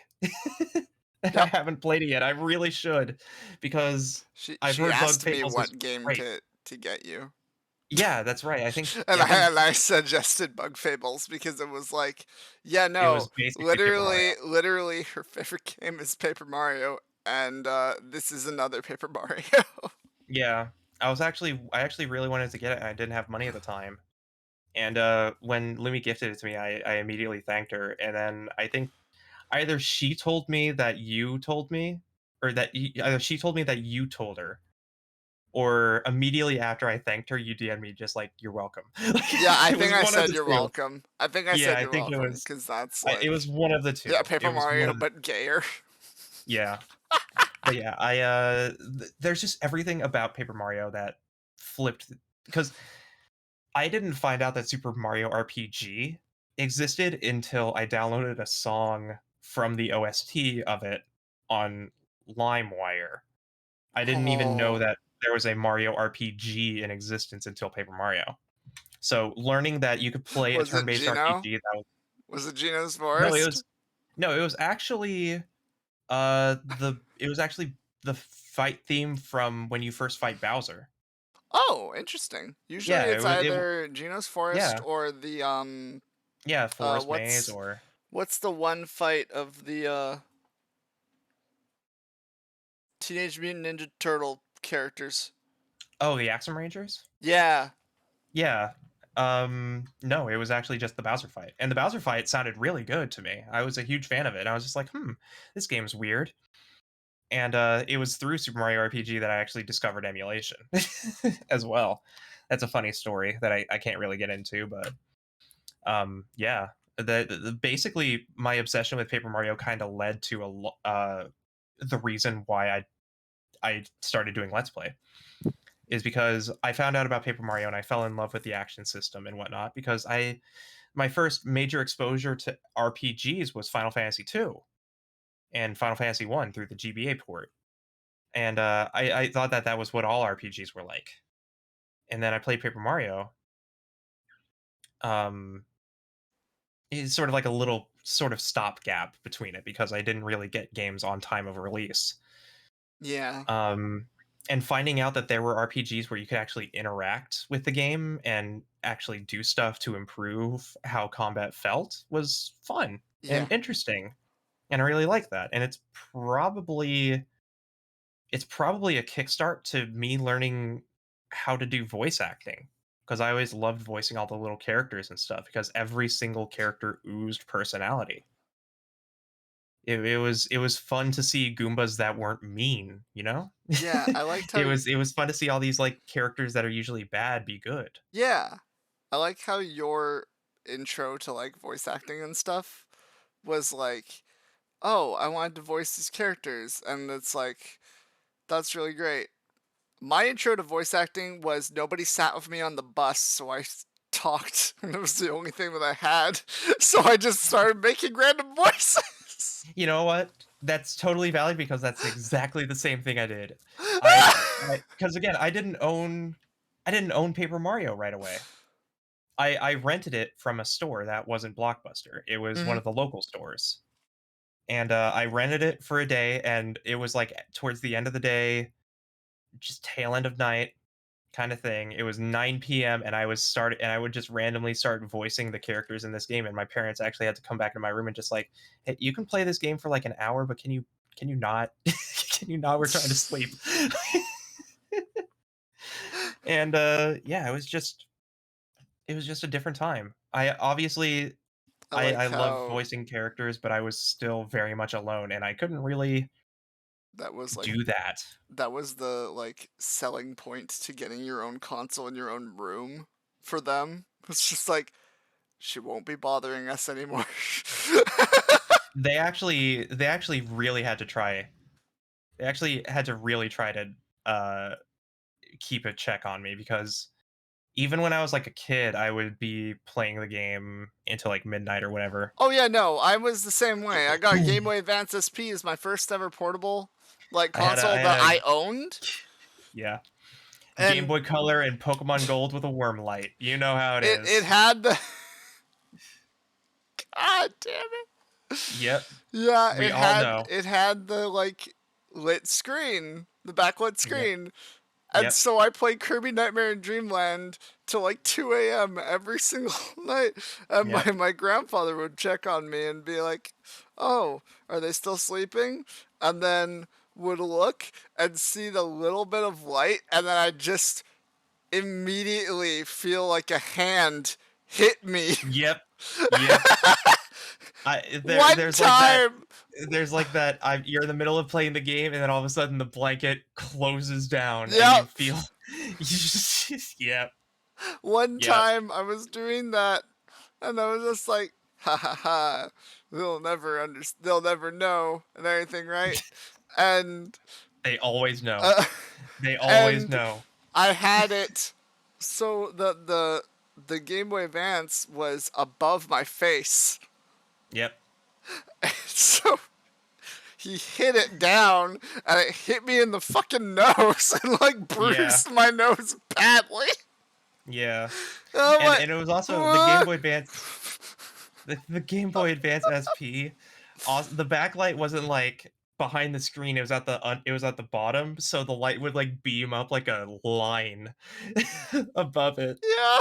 And I Yep. haven't played it yet. I really should because I've She heard Bug asked me Fables is what game great. to get you. Yeah, that's right. And I think I suggested Bug Fables because it was like, yeah, it was no, basically Paper Mario. literally, her favorite game is Paper Mario, and this is another Paper Mario. Yeah, I actually really wanted to get it. And I didn't have money at the time. And when Lumi gifted it to me, I immediately thanked her. And then I think either she told me that you told me, or either she told me that you told her, or immediately after I thanked her, you DM'd me just like you're welcome. Yeah, I It think was I one of said the you're two. welcome. I think I Yeah, said I you're think welcome because that's it was like, one of the yeah, two. It Paper was one Mario, of the but gayer. yeah. But yeah, there's just everything about Paper Mario that flipped because I didn't find out that Super Mario RPG existed until I downloaded a song from the OST of it on LimeWire. I didn't even know Oh, that there was a Mario RPG in existence until Paper Mario. So learning that you could play a was it turn-based Gino? RPG that was Was it Gino's no, Forest? it was actually it was actually the fight theme from when you first fight Bowser. Oh, interesting. Usually Yeah, it's either Gino's Forest yeah. or the Yeah, Forest Maze what's or the one fight of the Teenage Mutant Ninja Turtle characters? oh, the Axum Rangers? Yeah. Yeah. No, it was actually just the Bowser fight. And the Bowser fight sounded really good to me. I was a huge fan of it. I was just like, this game's weird. And it was through Super Mario RPG that I actually discovered emulation as well. That's a funny story that I can't really get into, but yeah. Basically my obsession with Paper Mario kind of led to the reason why I started doing Let's Play. Is because I found out about Paper Mario and I fell in love with the action system and whatnot because my first major exposure to RPGs was Final Fantasy 2 and Final Fantasy 1 through the GBA port. And I thought that that was what all RPGs were like. And then I played Paper Mario. Um, it's sort of like a little sort of stopgap between it because I didn't really get games on time of release. Yeah. And finding out that there were RPGs where you could actually interact with the game and actually do stuff to improve how combat felt was fun Yeah. and interesting. And I really like that. And it's probably a kickstart to me learning how to do voice acting because I always loved voicing all the little characters and stuff because every single character oozed personality. It was fun to see Goombas that weren't mean, you know? Yeah, I liked how It was fun to see all these like characters that are usually bad be good. Yeah. I like how your intro to like voice acting and stuff was like, "Oh, I wanted to voice these characters." And it's like that's really great. My intro to voice acting was nobody sat with me on the bus, so I talked, and it was the only thing that I had. So I just started making random voices. You know what? That's totally valid because that's exactly the same thing I did. Because again, I didn't own Paper Mario right away. I rented it from a store that wasn't Blockbuster. It was one Mhm. of the local stores. And I rented it for a day, and it was like towards the end of the day, just tail end of night kind of thing. It was 9 p.m. and I would just randomly start voicing the characters in this game. And my parents actually had to come back into my room and just like, hey, you can play this game for like an hour, but can you not? Can you not? We're trying to sleep. And yeah, it was just a different time. I obviously I like I love how voicing characters, but I was still very much alone and I couldn't really that was like do that. that was the like selling point to getting your own console in your own room for them. It's just like she won't be bothering us anymore. They actually really had to try. They actually had to really try to uh keep a check on me because even when I was like a kid, I would be playing the game until like midnight or whatever. Oh yeah, no, I was the same way. I got Game Boy Advance SP as my first ever portable like console I that had I a owned. yeah, Game And Boy Color and Pokemon Gold with a worm light. You know how it it is. had the God damn it. Yep, Yeah, we all know. it had the like lit screen, the backlit Yep, screen. And yep, so I played Kirby Nightmare in Dreamland till like 2 a.m. every single night. And yep. my grandfather would check on me and be like, "Oh, are they still sleeping?" And then would look and see the little bit of light, and then I just immediately feel like a hand hit me. Yep. Yep. One There's like that time, you're in the middle of playing the game and then all of a sudden the blanket closes down and you yep, feel you just yep. one Yep. time I was doing that, and I was just like, ha ha ha, they'll never know, and everything, right? And, They always know. uh, They always and know. I had it, so the Game Boy Advance was above my face, Yep. so he hit it down, and it hit me in the fucking nose, and like Yeah. bruised my nose badly. Yeah. Oh my! And it was also the Game Boy Advance the Game Boy Advance SP. The backlight wasn't like behind the screen. It was at the bottom, so the light would like beam up like a line above it. Yeah.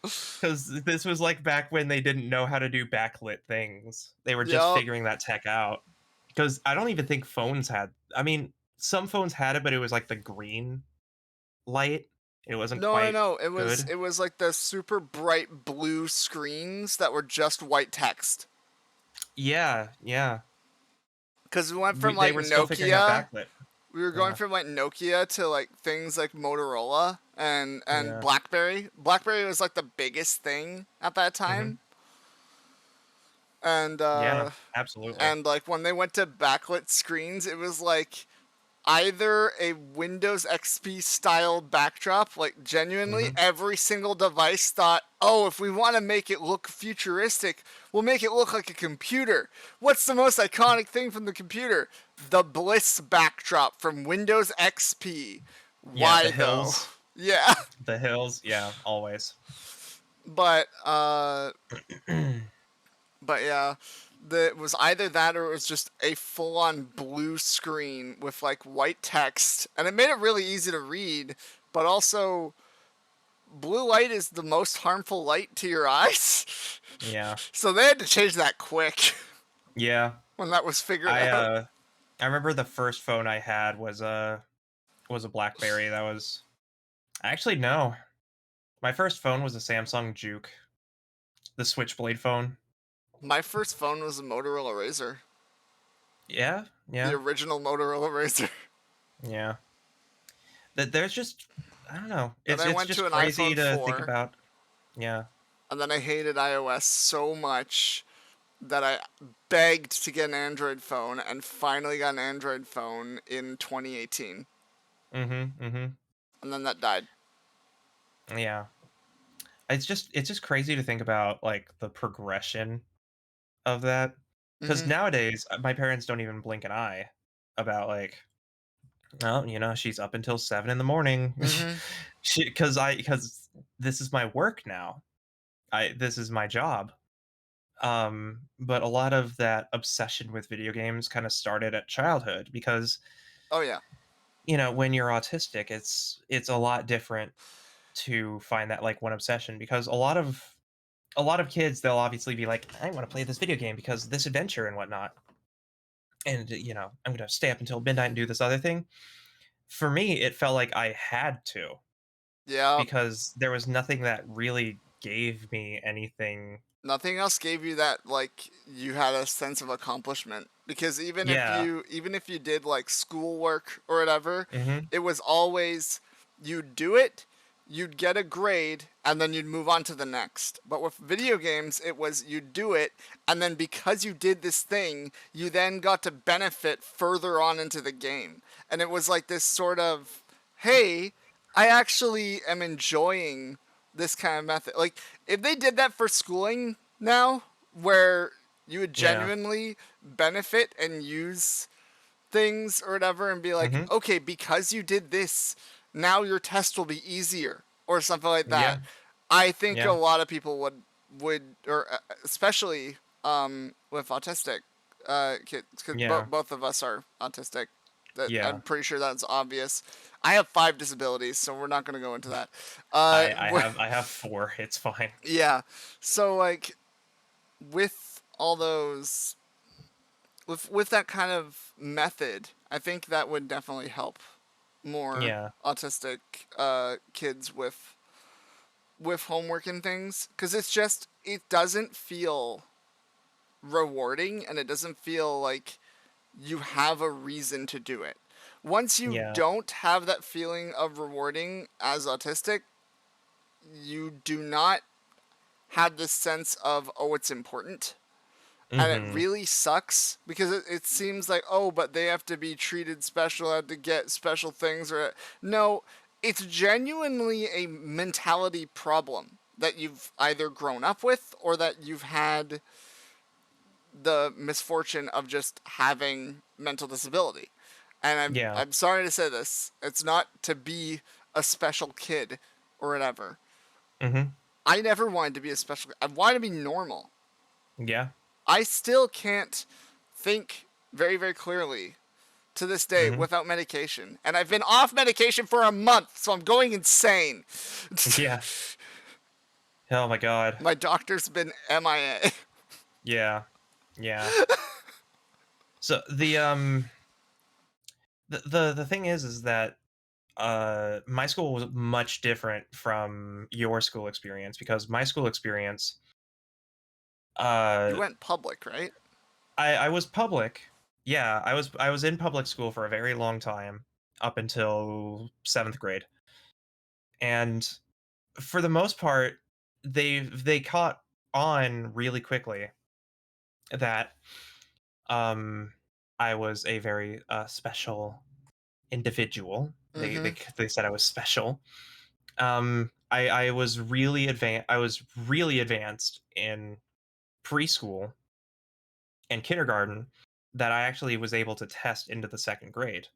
Because this was like back when they didn't know how to do backlit things. They were just Yup. figuring that tech out. Because I don't even think phones had. I mean, some phones had it, but it was like the green light. It wasn't No, quite no. good. It was like the super bright blue screens that were just white text. Yeah, yeah. Because we went from They like were still figuring out Nokia, backlit. we were going Yeah, from like Nokia to like things like Motorola and yeah. BlackBerry. BlackBerry was like the biggest thing at that Hmm. time. And Yeah, absolutely. like when they went to backlit screens, it was like either a Windows XP style backdrop, like genuinely every single device thought, oh, if we want to make it look futuristic, we'll make it look like a computer. What's the most iconic thing from the computer? The Bliss backdrop from Windows XP. Yeah, Why the though? hills. Yeah. The hills, yeah, always. But yeah, it was either that or it was just a full-on blue screen with like white text, and it made it really easy to read. But also, blue light is the most harmful light to your eyes. Yeah. So they had to change that quick. Yeah. When that was figured out. I remember the first phone I had was a BlackBerry. That was actually no. My first phone was a Samsung Juke, the Switchblade phone. My first phone was a Motorola Razr. Yeah, yeah. The original Motorola Razr. Yeah. There's just I don't know. Then It's I went just to an crazy iPhone to 4. think about. Yeah. And then I hated iOS so much that I begged to get an Android phone and finally got an Android phone in 2018. And then that died. Yeah. It's just crazy to think about like the progression of that. Because nowadays my parents don't even blink an eye about like, oh, she's up until 7 in the morning. Because this is my work now. This is my job. But a lot of that obsession with video games kind of started at childhood because oh yeah, when you're autistic, it's a lot different to find that like one obsession because a lot of kids, they'll obviously be like, I want to play this video game because this adventure and whatnot, and I'm gonna stay up until midnight and do this other thing. For me, it felt like I had to yeah. because there was nothing that really gave me anything. Nothing else gave you that like you had a sense of accomplishment because even Yeah. if you did like schoolwork or whatever, Mm-hmm. it was always you'd do it, you'd get a grade, and then you'd move on to the next. But with video games, it was you'd do it, and then because you did this thing, you then got to benefit further on into the game. And it was like this sort of, hey, I actually am enjoying this kind of method. Like, if they did that for schooling now, where you would Yeah. genuinely benefit and use things or whatever and be like, Mm-hmm. okay, because you did this, now your test will be easier or something like that. Yeah. I think a Yeah. lot of people would or especially with autistic kids, because Yeah. both of us are autistic. That Yeah. I'm pretty sure that's obvious. I have 5 disabilities, so we're not going to go into that. I have 4. It's fine. Yeah, so like with all those with that kind of method, I think that would definitely help more Yeah. autistic kids with homework and things, because it doesn't feel rewarding and it doesn't feel like you have a reason to do it. Once you Yeah. don't have that feeling of rewarding as autistic, you do not have this sense of, oh, it's important. And it Mm-hmm. really sucks because it seems like, oh, but they have to be treated special, have to get special things. Or no, it's genuinely a mentality problem that you've either grown up with or that you've had the misfortune of just having mental disability. And Yeah. I'm sorry to say this, it's not to be a special kid or whatever. Mm-hmm. I never wanted to be a special. I wanted to be normal. Yeah. I still can't think very, very clearly to this day Mm-hmm. without medication. And I've been off medication for a month, so I'm going insane. Yeah. Oh my god. My doctor's been MIA. Yeah. Yeah. So the thing is that my school was much different from your school experience because my school experience You uh went public, right? I was public. Yeah, I was in public school for a very long time up until 7th grade. And for the most part they caught on really quickly that um I was a very special individual. Mm-hmm. They said I was special. I was really advanced. I was really advanced in preschool and kindergarten that I actually was able to test into the second grade.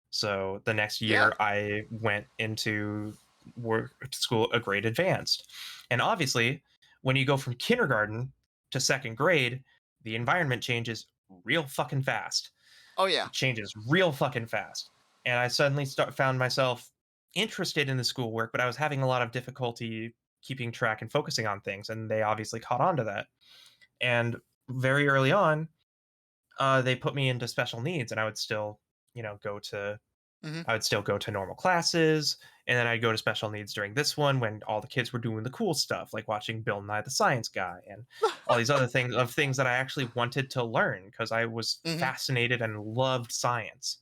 So the next Yeah. year, I went into work school a grade advanced. And obviously, when you go from kindergarten to second grade, the environment changes real fucking fast. Oh yeah. It changes real fucking fast. And I suddenly found myself interested in the schoolwork, but I was having a lot of difficulty keeping track and focusing on things. And they obviously caught on to that. And very early on, they put me into special needs, and I would still, go to Mm-hmm. I would still go to normal classes, and then I'd go to special needs during this one when all the kids were doing the cool stuff, like watching Bill Nye the Science Guy and all these other things that I actually wanted to learn because I was Mm-hmm. fascinated and loved science.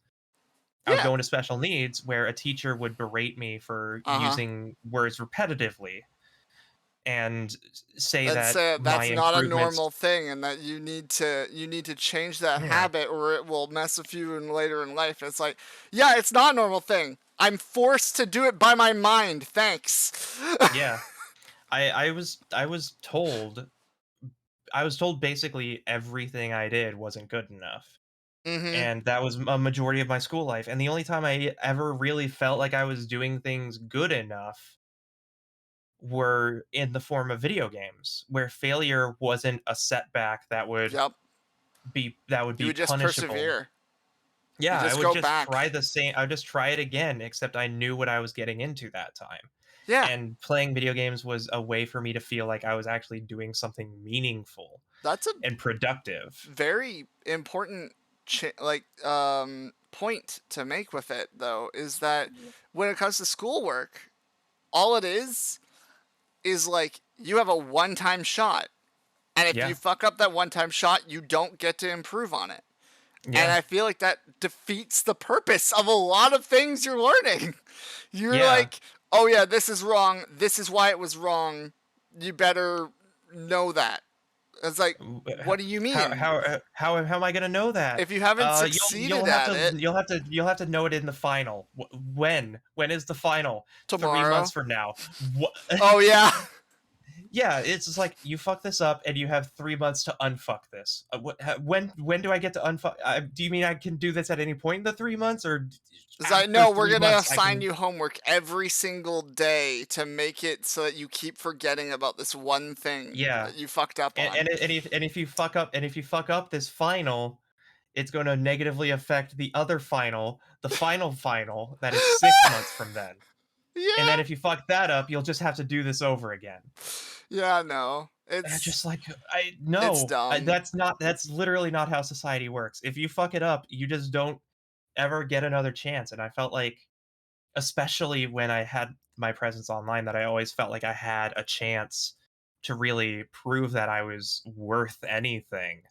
I would Yeah. go into special needs where a teacher would berate me for Uh-huh. using words repetitively and say That's that my not a improvements. normal thing, and that you need to change that Yeah, habit, or it will mess with you in later in life. It's like, yeah, it's not a normal thing. I'm forced to do it by my mind. Thanks. yeah. I was told basically everything I did wasn't good enough. Mm-hmm. And that was a majority of my school life. And the only time I ever really felt like I was doing things good enough were in the form of video games, where failure wasn't a setback Yep. that would You be would just punishable. persevere. You Yeah, I just would go just back. try the same I would just try it again, except I knew what I was getting into that time. Yeah. And playing video games was a way for me to feel like I was actually doing something meaningful That's a and productive. very important point to make with it, though, is that when it comes to schoolwork, all it is like you have a one-time shot, and if you Yeah. fuck up that one-time shot, you don't get to improve on it. And Yeah. I feel like that defeats the purpose of a lot of things you're learning. You're Yeah. like, oh yeah, this is wrong, this is why it was wrong, you better know that. It's like, what do you How mean? how how am I gonna know that? If you haven't You'll succeeded have at to it you'll have to know it in the final. When is the final? 3 months tomorrow. from now. What? Oh yeah. Yeah, it's just like you fuck this up, and you have 3 months to unfuck this. When do I get to unfuck? Do you mean I can do this at any point in the 3 months, or It's like, after no, we're three gonna months I assign can? you homework every single day to make it so that you keep forgetting about this one thing Yeah, that you fucked up and on. if you fuck up this final, it's going to negatively affect the other final, the final that is 6 months from then. And then Yeah. if you fuck that up, you'll just have to do this over again. Yeah, no. Just like It's dumb. that's literally not how society works. If you fuck it up, you just don't ever get another chance. And I felt like, especially when I had my presence online, that I always felt like I had a chance to really prove that I was worth anything.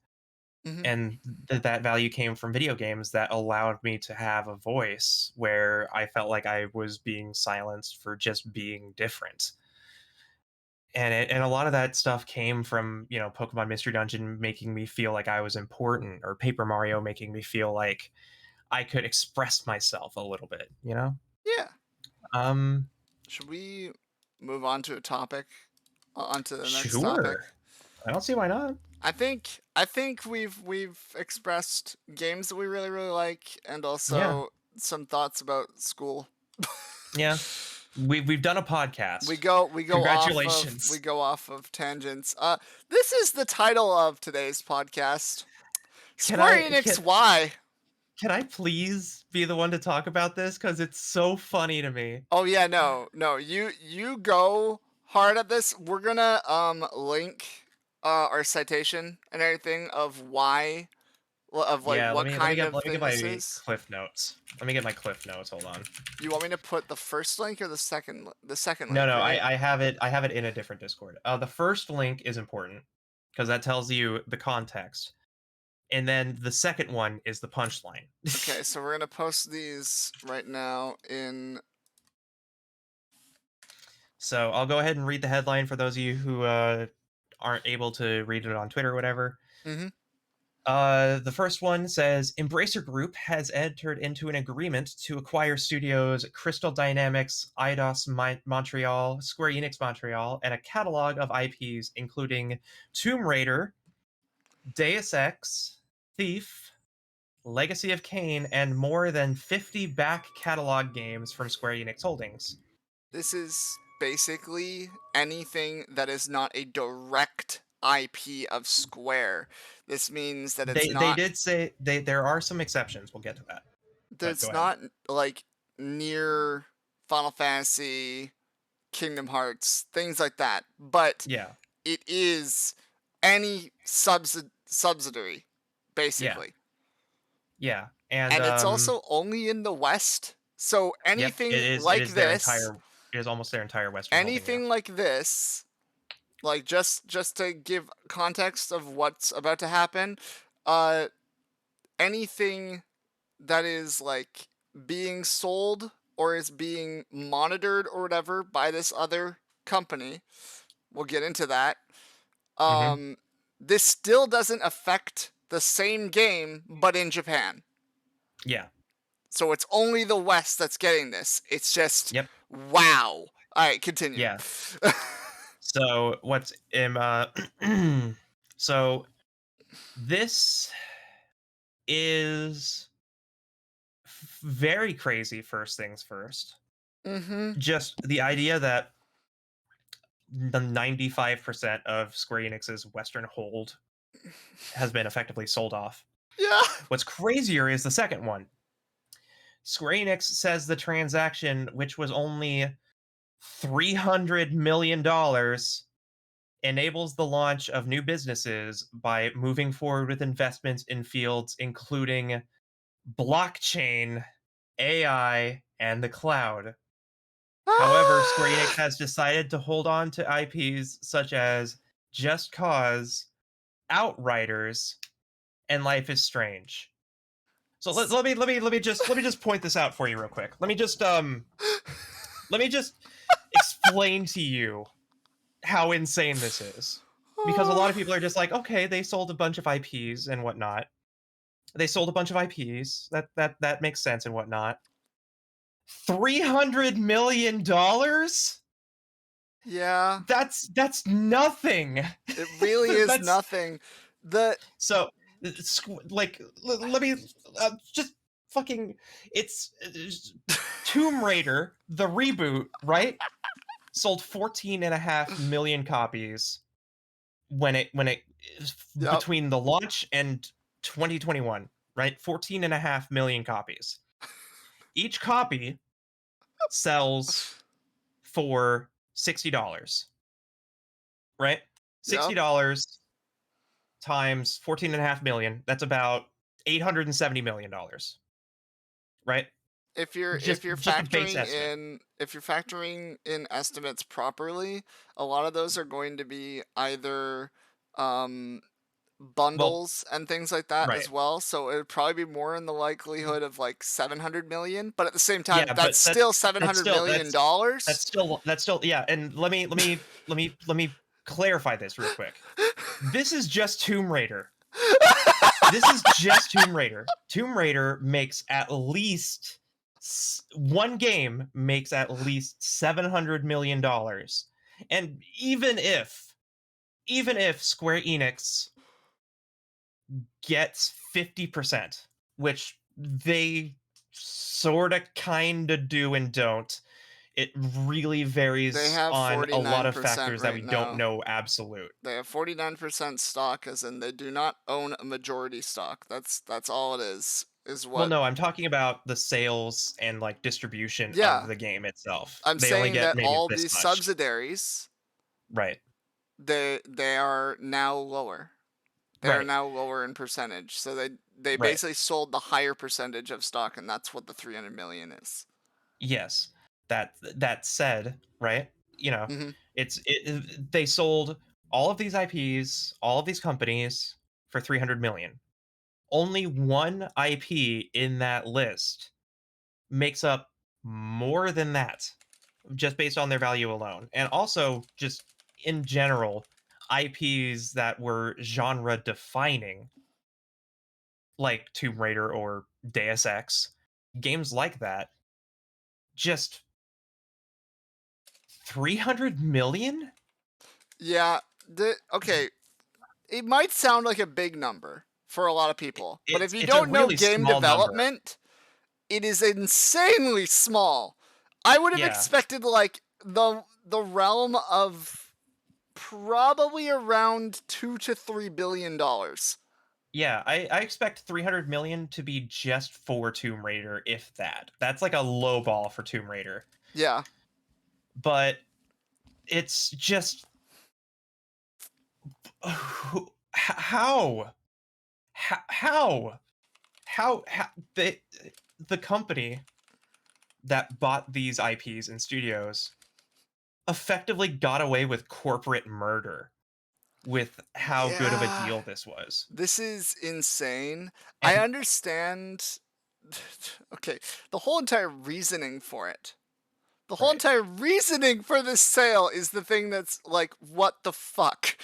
Hmm. And that value came from video games that allowed me to have a voice where I felt like I was being silenced for just being different. And a lot of that stuff came from, Pokemon Mystery Dungeon making me feel like I was important, or Paper Mario making me feel like I could express myself a little bit. Yeah. Um, Should we move on to a topic? On to the next topic. sure. I don't see why not. I think we've expressed games that we really like, and Yeah. also some thoughts about school. Yeah. We've done a podcast. We Congratulations. go off of tangents. This is the title of today's podcast. Can Square I Enix can Y. can I please be the one to talk about this, cuz it's so funny to me. Oh yeah, no, you go hard at this. We're gonna link our citation and everything of why, of like Yeah, what kind of let me get thing this my is. cliff notes. Let me get my cliff notes. Hold on. You want me to put the first link or the second No, link, no, right? I have it. I have it in a different Discord. The first link is important because that tells you the context, and then the second one is the punchline. Okay, so we're gonna post these right now in. So I'll go ahead and read the headline for those of you who aren't able to read it on Twitter or whatever. Mm-hmm. The first one says Embracer Group has entered into an agreement to acquire studios Crystal Dynamics, Eidos Montreal, Square Enix Montreal, and a catalog of IPs including Tomb Raider, Deus Ex, Thief, Legacy of Kain, and more than 50 back catalog games from Square Enix Holdings. This is basically anything that is not a direct IP of Square. This means that it's They not. did say there are some exceptions. We'll get to that. But go That's ahead. not like near Final Fantasy, Kingdom Hearts, things like that. But Yeah. it is any subsidiary, basically. Yeah. And it's also only in the West. So yep, anything it like is their this, entire it is almost their entire Western holding. anything like this, like just to give context of what's about to happen, anything that is like being sold or is being monitored or whatever by this other company, we'll get into that. This still doesn't affect the same game, but in Japan. Yeah. So it's only the West that's getting this. It's just Yep. wow. All right, continue. Yeah. So what's so this is very crazy. First things first. Just the idea that the 95% of Square Enix's Western hold has been effectively sold off. Yeah. What's crazier is the second one. Square Enix says the transaction, which was only $300 million, enables the launch of new businesses by moving forward with investments in fields including blockchain, AI, and the cloud. However, Square Enix has decided to hold on to IPs such as Just Cause, Outriders, and Life is Strange. So let me just point this out for you real quick. Let me just explain to you how insane this is. Because a lot of people are just like, okay, they sold a bunch of IPs and whatnot. They sold a bunch of IPs. That makes sense and whatnot. $300 million? Yeah. That's nothing. It really is nothing. So like let me just fucking it's Tomb Raider, the reboot, right? Sold 14.5 million copies when it Yep. between the launch and 2021, right? 14.5 million copies. Each copy sells for $60, right? $60 times 14.5 million, that's about $870 million, right? If you're Just a base estimate. if you're factoring in estimates properly, a lot of those are going to be either bundles and things like that right. as well. So it would probably be more in the likelihood of like 700 million, but at the same time, Yeah, that's but still 700 million dollars. that's still yeah. And let me clarify this real quick. This is just Tomb Raider. This is just Tomb Raider. Tomb Raider makes at least one game makes at least $700 million. And even if Square Enix gets 50%, which they sort of kind of do and don't, it really varies They have on a lot of 49% factors that right we now. don't know absolute. They have 49% stock, as in they do not own a majority stock. That's all it is what. Well, no, I'm talking about the sales and like distribution Yeah. of the game itself. I'm They only saying get that maybe all this these much. subsidiaries, Right. they are now lower. They are Right. now lower in percentage. So they Right. basically sold the higher percentage of stock, and that's what the 300 million is. Yes. That said, right? You know, Mhm. they sold all of these IPs, all of these companies for 300 million. Only one IP in that list makes up more than that just based on their value alone. And also just in general, IPs that were genre defining like Tomb Raider or Deus Ex, games like that, just 300 million? Yeah. Okay. It might sound like a big number for a lot of people, but if you It's a don't know really game small number. development, it is insanely small. I would have Yeah. expected like the realm of probably around $2 to $3 billion. Yeah, I expect 300 million to be just for Tomb Raider, if that. That's like a low ball for Tomb Raider. Yeah. But it's just how how the company that bought these IPs and studios effectively got away with corporate murder with how good of a Yeah. deal this was. This is insane. I And understand. Okay, the whole entire reasoning for it. The whole right, entire reasoning for this sale is the thing that's like, what the fuck?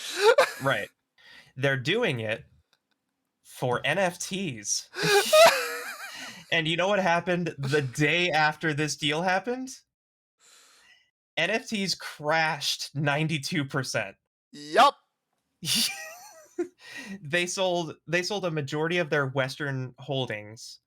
right. They're doing it for NFTs. And you know what happened the day after this deal happened? NFTs crashed 92%. Yup. They sold a majority of their Western holdings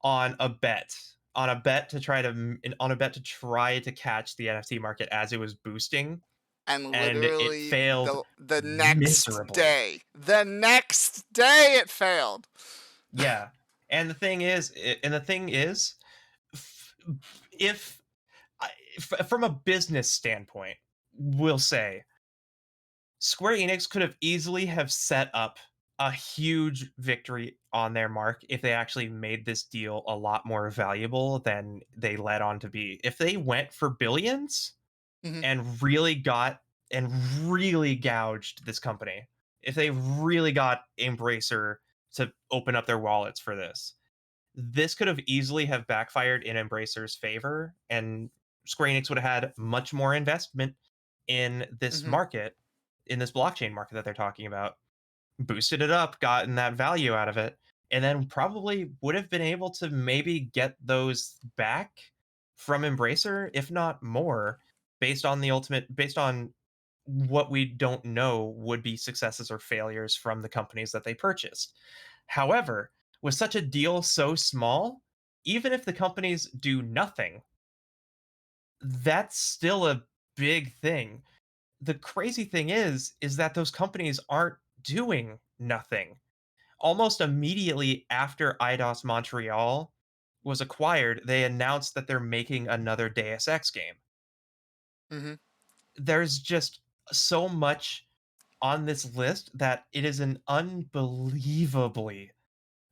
on a bet. On a bet to try to catch the NFT market as it was boosting, And and it literally failed the next miserably. day. The next day it failed. Yeah. And the thing is, f- if from a business standpoint, we'll say Square Enix could have easily have set up a huge victory on their mark if they actually made this deal a lot more valuable than they led on to be. If they went for billions Mhm. and really got and really gouged this company, if they really got Embracer to open up their wallets for this could have easily have backfired in Embracer's favor, and Square Enix would have had much more investment in this Mhm. market, in this blockchain market that they're talking about, boosted it up, gotten that value out of it, and then probably would have been able to maybe get those back from Embracer, if not more, based on what we don't know would be successes or failures from the companies that they purchased. However, with such a deal so small, even if the companies do nothing, that's still a big thing. The crazy thing is that those companies aren't doing nothing. Almost immediately after Eidos Montreal was acquired, they announced that they're making another Deus Ex game. Mhm. There's just so much on this list that it is an unbelievably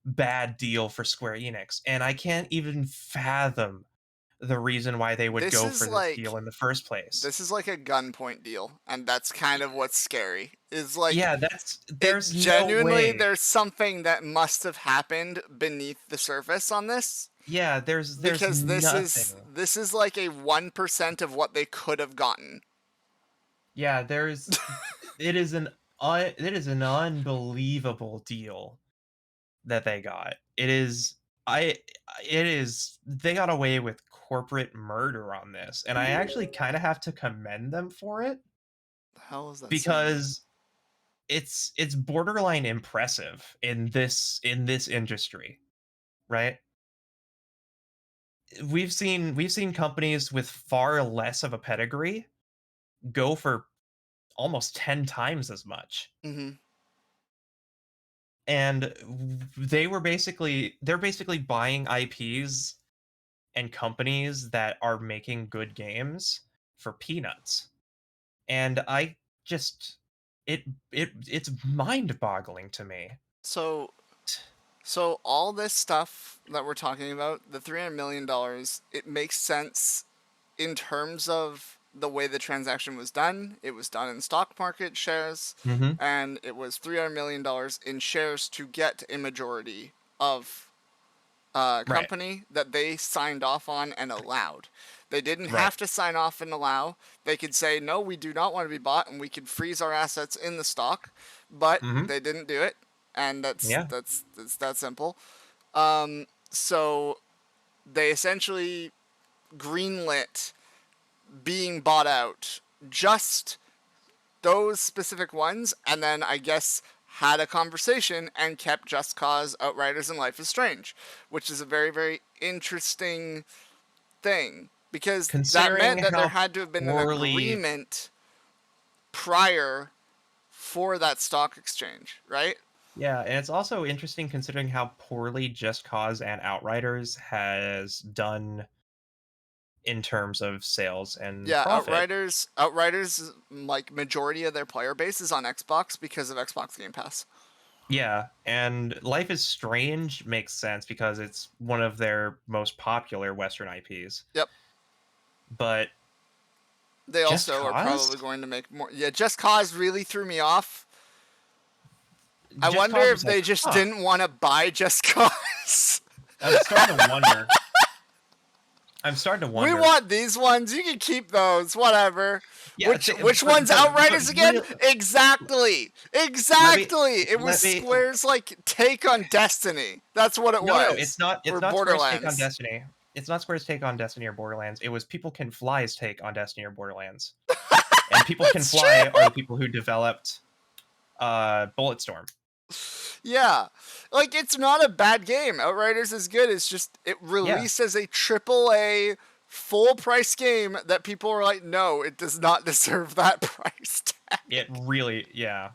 bad deal for Square Enix, and I can't even fathom the reason why they would This go is for this like deal in the first place. this is like a gunpoint deal, and that's kind of what's scary. Is like Yeah, it there's no genuinely way. there's something that must have happened beneath the surface on this, Yeah, there's because nothing. this is like a 1% of what they could have gotten. Yeah, it is an unbelievable deal that they got. I it is they got away with corporate murder on this, and I actually kind of have to commend them for it The hell is that sound? because it's borderline impressive in this industry, right? We've seen companies with far less of a pedigree go for almost 10 times as much. Mhm. And they're basically buying IPs and companies that are making good games for peanuts. And I just it's mind-boggling to me. So so all this stuff that we're talking about, the $300 million, it makes sense in terms of the way the transaction was done. It was done in stock market shares, Mhm. and it was $300 million in shares to get a majority of Right. company that they signed off on and allowed. They didn't Right. have to sign off and allow. They could say, no, we do not want to be bought, and we could freeze our assets in the stock, but Mhm. they didn't do it. and that's Yeah. that simple. So they essentially greenlit being bought out, just those specific ones, and then I guess had a conversation and kept Just Cause, Outriders, and Life is Strange, which is a very, very interesting thing, because that Considering meant that there how had to have been an poorly agreement prior for that stock exchange, right? Yeah, and it's also interesting considering how poorly Just Cause and Outriders has done in terms of sales and Yeah, profit. Outriders, like majority of their player base is on Xbox because of Xbox Game Pass. Yeah, and Life is Strange makes sense because it's one of their most popular Western IPs. Yep. But they Just also are Cause? probably going to make more. Yeah, Just Cause really threw me off. I Just wonder Cause if was like, they just didn't want to buy Just Cause. I'm starting to wonder. I'm starting to wonder. We want these ones. You can keep those. Whatever. Yeah, which one's Outriders again? real, Exactly. It was me, Square's like take on Destiny. That's what it was. No, it's not. It's or not Square's take on Borderlands. Destiny. It's not Square's take on Destiny or Borderlands. It was People Can Fly's take on Destiny or Borderlands. And People Can Fly are the people who developed Bulletstorm. Yeah, like it's not a bad game. Outriders is good. It's just it released as a AAA full price game that people were like, no, it does not deserve that price tag. It really, yeah.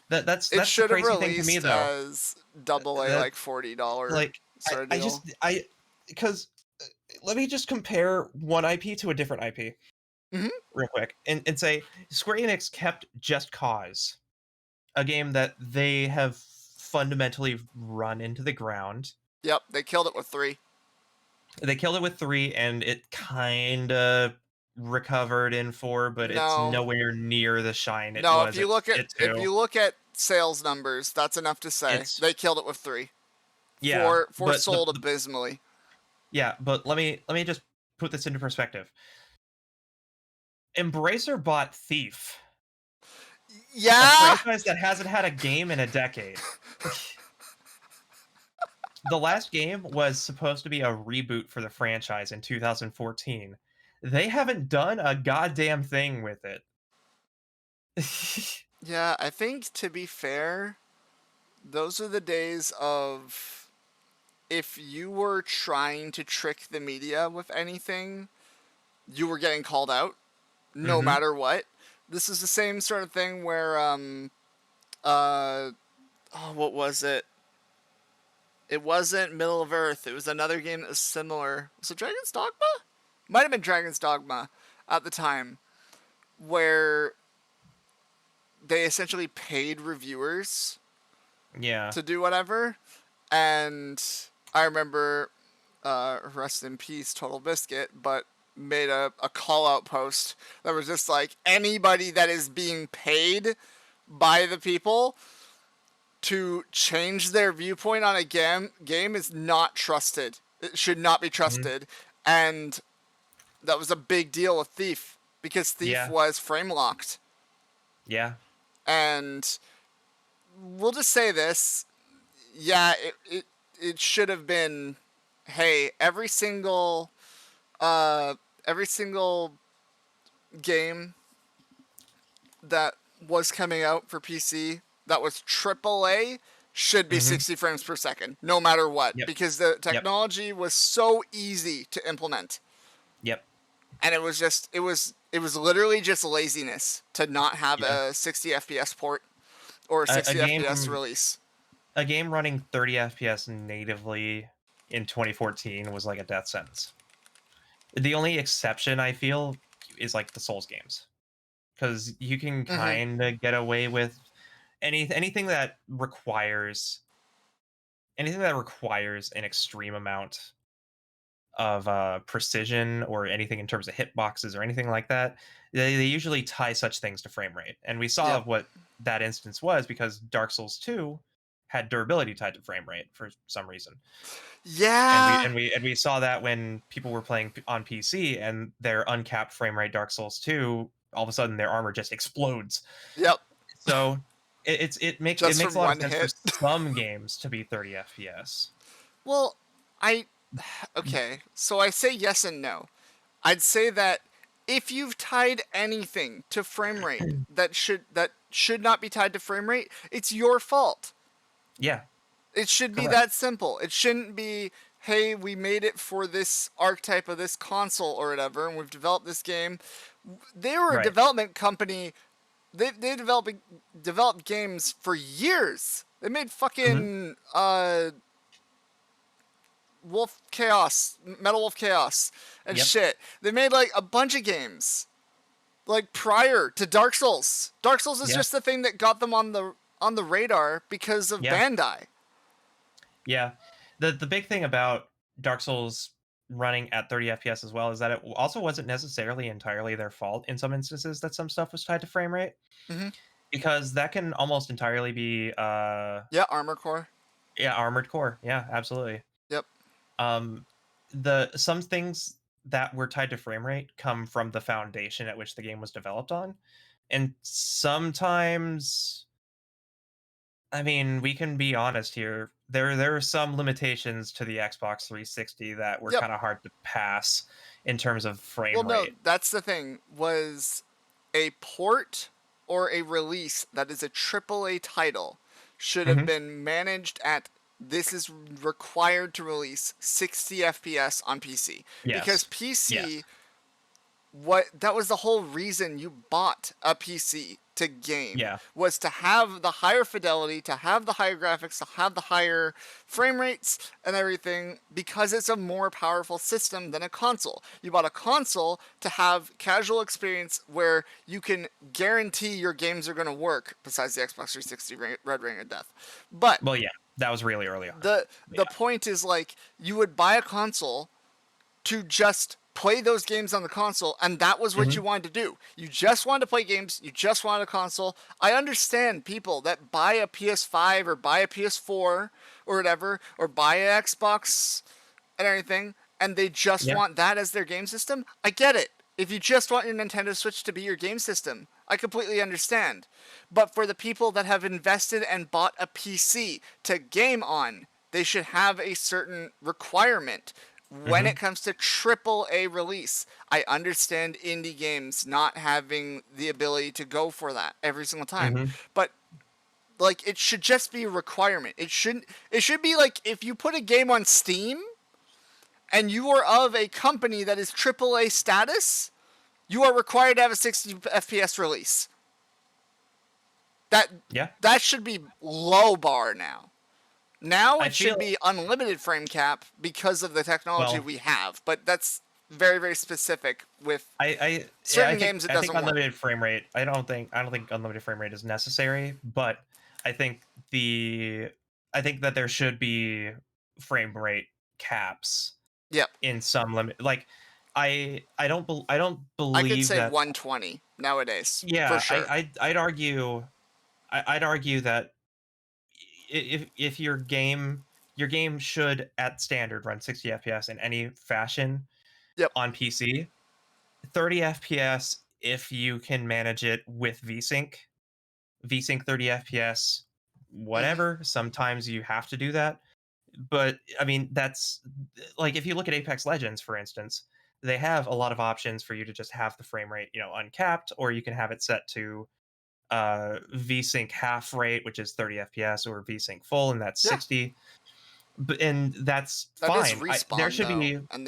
That's it should the have crazy released thing to me though. As AA, like $40. Like because let me just compare one IP to a different IP real quick and say Square Enix kept Just Cause, a game that they have fundamentally run into the ground. Yep, they killed it with 3. They killed it with 3, and it kind of recovered in 4, but it's nowhere near the shine it was. If you look at sales numbers, that's enough to say they killed it with 3. Yeah, 4 sold abysmally. Yeah, but let me just put this into perspective. Embracer bought Thief. Yeah, a franchise that hasn't had a game in a decade. The last game was supposed to be a reboot for the franchise in 2014. They haven't done a goddamn thing with it. Yeah, I think, to be fair, those are the days of if you were trying to trick the media with anything, you were getting called out no matter what. This is the same sort of thing where what was it? It wasn't Middle of Earth. It was another game that was similar. Was it Dragon's Dogma? Might have been Dragon's Dogma at the time, where they essentially paid reviewers to do whatever. And I remember, rest in peace, Total Biscuit, but made a call-out post that was just like, anybody that is being paid by the people to change their viewpoint on a game is not trusted. It should not be trusted. And that was a big deal with Thief, because Thief was frame locked. Yeah. And we'll just say this. Yeah, it should have been, hey, every single game that was coming out for PC that was AAA should be 60 frames per second, no matter what, because the technology was so easy to implement. Yep. And it was literally just laziness to not have a 60 FPS port or a 60 FPS release. A game running 30 FPS natively in 2014 was like a death sentence. The only exception I feel is like the Souls games, because you can kind of get away with anything that requires an extreme amount of precision, or anything in terms of hitboxes or anything like that. They usually tie such things to frame rate, and we saw what that instance was, because Dark Souls 2 had durability tied to frame rate for some reason. Yeah. And we saw that when people were playing on PC and their uncapped frame rate Dark Souls 2, all of a sudden their armor just explodes. Yep. So it makes Just a from lot of one sense for hit. some games to be 30 FPS. Well, okay, so I say yes and no. I'd say that if you've tied anything to frame rate that should not be tied to frame rate, it's your fault. Yeah, It should be correct. that simple. It shouldn't be, hey, we made it for this archetype of this console or whatever, and we've developed this game. They were a Right. development company. They developed games for years. They made Hmm. fucking Metal Wolf Chaos, and Yep. shit. They made like a bunch of games like prior to Dark Souls. Dark Souls is Yeah. just the thing that got them on the radar because of Yeah. Bandai. Yeah. The big thing about Dark Souls running at 30 FPS as well is that it also wasn't necessarily entirely their fault in some instances that some stuff was tied to frame rate, Mm-hmm. because that can almost entirely be Yeah, Armor Core. yeah, Armored Core. Yeah, absolutely. Yep. Um the some things that were tied to frame rate come from the foundation at which the game was developed on. And sometimes, I mean, we can be honest here. There are some limitations to the Xbox 360 that were Yep. kind of hard to pass in terms of Well, frame no, rate. that's the thing. Was a port or a release that is a AAA title should have Hmm. been managed at this is required to release 60 FPS on PC, because Yes. Yes. PC, that was the whole reason you bought a PC to game, Yeah. was to have the higher fidelity, to have the higher graphics, to have the higher frame rates and everything, because it's a more powerful system than a console. You bought a console to have casual experience where you can guarantee your games are going to work, besides the Xbox 360 Red Ring of Death. But Well, yeah, that was really early on. the Yeah. point is, like, you would buy a console to just play those games on the console, and that was what Hmm. you wanted to do. You just wanted to play games, you just wanted a console. I understand people that buy a PS5 or buy a PS4 or whatever, or buy an Xbox and everything, and they just Yeah. want that as their game system. I get it. If you just want your Nintendo Switch to be your game system, I completely understand. But for the people that have invested and bought a PC to game on, they should have a certain requirement when it Hmm. comes to AAA release. I understand indie games not having the ability to go for that every single time, Hmm. but like, it should just be a requirement. It should be like, if you put a game on Steam and you are of a company that is AAA status, you are required to have a 60 FPS release. That Yeah. that should be low bar now. Now I it should feel be unlimited frame cap because of the technology well. we have, but that's very, very specific. With Yeah, certain games, it I think doesn't work. unlimited frame rate. I don't think unlimited frame rate is necessary, but I think the I think that there should be frame rate caps Yep. in some limit. Like, I don't I could believe say that. 120 nowadays, for Yeah, sure. I'd argue I'd argue that if your game should at standard run 60 FPS in any fashion Yep. on PC. 30 FPS if you can manage it with VSync 30 FPS, Mm-hmm. whatever. Sometimes you have to do that. But I mean, that's like, if you look at Apex Legends, for instance, they have a lot of options for you to just have the frame rate, uncapped, or you can have it set to VSync half rate, which is 30 FPS, or VSync full, and that's Yeah. 60. And that's That is fine. There Respawn should though, be, and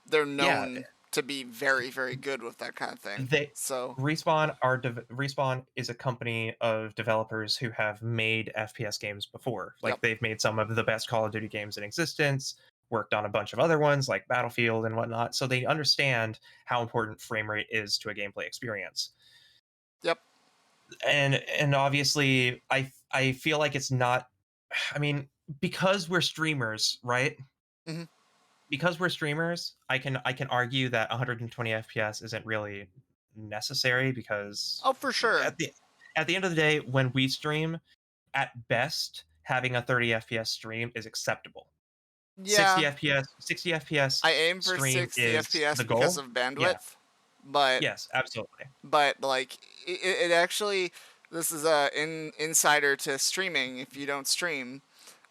they're yeah, known to be very, very good with that kind of thing. they So, Respawn is a company of developers who have made FPS games before. yep. Like, they've made some of the best Call of Duty games in existence, worked on a bunch of other ones like Battlefield and whatnot. So they understand how important frame rate is to a gameplay experience. Yep. And obviously, I feel like it's not. I mean, because we're streamers, right? Mm-hmm. Because we're streamers, I can argue that 120 FPS isn't really necessary, because Oh, for sure. at the end of the day, when we stream, at best, having a 30 FPS stream is acceptable. Yeah. 60 FPS I aim for stream 60 is FPS the because goal. of Yeah. bandwidth, but Yes, absolutely. like, it actually, this is a insider to streaming. If you don't stream,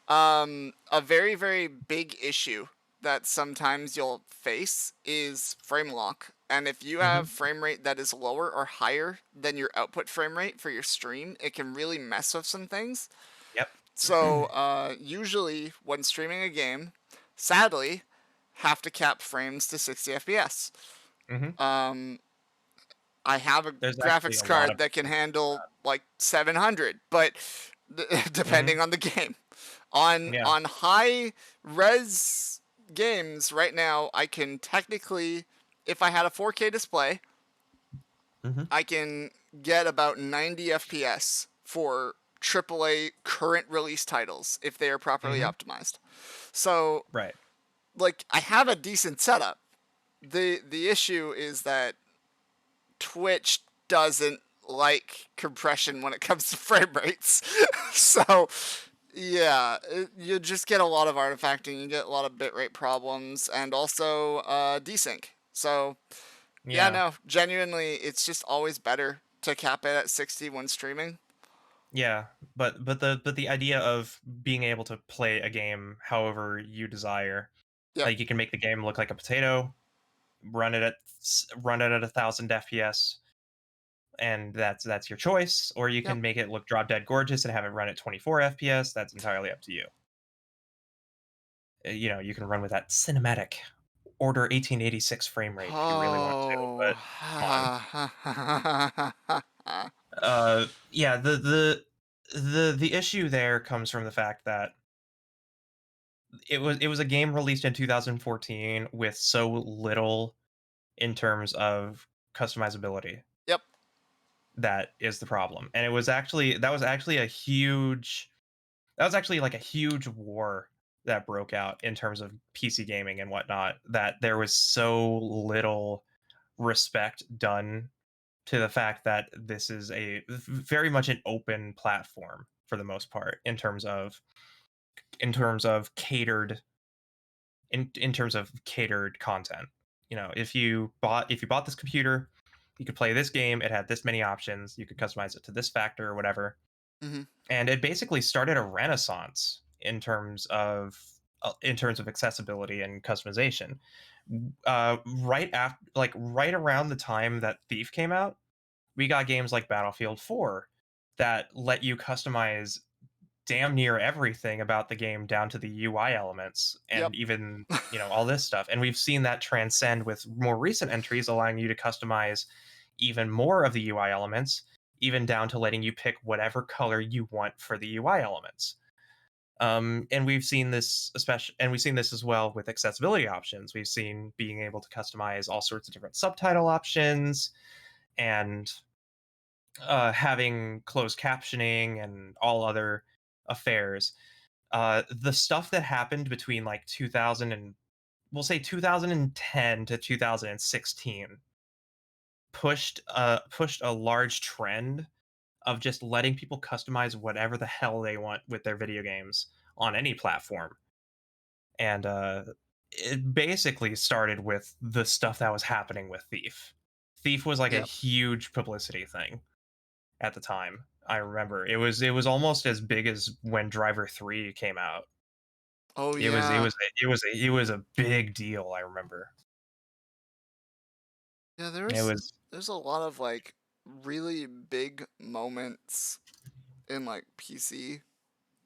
a very very big issue that sometimes you'll face is frame lock. And if you have frame rate that is lower or higher than your output frame rate for your stream, it can really mess with some things. Yep. So usually when streaming a game, sadly, have to cap frames to 60 FPS. Um, I have a There's actually graphics a lot of card that can handle like 700, but depending on the game. yeah. On high res games right now, I can technically, if I had a 4K display, I can get about 90 FPS for AAA current release titles if they are properly optimized. So, Right. like, I have a decent setup. The issue is that Twitch doesn't like compression when it comes to frame rates. So, yeah, you just get a lot of artifacting, you get a lot of bitrate problems, and also desync. So, yeah, Yeah. no, genuinely, it's just always better to cap it at 60 when streaming. Yeah, but the idea of being able to play a game however you desire, Yep. like you can make the game look like a potato, run it at 1,000 FPS, and that's your choice, or you Yep. can make it look drop dead gorgeous and have it run at 24 FPS. That's entirely up to you. You know, you can run with that cinematic order 1886 frame rate if you really want to, Oh. but come on. Yeah, the issue there comes from the fact that it was a game released in 2014 with so little in terms of customizability. Yep. That is the problem. And that was actually like a huge war that broke out in terms of PC gaming and whatnot, that there was so little respect done to the fact that this is a very much an open platform for the most part in terms of catered content. You know, if you bought this computer, you could play this game. It had this many options. You could customize it to this factor or whatever, Mm-hmm. and it basically started a renaissance in terms of accessibility and customization. Right around the time that Thief came out, we got games like Battlefield 4 that let you customize damn near everything about the game down to the UI elements Yep. and even, all this stuff. And we've seen that transcend with more recent entries, allowing you to customize even more of the UI elements, even down to letting you pick whatever color you want for the UI elements. And we've seen this as well with accessibility options. We've seen being able to customize all sorts of different subtitle options and having closed captioning and all other affairs. The stuff that happened between like 2000 and we'll say 2010 to 2016 pushed a large trend of just letting people customize whatever the hell they want with their video games on any platform. And it basically started with the stuff that was happening with Thief. Thief was like a Yep. huge publicity thing at the time. I remember it was almost as big as when Driver 3 came out. Oh It was it yeah. was it was a, it was a big deal, I remember. Yeah, It was there's a lot of like really big moments in like PC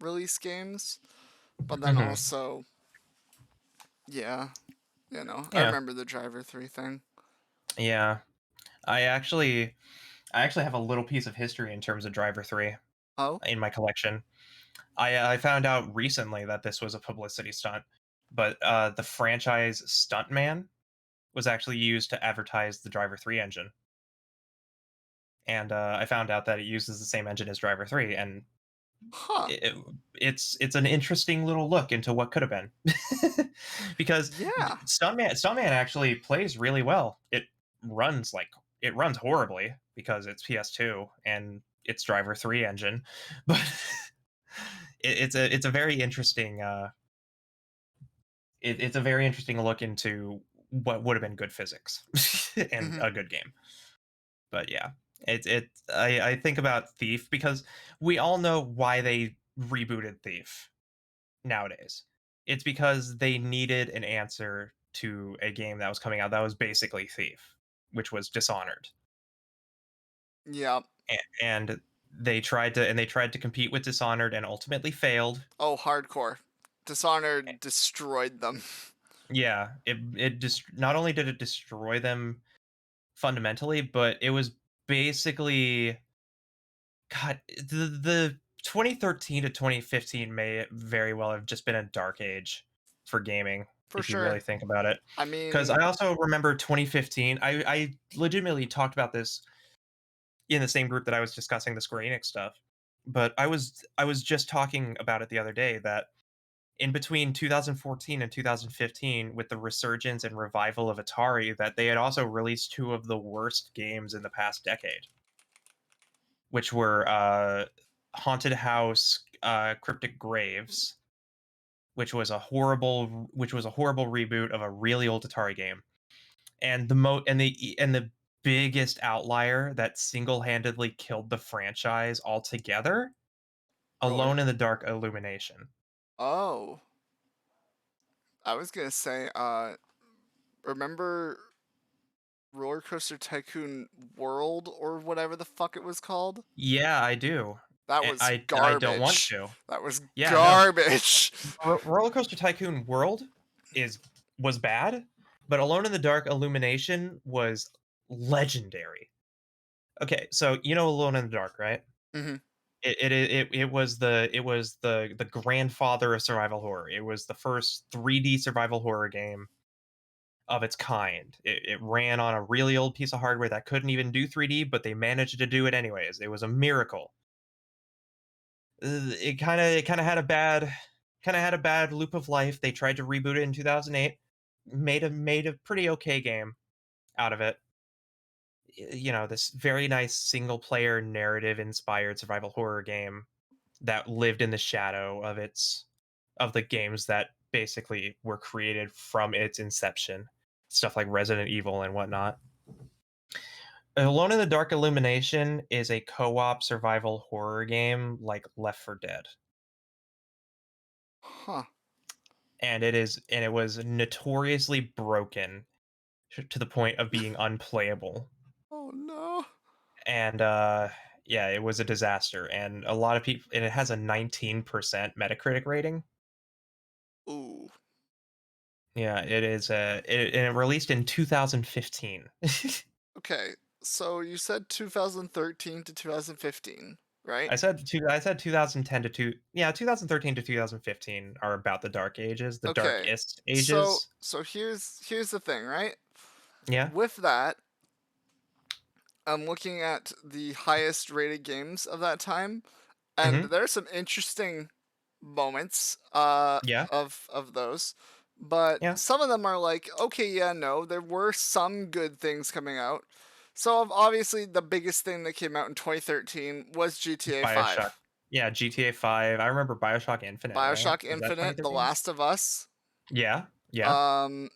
release games, but then mhm. also, yeah, I Yeah. remember the Driver 3 thing. Yeah. I actually have a little piece of history in terms of Driver 3 Oh? in my collection. I found out recently that this was a publicity stunt, but the franchise Stuntman was actually used to advertise the Driver 3 engine. And I found out that it uses the same engine as Driver 3, and Huh. it's an interesting little look into what could have been. Because Yeah. Stuntman actually plays really well. It runs horribly because it's PS2 and it's Driver 3 engine, but it's a very interesting it's a very interesting look into what would have been good physics and Mm-hmm. a good game. But yeah. I think about Thief because we all know why they rebooted Thief nowadays. It's because they needed an answer to a game that was coming out that was basically Thief, which was Dishonored. Yeah. And they tried to compete with Dishonored and ultimately failed. Oh, hardcore. Dishonored destroyed them. Yeah, it just not only did it destroy them fundamentally, but it was basically God, the 2013 to 2015 may very well have just been a dark age for gaming For if you really sure. think about it. I Because mean, I also remember 2015. I legitimately talked about this in the same group that I was discussing the Square Enix stuff. But I was just talking about it the other day that in between 2014 and 2015, with the resurgence and revival of Atari, that they had also released two of the worst games in the past decade, which were Haunted House, Cryptic Graves, which was a horrible reboot of a really old Atari game, and the biggest outlier that single-handedly killed the franchise altogether, roller. Alone in the Dark Illumination. Oh, I was gonna say, remember Roller Coaster Tycoon World or whatever the fuck it was called? Yeah, I do. That And was I don't want garbage. to. That was Yeah, no. garbage. Roller Coaster Tycoon World is was bad, but Alone in the Dark Illumination was legendary. Okay, so you know Alone in the Dark, right? hmm It was the grandfather of survival horror. It was the first 3D survival horror game of its kind. It ran on a really old piece of hardware that couldn't even do 3D, but they managed to do it anyways. It was a miracle. It kind of had a bad loop of life. They tried to reboot it in 2008, made a pretty okay game out of it. This very nice single player narrative inspired survival horror game that lived in the shadow of the games that basically were created from its inception, stuff like Resident Evil and whatnot. Alone in the Dark Illumination is a co-op survival horror game like Left 4 Dead. Huh. And it was notoriously broken to the point of being unplayable. Oh no. And yeah, it was a disaster. And a lot of people, and it has a 19% Metacritic rating. Ooh. Yeah, and it released in 2015. Okay. So you said 2013 to 2015, right? I said 2010 to 2013 to 2015 are about the dark ages, the Okay. darkest So ages. so here's the thing, right? Yeah. With that, I'm looking at the highest rated games of that time, and Mhm. there are some interesting moments Yeah. of those. But Yeah. some of them are like, okay, yeah, no, there were some good things coming out. So obviously the biggest thing that came out in 2013 was GTA BioShock. 5. Yeah, GTA 5. I remember BioShock Infinite, right? BioShock Was that Infinite, The 2013? Last of Us, Yeah. Yeah. um,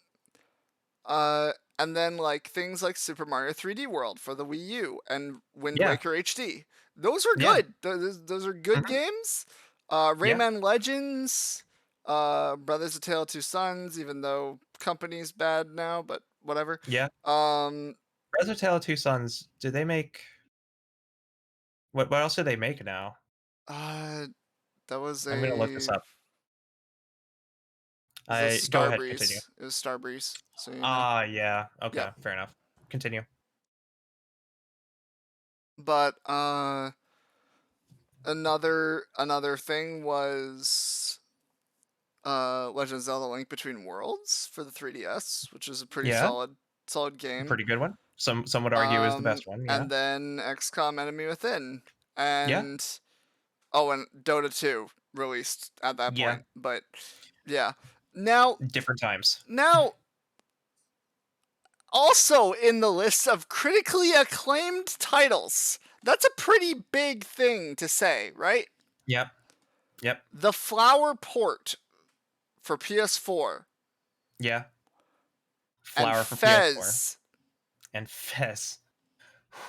and then like things like Super Mario 3D World for the Wii U and Wind Yeah. Waker HD. Those were Yeah. good. Those are good Mhm. games. Yeah. Rayman Legends, Brothers: A Tale of Two Sons, even though company's bad now, but whatever. Yeah. Um, Res of Tale of Two Sons, did they make what else did they make now? uh, that was I'm gonna look this a up. the I Go ahead, continue. Starbreeze. It was Starbreeze, so you know. Ah, yeah. Yep. Okay, fair enough. Continue. But another thing was Legend of Zelda: Link Between Worlds for the 3DS, which is a pretty Yeah, solid game. pretty good one. Some would argue is the best one. Yeah. And then XCOM: Enemy Within, Yeah. and oh, and Dota 2 released at that Yeah. point. But yeah, now Different times. now also in the list of critically acclaimed titles. That's a pretty big thing to say, right? Yep. Yep. The Flower port for PS4 Yeah. and Flower for PS4 Fez. and Fez.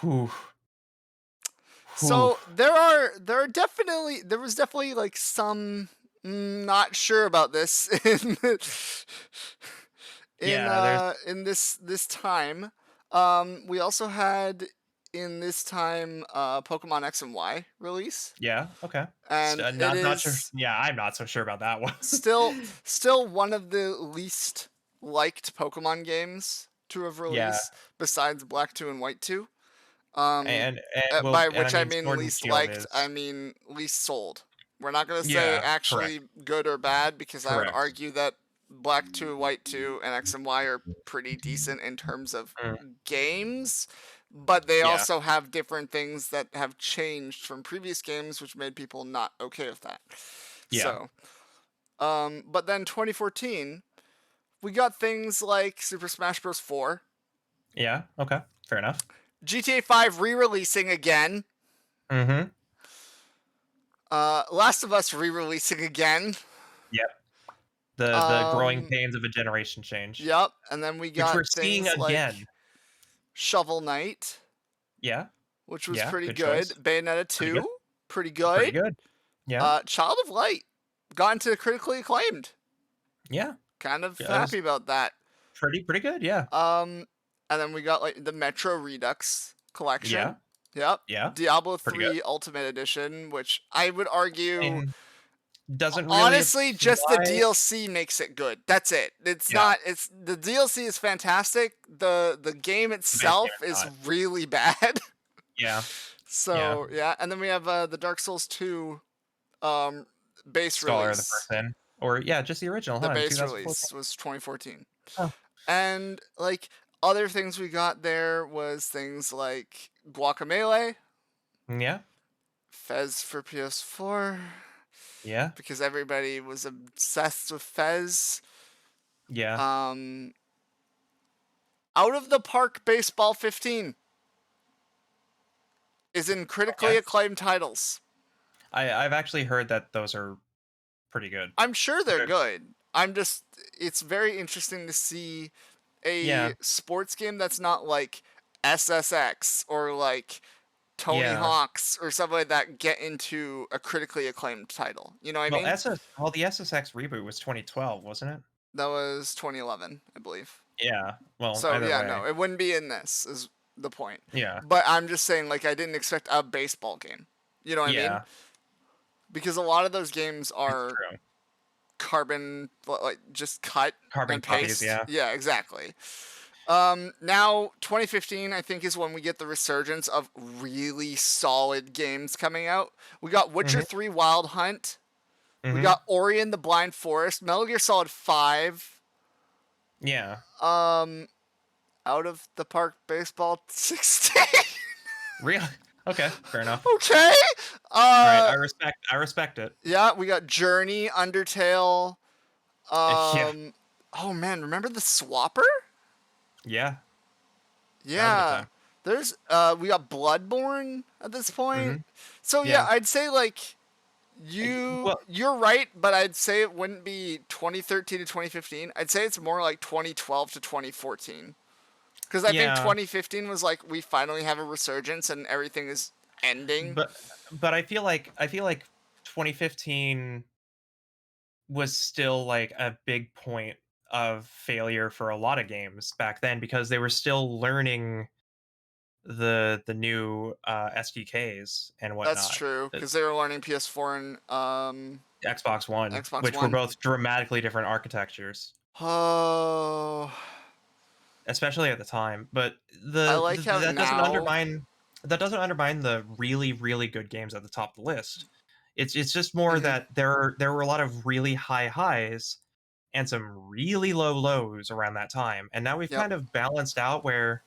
Whew. So there was definitely like some not sure about this in this time. We also had in this time Pokemon X and Y release. Yeah. Okay. And it Not sure. is Yeah, I'm not so sure about that one. still one of the least liked Pokemon games to have Yeah. released besides Black 2 and White 2. Well, By and I which I mean, mean Sword and least Shield liked, is I mean least sold. We're not going to say yeah, actually correct, good or bad because I would correct. argue that Black 2, White 2, and X and Y are pretty decent in terms of Mm, games, but they yeah, also have different things that have changed from previous games, which made people not okay with that. yeah, So, but then 2014, we got things like Super Smash Bros. 4, yeah. Okay, fair enough. GTA 5 re-releasing again, Mm-hmm. Last of Us re-releasing again. Yep. The growing Um, pains of a generation change, yep, and then we which got we're seeing things again. like Shovel Knight, Yeah, which was yeah. pretty Good good. choice. Bayonetta Pretty good. 2, pretty Pretty good. good. Yeah, Child of Light got into critically acclaimed. yeah. Kind of That was happy about that. pretty good. Yeah, And then we got like the Metro Redux yeah, collection. Yep. yeah. Diablo Pretty good. 3 Ultimate Edition, which I would argue And doesn't really honestly just the apply. DLC makes it good. That's it. It's Yeah, not it's the DLC is fantastic. The game the base game itself is is not. really bad. Yeah, yeah. So, yeah, and then we have the Dark Souls 2 um base Scholar the release. first in, or yeah, just the original, The huh? In base 2014. release was 2014. Oh, And like other things we got there was things like Guacamelee, yeah, Fez for PS4 yeah, because everybody was obsessed with Fez. yeah. Um Out of the Park Baseball 15 is in critically Okay. acclaimed titles. I've actually heard that those are pretty good. I'm sure they're good. It's very interesting to see a Yeah, sports game that's not like SSX or like Tony yeah. Hawk's or something like that get into a critically acclaimed title. You know what I Well, mean? the SSX reboot was 2012, wasn't it? That was 2011, I believe. Yeah. Well, So either yeah, way. no, it wouldn't be in this is the point. Yeah. But I'm just saying like I didn't expect a baseball game. You know what I mean? Yeah. Because a lot of those games It's are true. carbon like just cut Carbon and copies, paste. yeah. Yeah, exactly. Now 2015 I think is when we get the resurgence of really solid games coming out. We got Witcher Mhm. 3 Wild Hunt. We Mhm. got Ori and the Blind Forest, Metal Gear Solid 5, Yeah. Out of the Park Baseball 16. Really? Okay, fair enough. Okay. All right, I respect it. Yeah, we got Journey, Undertale. Yeah. Oh man, remember the Swapper? Yeah. That was a good Yeah. time. There's we got Bloodborne at this point. Mhm. So yeah, Yeah. I'd say like Well, you're right, but I'd say it wouldn't be 2013 to 2015. I'd say it's more like 2012 to 2014. Cuz I think yeah, 2015 was like we finally have a resurgence and everything is ending. but I feel like 2015 was still like a big point of failure for a lot of games back then because they were still learning the new SDKs and That's whatnot. true The cuz they were learning PS4 and Xbox One, Xbox which were One. both dramatically different architectures, Oh, especially at the time. But I like how that doesn't now. undermine the really good games at the top of the list. It's just more Mhm. that there were a lot of really high highs and some really low lows around that time. And now we've Yep. kind of balanced out where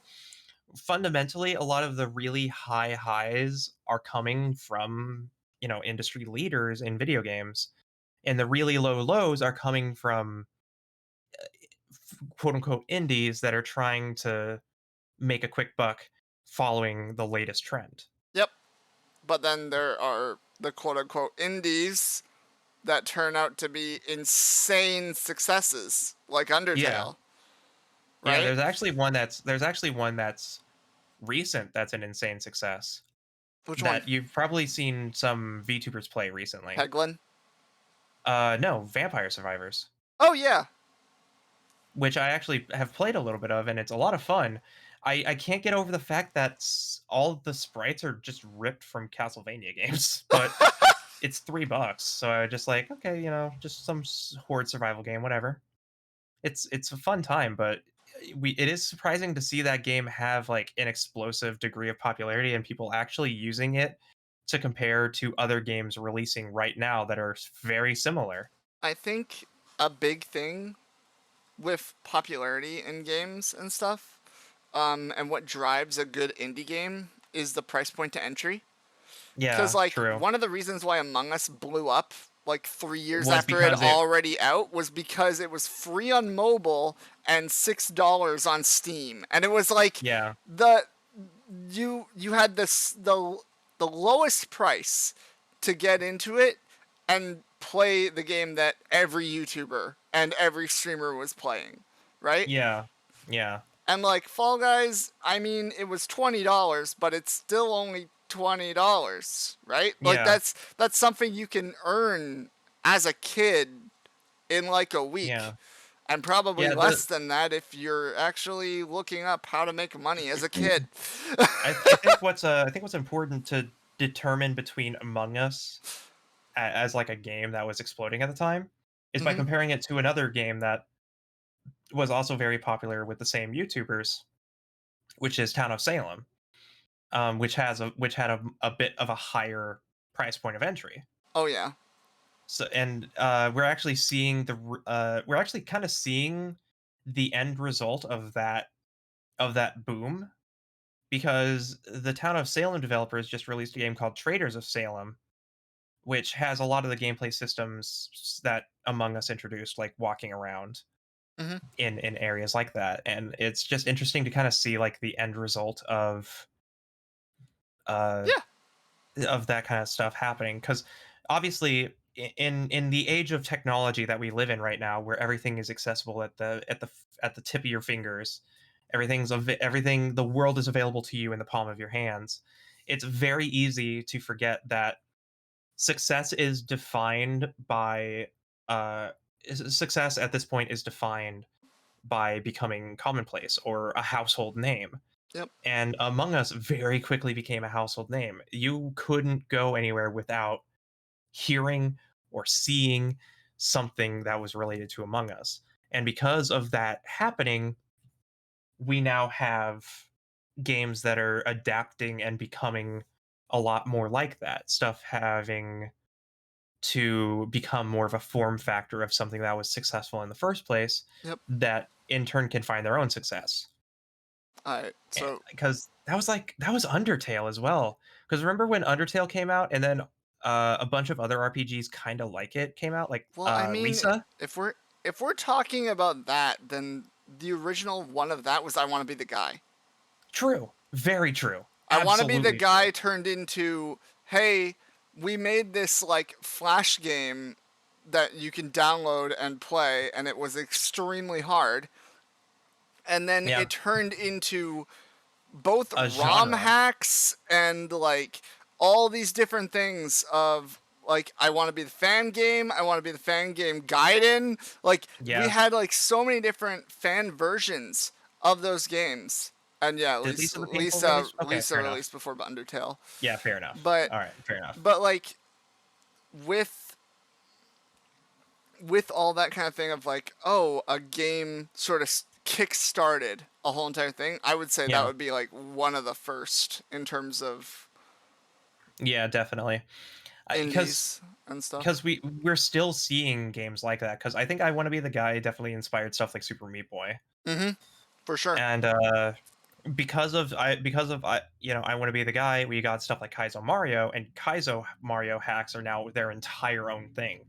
fundamentally a lot of the really high highs are coming from, industry leaders in video games, and the really low lows are coming from quote unquote indies that are trying to make a quick buck following the latest trend. Yep. But then there are the quote unquote indies that turn out to be insane successes, like Yeah. Undertale. Yeah, Right? there's actually one that's recent that's an insane success. Which one? that you've probably seen some VTubers play recently. Peglin? No, Vampire Survivors. Oh yeah. Which I actually have played a little bit of, and it's a lot of fun. I can't get over the fact that all the sprites are just ripped from Castlevania games, but it's $3, so I just like, okay, just some horde survival game, whatever. It's a fun time, but it is surprising to see that game have like an explosive degree of popularity and people actually using it to compare to other games releasing right now that are very similar. I think a big thing with popularity in games and stuff, and what drives a good indie game is the price point to entry. Because Yeah, like true. one of the reasons why Among Us blew up like 3 years Was after it because already out was because it was free on mobile and $6 on Steam, and it was like yeah, the you had the lowest price to get into it and play the game that every YouTuber and every streamer was playing, right? yeah, yeah, And like Fall Guys, I mean, it was $20, but it's still only $20, right? Like yeah, that's something you can earn as a kid in like a week. yeah, And probably yeah. less than that if you're actually looking up how to make money as a kid. I think what's important to determine between Among Us as like a game that was exploding at the time is by Mm-hmm. comparing it to another game that was also very popular with the same YouTubers, which is Town of Salem, which had a bit of a higher price point of entry. Oh yeah. So and we're actually kind of seeing the end result of that boom, because the Town of Salem developers just released a game called Traders of Salem, which has a lot of the gameplay systems that Among Us introduced, like walking around Mm-hmm. in areas like that. And it's just interesting to kind of see like the end result uh Yeah. of that kind of stuff happening, because obviously in the age of technology that we live in right now, where everything is accessible at the tip of your fingers, everything, the world is available to you in the palm of your hands. It's very easy to forget that success is defined by success at this point is defined by becoming commonplace or a household name. Yep. And Among Us very quickly became a household name. You couldn't go anywhere without hearing or seeing something that was related to Among Us. And because of that happening, we now have games that are adapting and becoming a lot more like that. Stuff having to become more of a form factor of something that was successful in the first place, Yep. that in turn can find their own success. All right. So Because that was Undertale as well. Because remember when Undertale came out, and then a bunch of other RPGs kind of like it came out, like well, I mean, Lisa. if we're talking about that, then the original one of that was I Want to Be the Guy. True, very true. I Want to Be the Absolutely Guy true. turned into, hey, we made this like flash game that you can download and play, and it was extremely hard. And then Yeah, it turned into both a ROM genre. hacks and like all these different things of like I want to be the fan game, I want to be the fan game Gaiden. Like we Yeah. had like so many different fan versions of those games. And yeah, Did Lisa the Painful Lisa release? Okay, fair enough. released before Undertale. Yeah, fair enough. But All right, fair enough. like with all that kind of thing of like, oh, a game sort of kick-started a whole entire thing, I would say that Yeah, would be like one of the first in terms of yeah, definitely. indies and stuff. Because we're still seeing games like that. Because I think I Want to Be the Guy definitely inspired stuff like Super Meat Boy, Mm-hmm. For sure. and I Want to Be the Guy, we got stuff like Kaizo Mario, and Kaizo Mario hacks are now their entire own thing.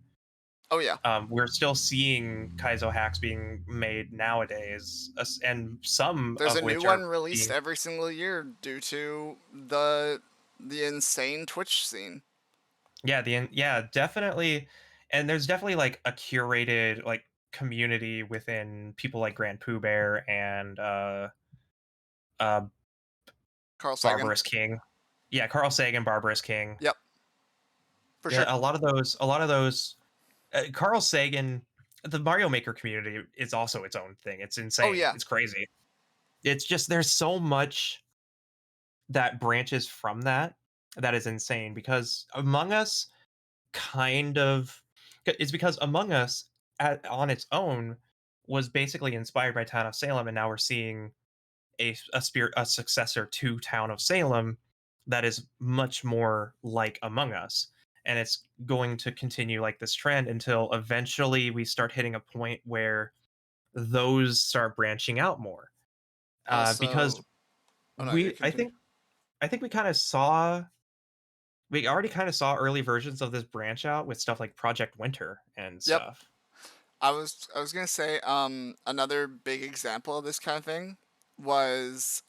Oh yeah. We're still seeing Kaizo hacks being made nowadays, and some There's of a new which are one released being, every single year due to the insane Twitch scene. yeah, definitely. And there's definitely like a curated like community within people like Grand Pooh Bear and uh Carl Sagan. Barbarous King. Yeah, Carl Sagan, Barbarous King. Yep, for Yeah, sure. a lot of those. Carl Sagan, the Mario Maker community is also its own thing. It's Oh insane. yeah, It's crazy. It's just there's so much that branches from that is insane because Among Us kind of it's because Among Us on its own was basically inspired by Town of Salem, and now we're seeing a successor to Town of Salem that is much more like Among Us, and it's going to continue like this trend until eventually we start hitting a point where those start branching out more. Because also, oh no, you we, I continue. think, I think we already kind of saw early versions of this branch out with stuff like Project Winter and Yep. stuff. I was gonna say another big example of this kind of thing was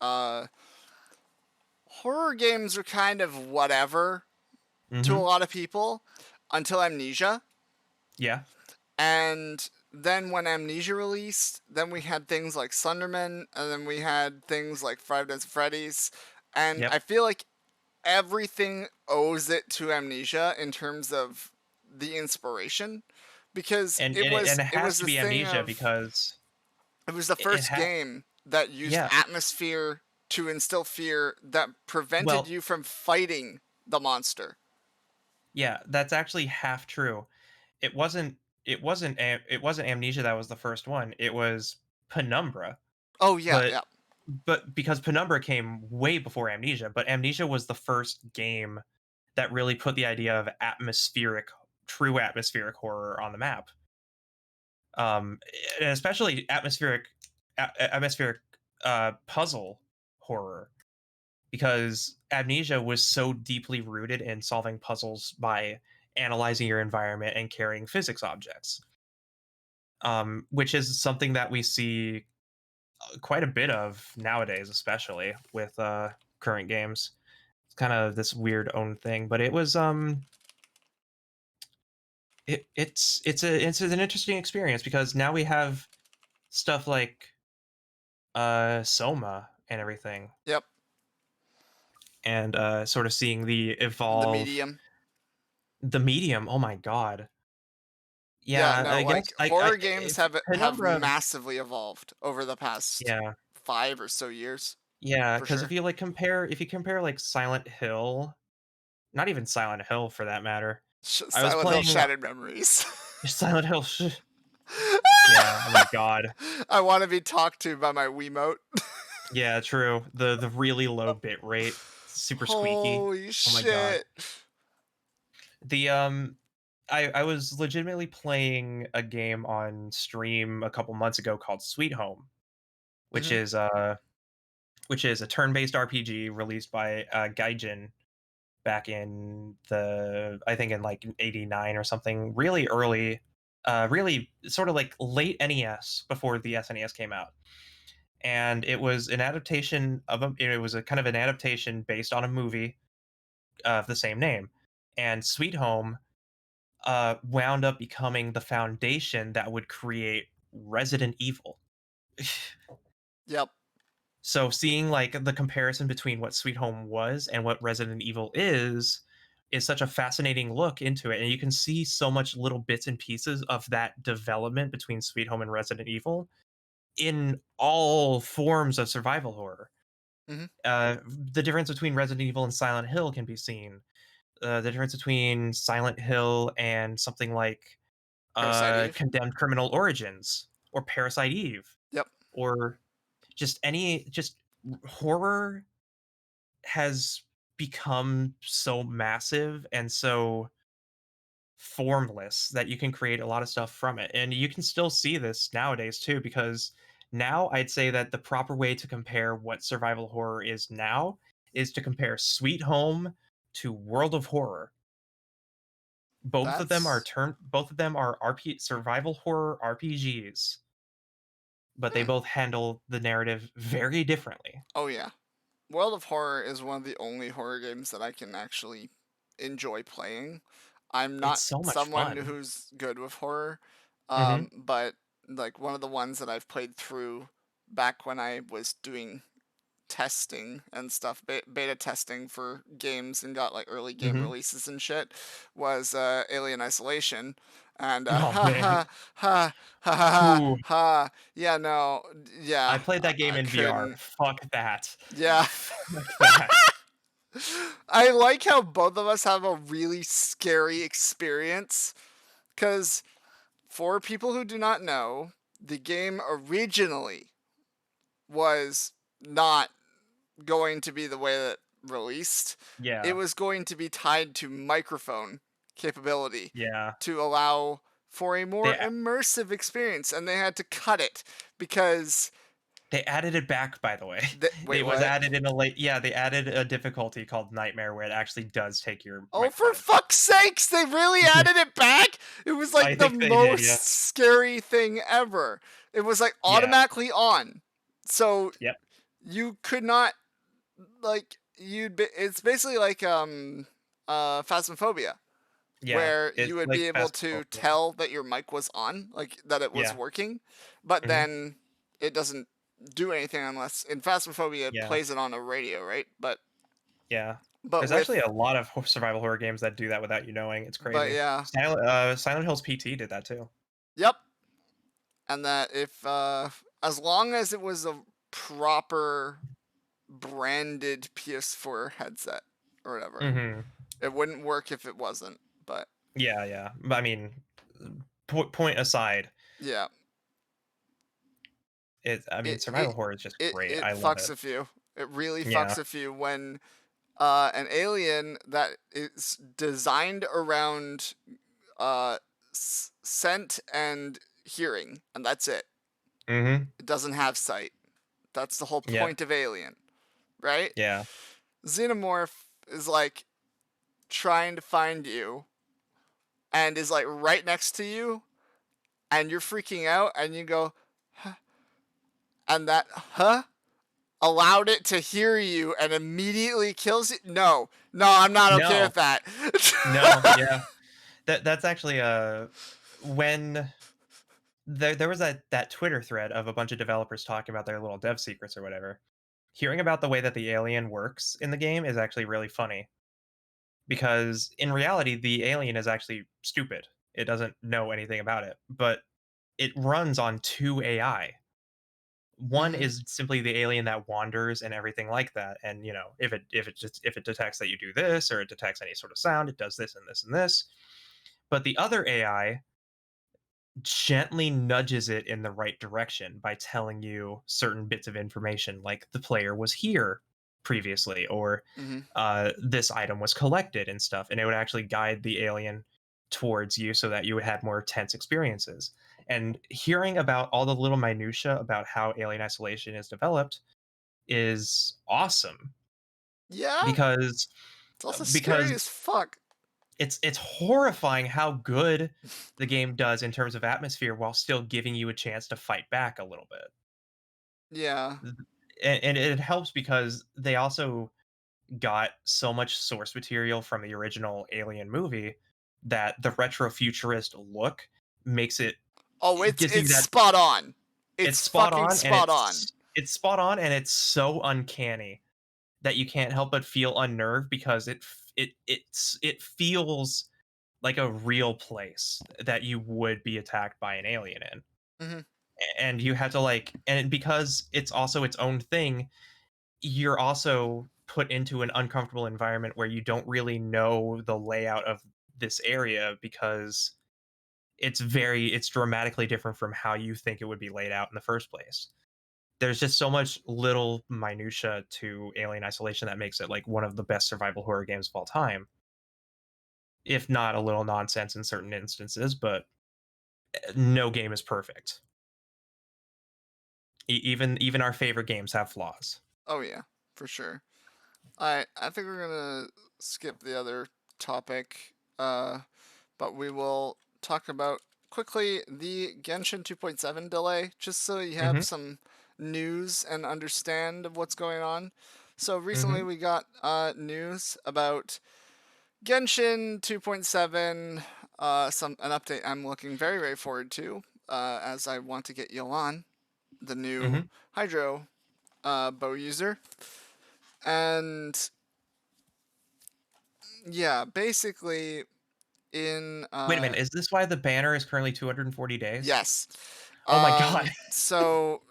horror games are kind of whatever to a Hmm. lot of people until Amnesia. Yeah. And then when Amnesia released, then we had things like Slenderman, and then we had things like Five Nights at Freddy's. And I Yep. feel like everything owes it to Amnesia in terms of the inspiration, because And it and it, was and it it has was to this be thing Amnesia of because it was the it first had game that used yeah. atmosphere to instill fear that prevented Well, you from fighting the monster. yeah, that's actually half true. It wasn't it wasn't Amnesia that was the first one. It was Penumbra. Oh yeah, But yeah. because Penumbra came way before Amnesia, but Amnesia was the first game that really put the idea of true atmospheric horror on the map. Um, and especially atmospheric puzzle horror, because Amnesia was so deeply rooted in solving puzzles by analyzing your environment and carrying physics objects, which is something that we see quite a bit of nowadays, especially with current games. It's kind of this weird own thing, but it was it's an interesting experience because now we have stuff like Soma and everything, Yep. and sort of seeing The evolve medium. the medium. Oh my god. Yeah, Yeah, no, I guess like I horror games if have Penumbra. massively evolved over the past Yeah, 5 or so years, yeah, for because sure. if you compare like Silent Hill, not even Silent Hill for that matter. I was Silent Hill playing Shattered Memories. Silent Hill. Yeah. Oh my god. I want to be talked to by my Wiimote. Yeah. True. The really low bit rate, super squeaky. Holy Oh my god. shit. The I was legitimately playing a game on stream a couple months ago called Sweet Home, which Hmm. is uh which is a turn-based RPG released by Gaijin back in the I think in like '89 or something, really early, really sort of like late NES before the SNES came out. And it was an adaptation of it was a kind of an adaptation based on a movie of the same name. And Sweet Home wound up becoming the foundation that would create Resident Evil. Yep. So seeing like the comparison between what Sweet Home was and what Resident Evil is such a fascinating look into it, and you can see so much little bits and pieces of that development between Sweet Home and Resident Evil in all forms of survival horror. Hmm. The difference between Resident Evil and Silent Hill can be seen. The difference between Silent Hill and something like Parasite Eve. Condemned Criminal Origins or Parasite Eve Yep. or just horror has become so massive and so formless that you can create a lot of stuff from it. And you can still see this nowadays too, because now I'd say that the proper way to compare what survival horror is now is to compare Sweet Home to World of Horror. That's. Both of them are survival horror RPGs, but they Hmm. both handle the narrative very differently. Oh, yeah. World of Horror is one of the only horror games that I can actually enjoy playing. I'm It's not so much someone fun. who's good with horror, Hmm. but like one of the ones that I've played through back when I was doing testing and stuff, beta testing for games, and got like early game Mm-hmm. releases and shit, was Alien Isolation. And Oh ha man. ha ha ha ha Ooh, ha. Yeah, no, yeah, I played that game I in VR. couldn't. Fuck that. Yeah. Fuck that. I like how both of us have a really scary experience, because for people who do not know, the game originally was not going to be the way that released. It Yeah. was going to be tied to microphone capability Yeah. to allow for a more They immersive experience, and they had to cut it because they added it back, by the way. wait, It was what? added in a late. Yeah, they added a difficulty called Nightmare where it actually does take your Oh, for microphone. fuck's sakes, they really Yeah, added it back? It was I like the think they did. Yeah. most scary thing ever. It was like Yeah. automatically on. So Yep. you could not, like, it's basically like Phasmophobia, Yeah. where you It's would like be able to Phasmophobia. tell that your mic was on, like that it was Yeah. working, but Hmm. then it doesn't do anything unless in Phasmophobia it Yeah. plays it on a radio, right? Yeah. But There's actually with a lot of survival horror games that do that without you knowing. It's but crazy. yeah, Silent Hills PT did that too. yep. And that if as long as it was a proper branded PS4 headset or whatever, Hmm. it wouldn't work if it wasn't. But Yeah, yeah. But I mean, point aside, yeah, I mean, it survival it horror is just great. it I love fucks it. with you. It really Yeah. fucks with you when an alien that is designed around scent and hearing, and that's it. Hmm. It doesn't have sight. That's the whole Yep. point of Alien, right? Yeah. Xenomorph is like trying to find you and is like right next to you, and you're freaking out, and you go, huh? And that allowed it to hear you and immediately kills you. No, I'm not okay No. with that. No. Yeah. That's actually when there was that Twitter thread of a bunch of developers talking about their little dev secrets or whatever. Hearing about the way that the alien works in the game is actually really funny because in reality the alien is actually stupid. It doesn't know anything about it, but it runs on two AI. One Mm-hmm. is simply the alien that wanders and everything like that, and if it detects that you do this or it detects any sort of sound, it does this and this and this. But the other AI gently nudges it in the right direction by telling you certain bits of information, like the player was here previously, or Mm-hmm. this item was collected and stuff. And it would actually guide the alien towards you so that you would have more tense experiences. And hearing about all the little minutia about how Alien Isolation is developed is awesome Yeah, because it's also scary because as fuck. it's horrifying how good the game does in terms of atmosphere while still giving you a chance to fight back a little bit. Yeah. And it helps because they also got so much source material from the original Alien movie that the retrofuturist look makes it Oh, it gives you it's that spot on. it's It's spot fucking on and spot on. it's spot on and it's so uncanny that you can't help but feel unnerved because it feels like a real place that you would be attacked by an alien in. Mm-hmm. And you have to and because it's also its own thing, you're also put into an uncomfortable environment where you don't really know the layout of this area because it's dramatically different from how you think it would be laid out in the first place. There's just so much little minutia to Alien Isolation that makes it like one of the best survival horror games of all time, if not a little nonsense in certain instances, but no game is perfect. Even our favorite games have flaws. Oh yeah, for sure. I think we're gonna skip the other topic, but we will talk about quickly the Genshin 2.7 delay, just so you have Mhm. some news and understand of what's going on. So recently Mhm. we got news about Genshin 2.7, an update I'm looking very forward to, as I want to get Yolan, the new Mhm. Hydro bow user. And yeah, basically in Wait a minute, is this why the banner is currently 240 days? yes. Oh my god. So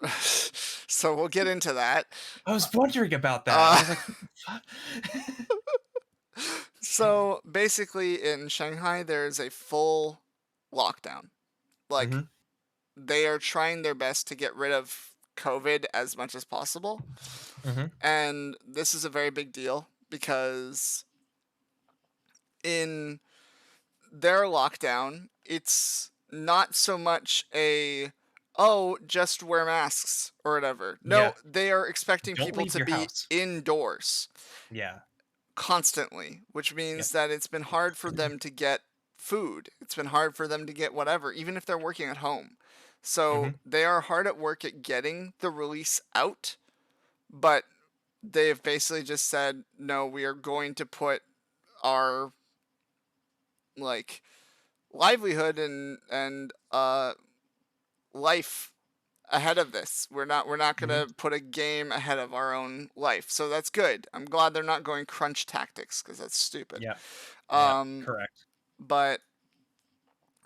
so we'll get into that. I was wondering about that. I Uh, was like, what the fuck? so basically in Shanghai there's a full lockdown. Like Mhm. they are trying their best to get rid of COVID as much as possible. Mhm. And this is a very big deal because in their lockdown, it's not so much a just wear masks or whatever. No, Yeah. they are expecting Don't people leave to your be house. indoors Yeah. constantly, which Yep. means that it's been hard for them to get food. It's been hard for them to get whatever, even if they're working at home. So Mhm. they are hard at work at getting the release out, but they have basically just said, no, we are going to put our like livelihood and life ahead of this. We're not Mhm. gonna put a game ahead of our own life. So that's good. I'm glad they're not going crunch tactics because that's stupid. Yeah. Yeah. Um, Correct. but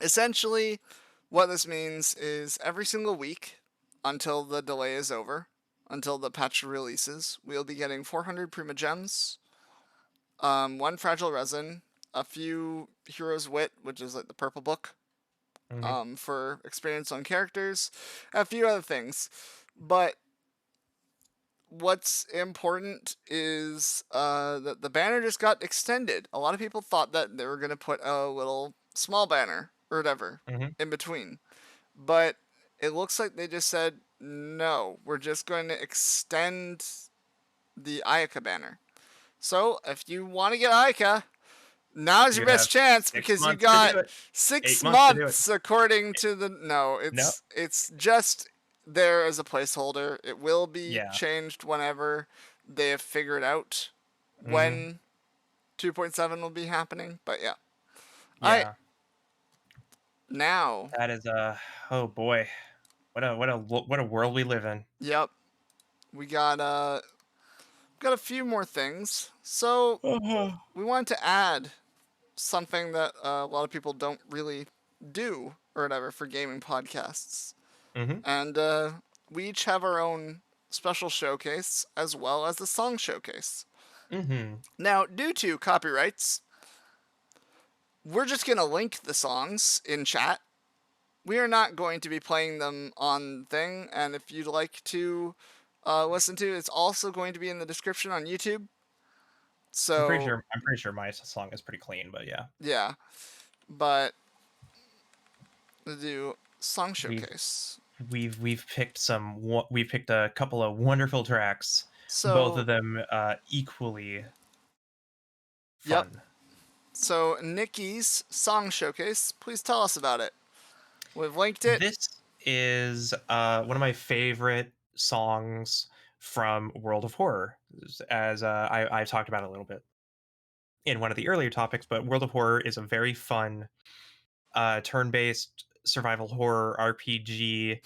essentially, what this means is every single week until the delay is over, until the patch releases, we'll be getting 400 Prima Gems, one Fragile Resin, a few Heroes Wit, which is like the purple book, Mhm. for experience on characters, a few other things. But what's important is that the banner just got extended. A lot of people thought that they were going to put a little small banner or whatever Mhm. in between. But it looks like they just said, no, we're just going to extend the Ayaka banner. So if you want to get Ayaka, now's your You have best chance 6 because you months to got do it. 8 six months to do it. months according to the no. No. It's just there as a placeholder. It will be Yeah. changed whenever they have figured out Mhm. when 2.7 will be happening. But yeah, I Yeah. now That is oh boy. What a world we live in. yep we got a few more things. So Uh-huh. we wanted to add something that a lot of people don't really do or whatever for gaming podcasts. Mhm. And we each have our own special showcase as well as the song showcase. Mhm. Now, due to copyrights, we're just going to link the songs in chat. We are not going to be playing them on thing, and if you'd like to listen to it, it's also going to be in the description on YouTube. So, I'm pretty sure my song is pretty clean, but yeah. yeah, but to do song We've showcase. we've picked we picked a couple of wonderful tracks, both of So, them equally yep. fun. So, Nikki's song showcase, please tell us about it. We've linked it. This is one of my favorite songs from World of Horror, as I talked about a little bit in one of the earlier topics. But World of Horror is a very fun turn-based survival horror RPG,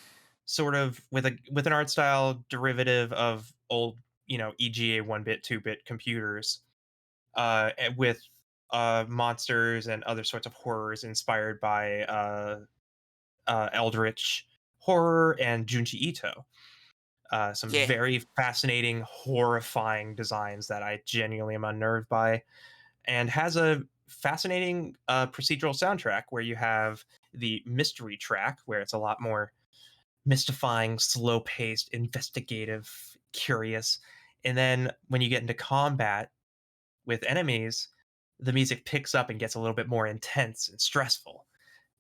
sort of with an art style derivative of old, EGA 1-bit, 2-bit computers, and with monsters and other sorts of horrors inspired by Eldritch horror and Junji Ito. Some Yeah. very fascinating, horrifying designs that I genuinely am unnerved by, and has a fascinating procedural soundtrack where you have the mystery track, where it's a lot more mystifying, slow paced, investigative, curious. And then when you get into combat with enemies, the music picks up and gets a little bit more intense and stressful.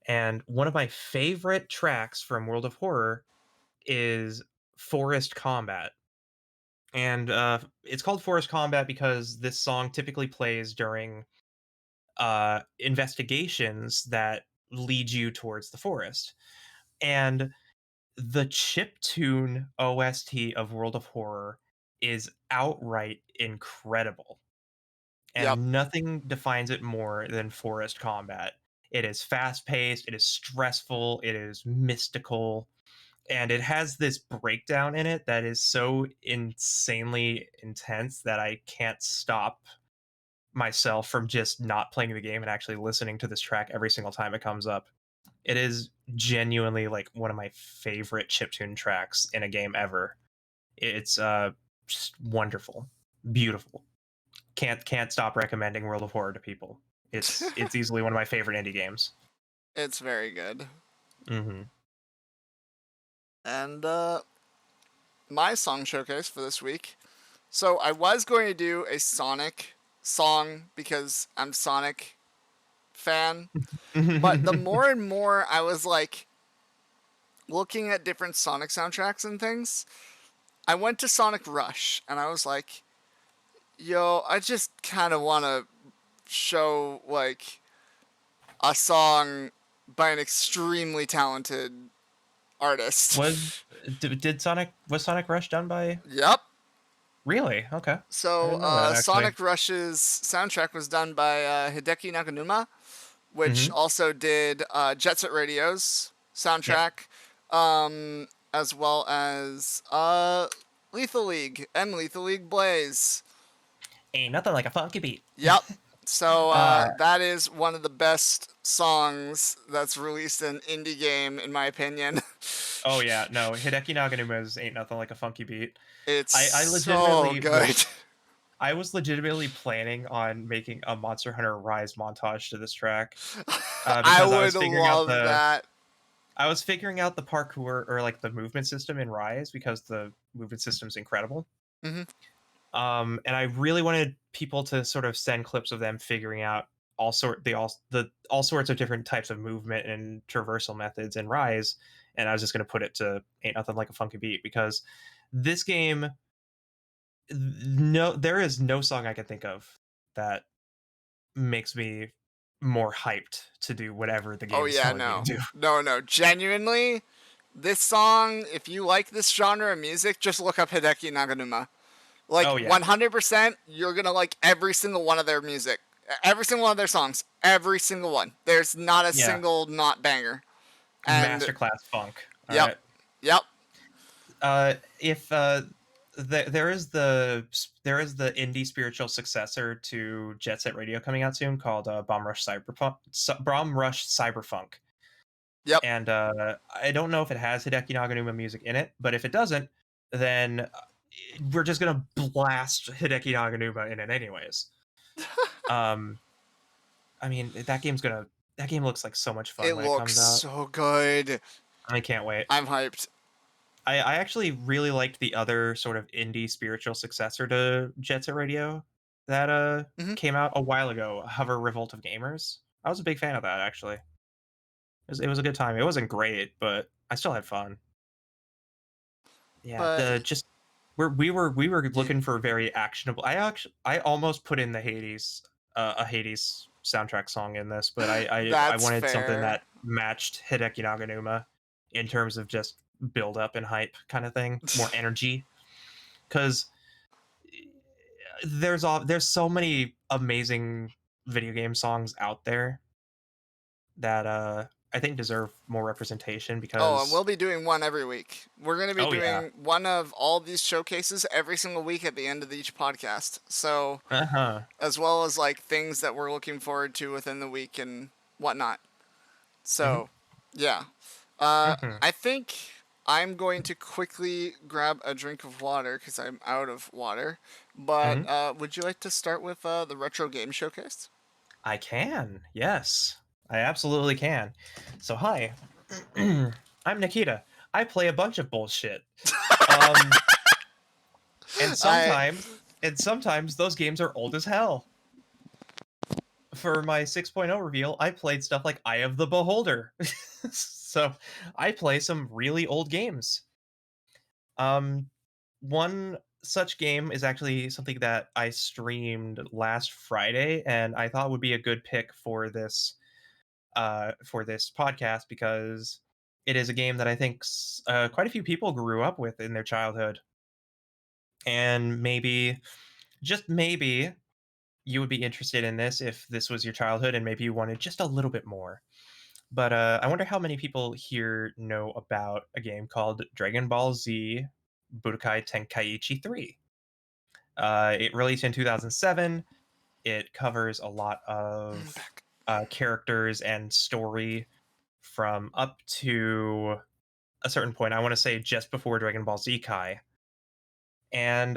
And one of my favorite tracks from World of Horror is Forest Combat. And it's called Forest Combat because this song typically plays during investigations that lead you towards the forest. And the chiptune OST of World of Horror is outright incredible. Yep. And nothing defines it more than Forest Combat. It is fast paced, it is stressful, it is mystical, and it has this breakdown in it that is so insanely intense that I can't stop myself from just not playing the game and actually listening to this track every single time it comes up. It is genuinely like one of my favorite chiptune tracks in a game ever. It's just wonderful, beautiful. Can't stop recommending World of Horror to people. It's easily one of my favorite indie games. It's very good. Mm-hmm. And my song showcase for this week. So I was going to do a Sonic song because I'm Sonic fan, but the more and more I was like looking at different Sonic soundtracks and things, I went to Sonic Rush and I was like, yo, I just kind of want to show like a song by an extremely talented artist. Was Sonic Rush done by? Yep. Really? Okay. I So didn't know that, actually. Sonic Rush's soundtrack was done by Hideki Naganuma, which Mm-hmm. also did Jet Set Radio's Yep. soundtrack, as well as Lethal League and Lethal League Blaze. Ain't nothing like a funky beat. Yep. So that is one of the best songs that's released in an indie game, in my opinion. Oh yeah, no, Hideki Naganuma's Ain't Nothing Like a Funky Beat. It's I so legitimately good. I was legitimately planning on making a Monster Hunter Rise montage to this track. I Because would love that. I was figuring out the parkour or like the movement system in Rise because the movement system's incredible. Mm-hmm. And I really wanted people to sort of send clips of them figuring out all sorts of different types of movement and traversal methods in Rise, and I was just going to put it to Ain't Nothing Like a Funky Beat because this game, no, there is no song I can think of that makes me more hyped to do whatever the Oh game is yeah, telling me to no. do. No. Genuinely, this song, if you like this genre of music, just look up Hideki Naganuma. Like Oh yeah, 100%, you're gonna like every single one of their music, every single one of their songs, every single one. There's not a yeah, single not banger. And masterclass funk. All yep, right. yep. If there is the indie spiritual successor to Jet Set Radio coming out soon called Bomb Rush Cyberfunk. Yep. And I don't know if it has Hideki Naganuma music in it, but if it doesn't, then we're just gonna blast Hideki Naganuma in it anyways. I mean that game looks like so much fun It when it looks comes out. so good. I can't wait. I'm hyped. I actually really liked the other sort of indie spiritual successor to Jet Set Radio that Mm-hmm. came out a while ago, Hover Revolt of Gamers. I was a big fan of that actually. It was a good time. It wasn't great, but I still had fun. Yeah, But the just we were yeah, looking for very actionable. I almost put in the Hades a Hades soundtrack song in this, but I that's wanted something fair. that matched Hideki Naganuma in terms of just build up and hype kind of thing, more energy. Because there's so many amazing video game songs out there that I think deserve more representation Oh, and because we'll be doing one every week. We're going to be oh yeah. doing one of all these showcases every single week at the end of each podcast. So, Uh-huh. as well as like things that we're looking forward to within the week and whatnot. Mhm. So, yeah. Mhm. I think I'm going to quickly grab a drink of water because I'm out of water. But Mhm. would you like to start with the retro game showcase? I can. Yes. I absolutely can. So hi. I'm Nikita. I play a bunch of bullshit. Um and I sometimes those games are old as hell. For my 6.0 reveal, I played stuff like Eye of the Beholder. So I play some really old games. Um, one such game is actually something that I streamed last Friday, and I thought would be a good pick for this podcast because it is a game that I think quite a few people grew up with in their childhood, and maybe just maybe you would be interested in this if this was your childhood and maybe you wanted just a little bit more. But I wonder how many people here know about a game called Dragon Ball Z Budokai Tenkaichi 3. It released in 2007. It covers a lot of Back. characters and story from up to a certain point. I want to say just before Dragon Ball Z Kai. And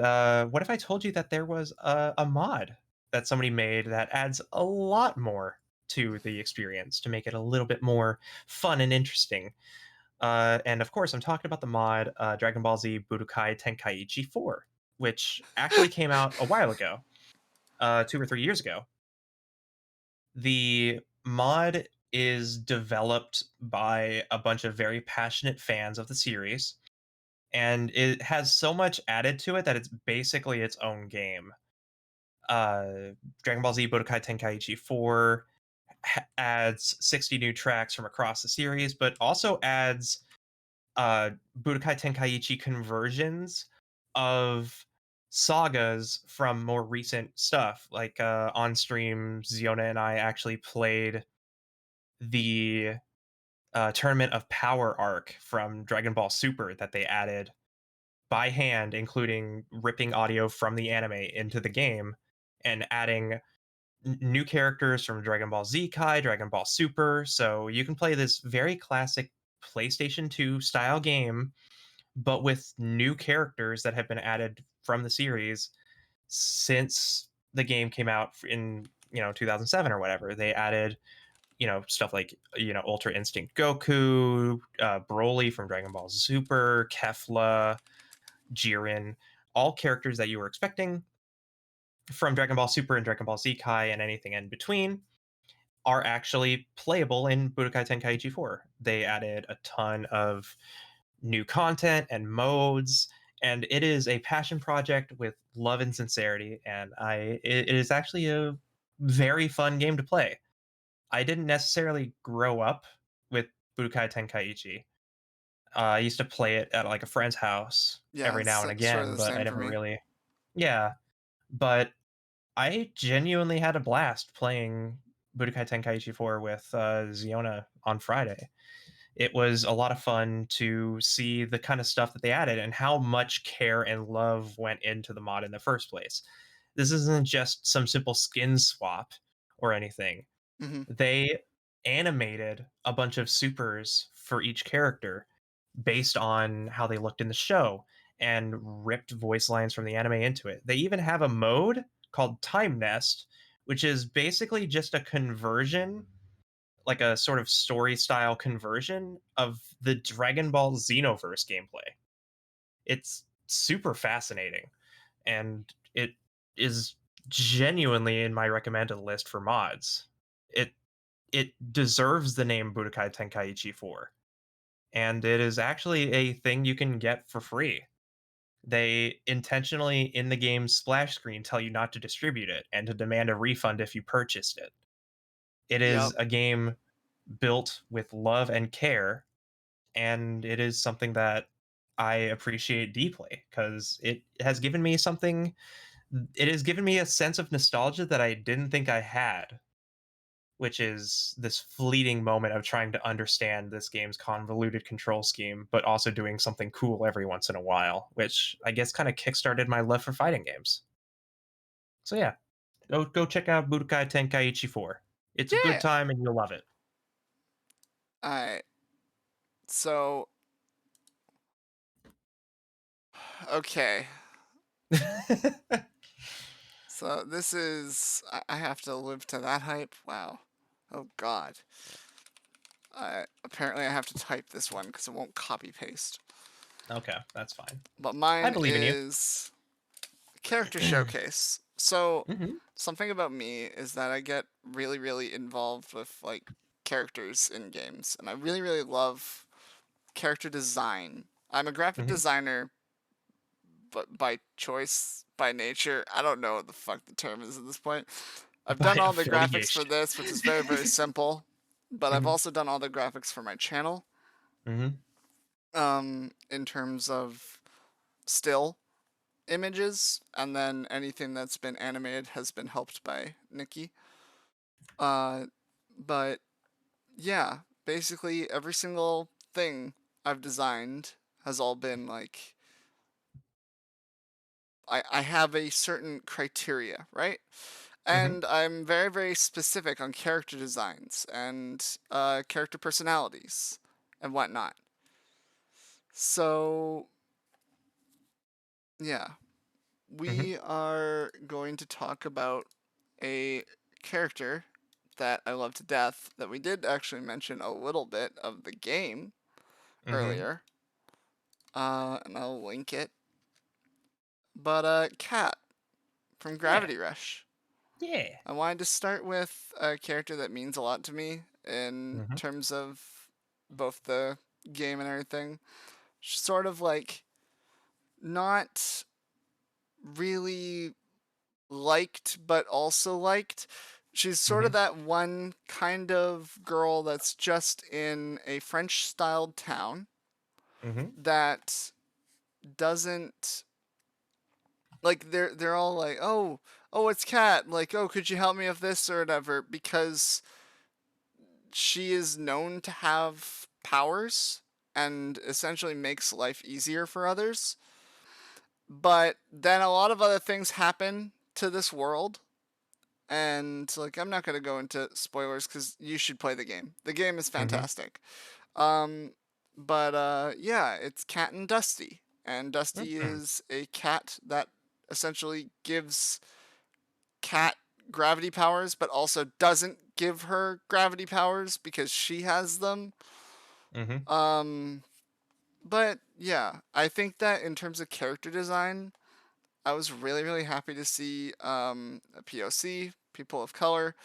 what if I told you that there was a mod that somebody made that adds a lot more to the experience to make it a little bit more fun and interesting? And of course, I'm talking about the mod Dragon Ball Z Budokai Tenkaichi 4, which actually came out a while ago, 2 or 3 years ago. The mod is developed by a bunch of very passionate fans of the series, and it has so much added to it that it's basically its own game. Dragon Ball Z Budokai Tenkaichi 4 adds 60 new tracks from across the series, but also adds Budokai Tenkaichi conversions of sagas from more recent stuff. Like on stream, Ziona and I actually played the Tournament of Power arc from Dragon Ball Super that they added by hand, including ripping audio from the anime into the game and adding new characters from Dragon Ball Z Kai, Dragon Ball Super. So you can play this very classic PlayStation 2 style game, but with new characters that have been added from the series since the game came out in 2007 or whatever. They added stuff like Ultra Instinct Goku, Broly from Dragon Ball Super, Kefla, Jiren, all characters that you were expecting from Dragon Ball Super and Dragon Ball Z Kai and anything in between are actually playable in Budokai Tenkaichi 4. They added a ton of new content and modes, and it is a passion project with love and sincerity, and it is actually a very fun game to play. I didn't necessarily grow up with Budokai Tenkaichi. I used to play it at like a friend's house Yeah, every now it's and sort of again, the but I same for never me. really. Yeah, but I genuinely had a blast playing Budokai Tenkaichi 4 with Ziona on Friday. It was a lot of fun to see the kind of stuff that they added and how much care and love went into the mod in the first place. This isn't just some simple skin swap or anything. Mm-hmm. They animated a bunch of supers for each character based on how they looked in the show and ripped voice lines from the anime into it. They even have a mode called Time Nest, which is basically just a conversion, like a sort of story style conversion of the Dragon Ball Xenoverse gameplay. It's super fascinating, and it is genuinely in my recommended list for mods. It it deserves the name Budokai Tenkaichi 4, and it is actually a thing you can get for free. They intentionally in the game's splash screen tell you not to distribute it and to demand a refund if you purchased it. It Yep. is a game built with love and care, and it is something that I appreciate deeply because it has given me something. It has given me a sense of nostalgia that I didn't think I had, which is this fleeting moment of trying to understand this game's convoluted control scheme, but also doing something cool every once in a while, which I guess kind of kickstarted my love for fighting games. So yeah, go check out Budokai Tenkaichi 4. It's a good Yeah. time and you'll love it. All right. So, okay. So this is. I have to live to that hype. Wow. Oh God. Apparently I have to type this one because it won't copy paste. Okay, that's fine. But I mine believe in you. is character showcase. So Hmm. something about me is that I get really, really involved with like characters in games, and I really, really love character design. I'm a graphic Hmm. designer, but by choice, by nature. I don't know what the fuck the term is at this point. I've By done all the graphics for affiliation. this, which is very, very simple, but I've Hmm. also done all the graphics for my channel. Hmm. In terms of still images, and then anything that's been animated has been helped by Nikki. Uh, but yeah, basically every single thing I've designed has all been like I have a certain criteria, right? Mm-hmm. And I'm very, very specific on character designs and character personalities and whatnot. So, yeah, Mm-hmm. we are going to talk about a character that I love to death that we did actually mention a little bit of the game Mm-hmm. earlier. And I'll link it. But Cat from Yeah. Gravity Rush. Yeah. I wanted to start with a character that means a lot to me in Mm-hmm. terms of both the game and everything. Sort of like not really liked, but also liked. She's sort of Mm-hmm. that one kind of girl that's just in a French styled town Mm-hmm. that doesn't like they're all like, oh it's Cat, like, oh, could you help me with this or whatever, because she is known to have powers and essentially makes life easier for others. But then a lot of other things happen to this world. And like I'm not gonna go into spoilers because you should play the game. The game is Mm-hmm. fantastic. Um, but yeah, it's Cat and Dusty, and Dusty Mm-hmm. is a cat that essentially gives Cat gravity powers, but also doesn't give her gravity powers because she has them. Mm-hmm. Um, but yeah, I think that in terms of character design, I was really, really happy to see a POC, people of color,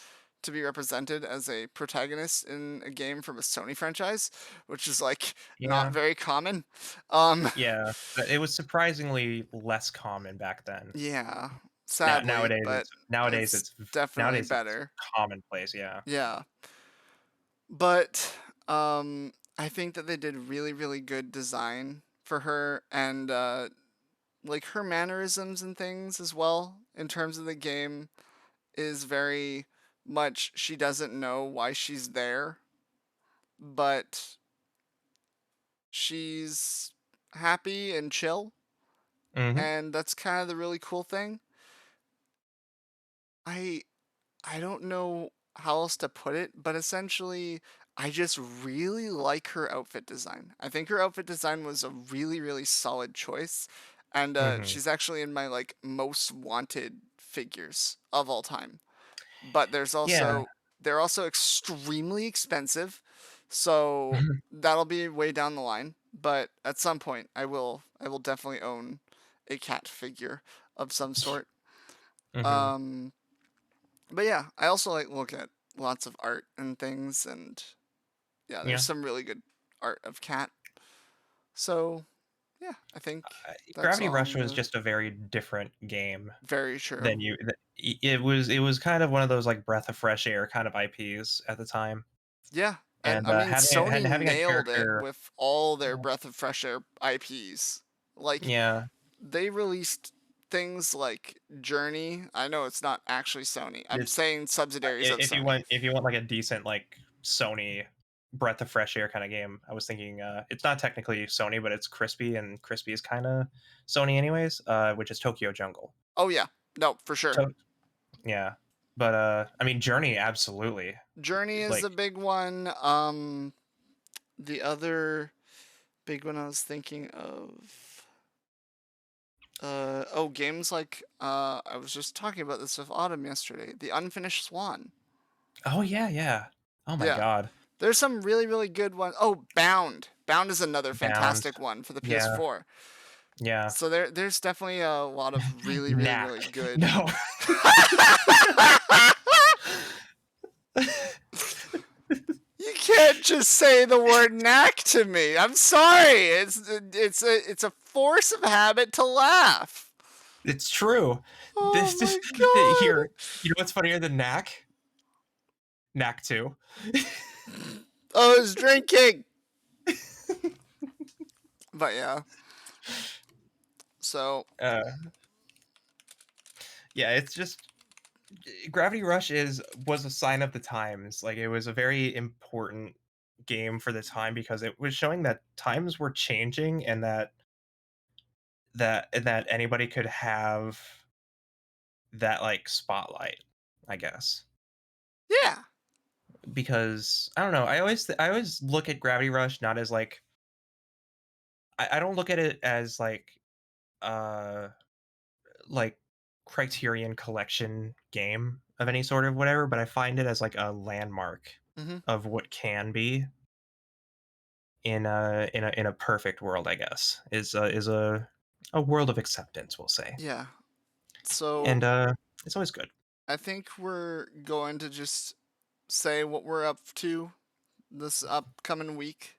to be represented as a protagonist in a game from a Sony franchise, which is like not Yeah. very common. Um, Yeah. It was surprisingly less common back then. yeah, Now sadly, nowadays but it's nowadays it's it's definitely nowadays it's better. commonplace. Yeah. Yeah, but I think that they did really, really good design for her and like her mannerisms and things as well in terms of the game is very much she doesn't know why she's there, but she's happy and chill, Mm-hmm. and that's kind of the really cool thing. I I don't know how else to put it, but essentially I just really like her outfit design. I think her outfit design was a really, really solid choice, and Mm-hmm. she's actually in my like most wanted figures of all time. But Yeah. they're also extremely expensive, so that'll be way down the line. But at some point, I will definitely own a cat figure of some sort. Mm-hmm. Um, but yeah, I also like look at lots of art and things, and yeah, there's Yeah. some really good art of cat. So yeah, I think that's Gravity all Rush I'm was gonna. just a very different game Very true. than it was kind of one of those like breath of fresh air kind of IPs at the time, Yeah, and and I mean having a, Sony and having a nailed it character. with all their Breath of Fresh Air IPs. Like Yeah, they released things like Journey. I know it's not actually Sony. I'm it's saying subsidiaries of if you Sony. want like a decent like Sony breath of fresh air kind of game, I was thinking it's not technically Sony, but it's Crispy, and Crispy is kind of Sony anyways, which is Tokyo Jungle. Oh yeah. No, for sure. So yeah, but I mean Journey absolutely Journey is like a big one. The other big one I was thinking of games like I was just talking about this with Autumn yesterday. The Unfinished Swan. oh yeah, yeah, oh my Yeah. god, There's some really, really good ones. Oh, Bound. Bound is another Bound, fantastic one for the yeah, PS4. yeah. So there's definitely a lot of really, really, Knack. really good. No. You can't just say the word knack to me. I'm sorry. It's a force of habit to laugh. It's true. Oh This my is god. here. You know what's funnier than Knack? Knack 2. Oh, it's drinking. But yeah. So Uh, yeah, it's just Gravity Rush was a sign of the times. Like it was a very important game for the time because it was showing that times were changing and that anybody could have that like spotlight, I guess. Yeah. Because I don't know, I always look at Gravity Rush not as like I don't look at it as uh like Criterion Collection game of any sort of whatever, but I find it as like a landmark Mm-hmm. of what can be in a perfect world, I guess. Is a world of acceptance, we'll say. Yeah. So And it's always good. I think we're going to just say what we're up to this upcoming week.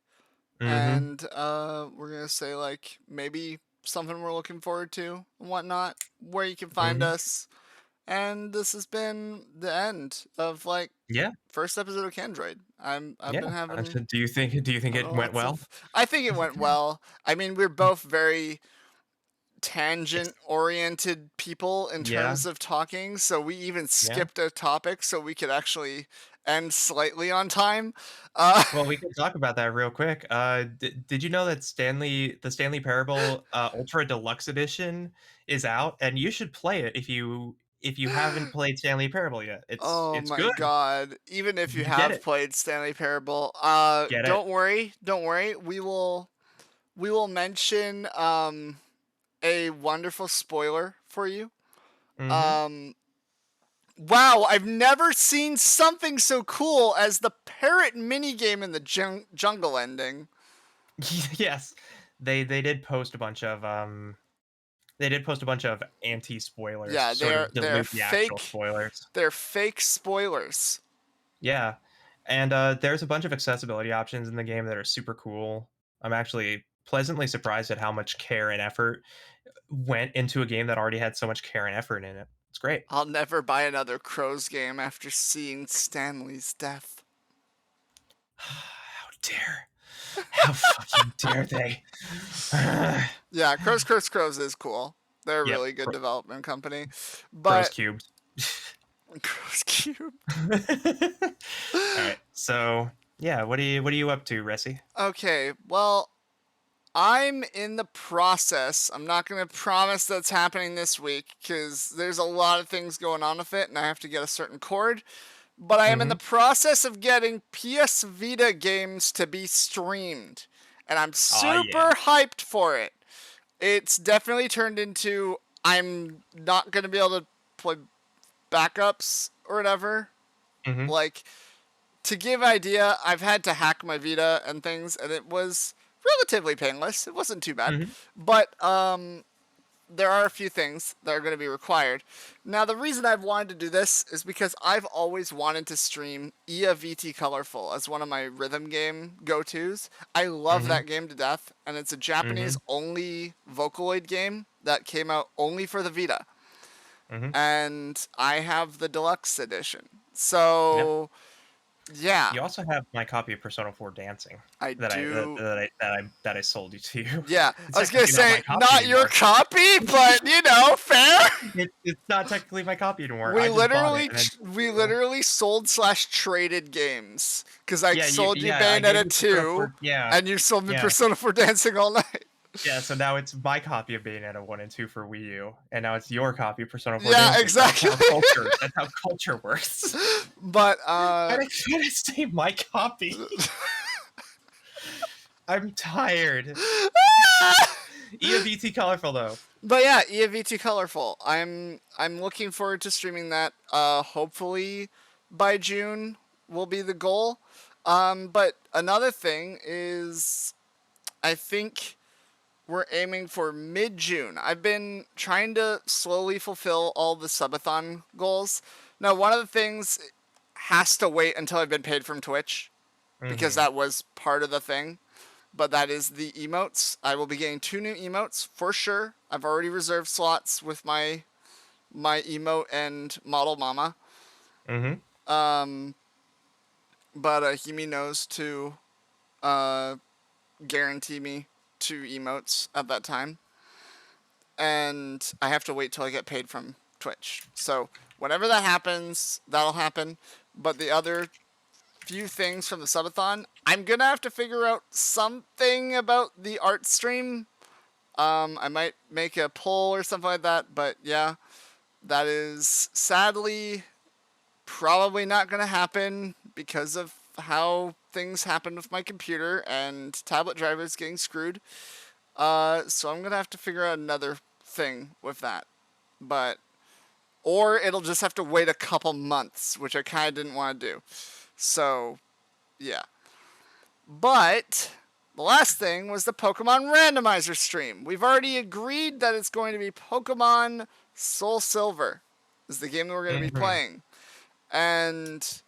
Mhm. And we're gonna say like maybe something we're looking forward to and whatnot, where you can find Mhm. us. And this has been the end of like Yeah. first episode of Candroid. I've Yeah. been having Do you think it went lots well? of. I think it went well. I mean, we're both very Ex tangent oriented people in Yeah. terms of talking, so we even Yeah. skipped a topic so we could actually end slightly on time. Uh, Well, we can talk about that real quick. Did you know that the Stanley Parable Ultra Deluxe Edition is out, and you should play it if you haven't played Stanley Parable yet. Oh It's my good. god. Even if you Get have it. played Stanley Parable, Get it. don't worry, don't worry. We will mention a wonderful spoiler for you. Mhm. Um wow, I've never seen something so cool as the parrot minigame in the jungle ending. Yes. They did post a bunch of they did post a bunch of anti-spoilers Yeah, to sort they're of they're dilute the actual fake spoilers. they're fake spoilers. Yeah. And there's a bunch of accessibility options in the game that are super cool. I'm actually pleasantly surprised at how much care and effort went into a game that already had so much care and effort in it. It's great. I'll never buy another Crows game after seeing Stanley's death. How dare. How fucking dare they? Yeah, Crows is cool. They're a Yep. really good development company. Crows But cubed. Crows Cube. All right. So, yeah, what are you up to, Resi? Okay, well, I'm in the process. I'm not going to promise that's happening this week because there's a lot of things going on with it and I have to get a certain chord. But I am in the Mhm. process of getting PS Vita games to be streamed. And I'm Aw, yeah. super hyped for it. It's definitely turned into I'm not going to be able to play backups or whatever. Mhm. Like, to give idea, I've had to hack my Vita and things, and it was relatively painless. It wasn't too bad. Mhm. But there are a few things that are going to be required. Now, the reason I've wanted to do this is because I've always wanted to stream Ia VT Colorful as one of my rhythm game go-tos. I love Mhm. that game to death, and it's a Japanese Mhm. only Vocaloid game that came out only for the Vita. Mhm. And I have the deluxe edition. Yeah. So, yeah, You also have my copy of Persona 4 Dancing I do. that I sold you to. Yeah, It's I was gonna technically not say my copy not your anymore. copy, but fair. It's not technically my copy anymore. We I just bought it literally and then we literally sold slash traded games because I sold you I gave Bayonetta you Persona 2 4. Yeah. and you sold me Yeah. Persona 4 Dancing all night. Yeah, so now it's my copy of Bayonetta 1 and 2 for Wii U, and now it's your copy of Persona 4 Yeah, Dancing. exactly. That's how culture works. But Why did I say my copy? I'm tired. EOBT colorful though. But yeah, EAVT Colorful. I'm looking forward to streaming that. Hopefully by June will be the goal. But another thing is, I think we're aiming for mid-June. I've been trying to slowly fulfill all the subathon goals. Now, one of the things has to wait until I've been paid from Twitch because Mhm. that was part of the thing. But that is the emotes. I will be getting 2 new emotes for sure. I've already reserved slots with my emote and model mama. Mhm. But Himi knows to uh, guarantee me 2 emotes at that time. And I have to wait till I get paid from Twitch. So whenever that happens, that'll happen. But the other few things from the subathon. I'm gonna have to figure out something about the art stream. I might make a poll or something like that, but yeah, that is sadly probably not gonna happen because of how things happen with my computer and tablet drivers getting screwed. So I'm gonna have to figure out another thing with that, but or it'll just have to wait a couple months, which I kind of didn't want to do. So, yeah. But the last thing was the Pokemon Randomizer stream. We've already agreed that it's going to be Pokemon Soul Silver is the game that we're going to be playing. And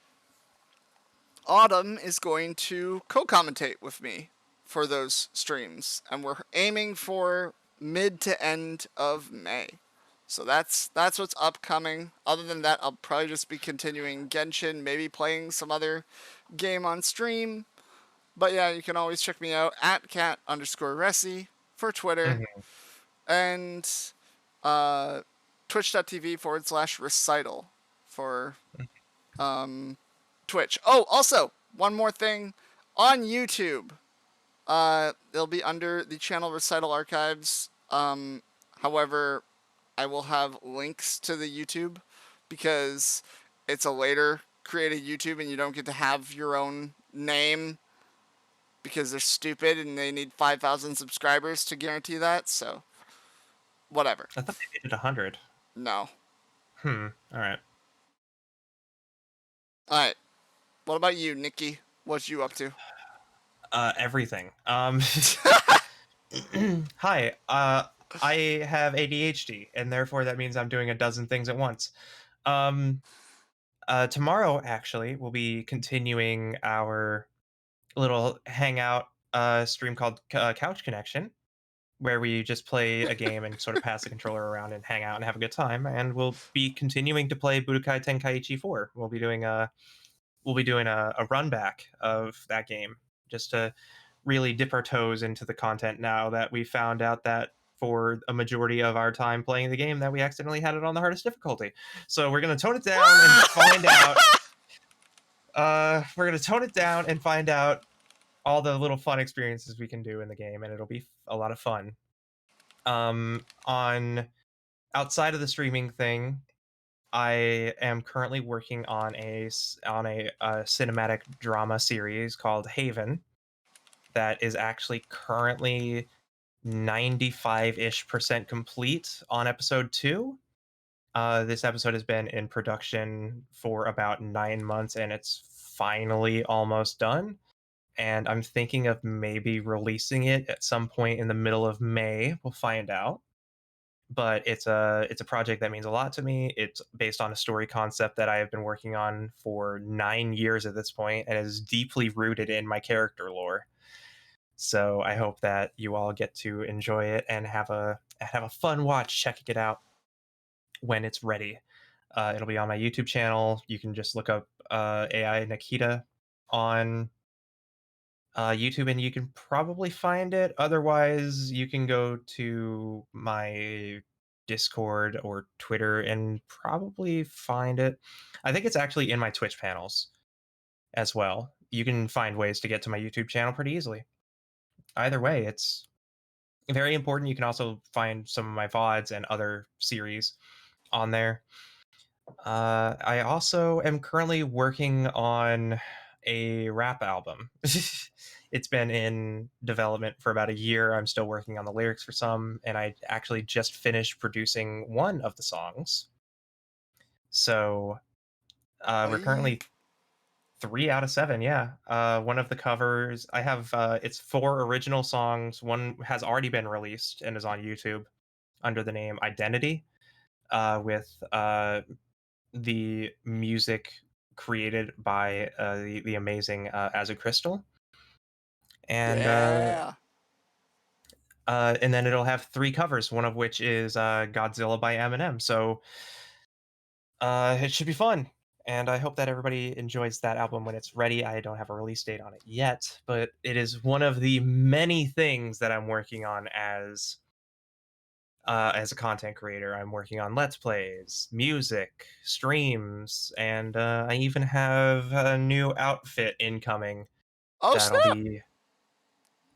Autumn is going to co-commentate with me for those streams. And we're aiming for mid to end of May. So that's what's upcoming. Other than that, I'll probably just be continuing Genshin, maybe playing some other game on stream. But yeah, you can always check me out at cat_resi for Twitter. And twitch.tv/recital for Twitch. Oh, also, one more thing. On YouTube, it'll be under the channel Recital Archives. However, I will have links to the YouTube because it's a later created YouTube and you don't get to have your own name because they're stupid and they need 5,000 subscribers to guarantee that. So, whatever. I thought they did 100. No. All right. All right. What about you, Nikki? What you up to? Everything. Hi. I have ADHD, and therefore that means I'm doing a dozen things at once. Tomorrow, actually, we'll be continuing our little hangout stream called Couch Connection, where we just play a game and sort of pass the controller around and hang out and have a good time. And we'll be continuing to play Budokai Tenkaichi 4. We'll be doing a run back of that game just to really dip our toes into the content now that we found out that for a majority of our time playing the game that we accidentally had it on the hardest difficulty. So we're going to tone it down and find out all the little fun experiences we can do in the game, and it'll be a lot of fun. On outside of the streaming thing, I am currently working on a cinematic drama series called Haven that is actually currently 95-ish% complete on episode 2. This episode has been in production for about 9 months and it's finally almost done. And I'm thinking of maybe releasing it at some point in the middle of May. We'll find out. But it's a project that means a lot to me. It's based on a story concept that I have been working on for 9 years at this point and is deeply rooted in my character lore. So I hope that you all get to enjoy it and have a fun watch checking it out when it's ready. It'll be on my YouTube channel. You can just look up AI Nikita on YouTube and you can probably find it. Otherwise, you can go to my Discord or Twitter and probably find it. I think it's actually in my Twitch panels as well. You can find ways to get to my YouTube channel pretty easily. Either way, it's very important. You can also find some of my VODs and other series on there. I also am currently working on a rap album. It's been in development for about a year. I'm still working on the lyrics for some, and I actually just finished producing one of the songs. So we're currently 3 out of 7. Yeah. One of the covers I have, it's 4 original songs. One has already been released and is on YouTube under the name Identity, with the music created by the amazing As a Crystal. And yeah. And then it'll have 3 covers, one of which is Godzilla by Eminem. So it should be fun. And I hope that everybody enjoys that album when it's ready. I don't have a release date on it yet, but it is one of the many things that I'm working on as as a content creator. I'm working on Let's Plays, music, streams, and I even have a new outfit incoming Oh that'll snap! be.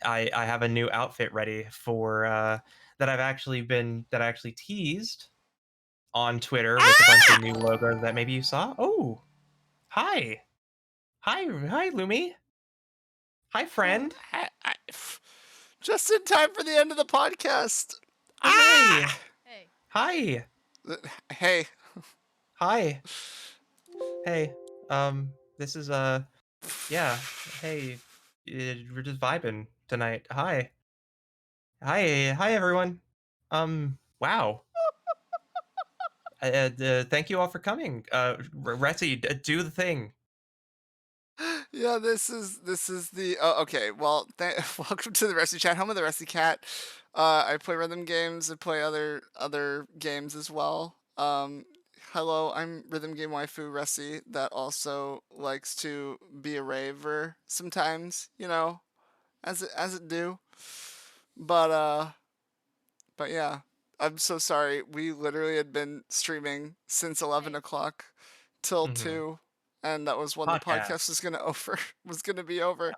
I have a new outfit ready for that I actually teased on Twitter with a bunch of new logos that maybe you saw. Oh, hi, hi, Lumi. Hi, friend. Just in time for the end of the podcast. Hooray! Hey. Hi. Hey. Hi. Hey. This is yeah. Hey. We're just vibing tonight. Hi. Hi, everyone. Wow. Thank you all for coming. Retsy, do the thing. Yeah, this is the okay. Well, welcome to the Rescue Chat, home of the Rescue Cat. I play rhythm games. I play other games as well. Hello, I'm Rhythm Game Waifu Ressi that also likes to be a raver sometimes, you know, as it do. But yeah, I'm so sorry. We literally had been streaming since 11 o'clock till Mm-hmm. 2, and that was when the podcast Podcast. was gonna be over.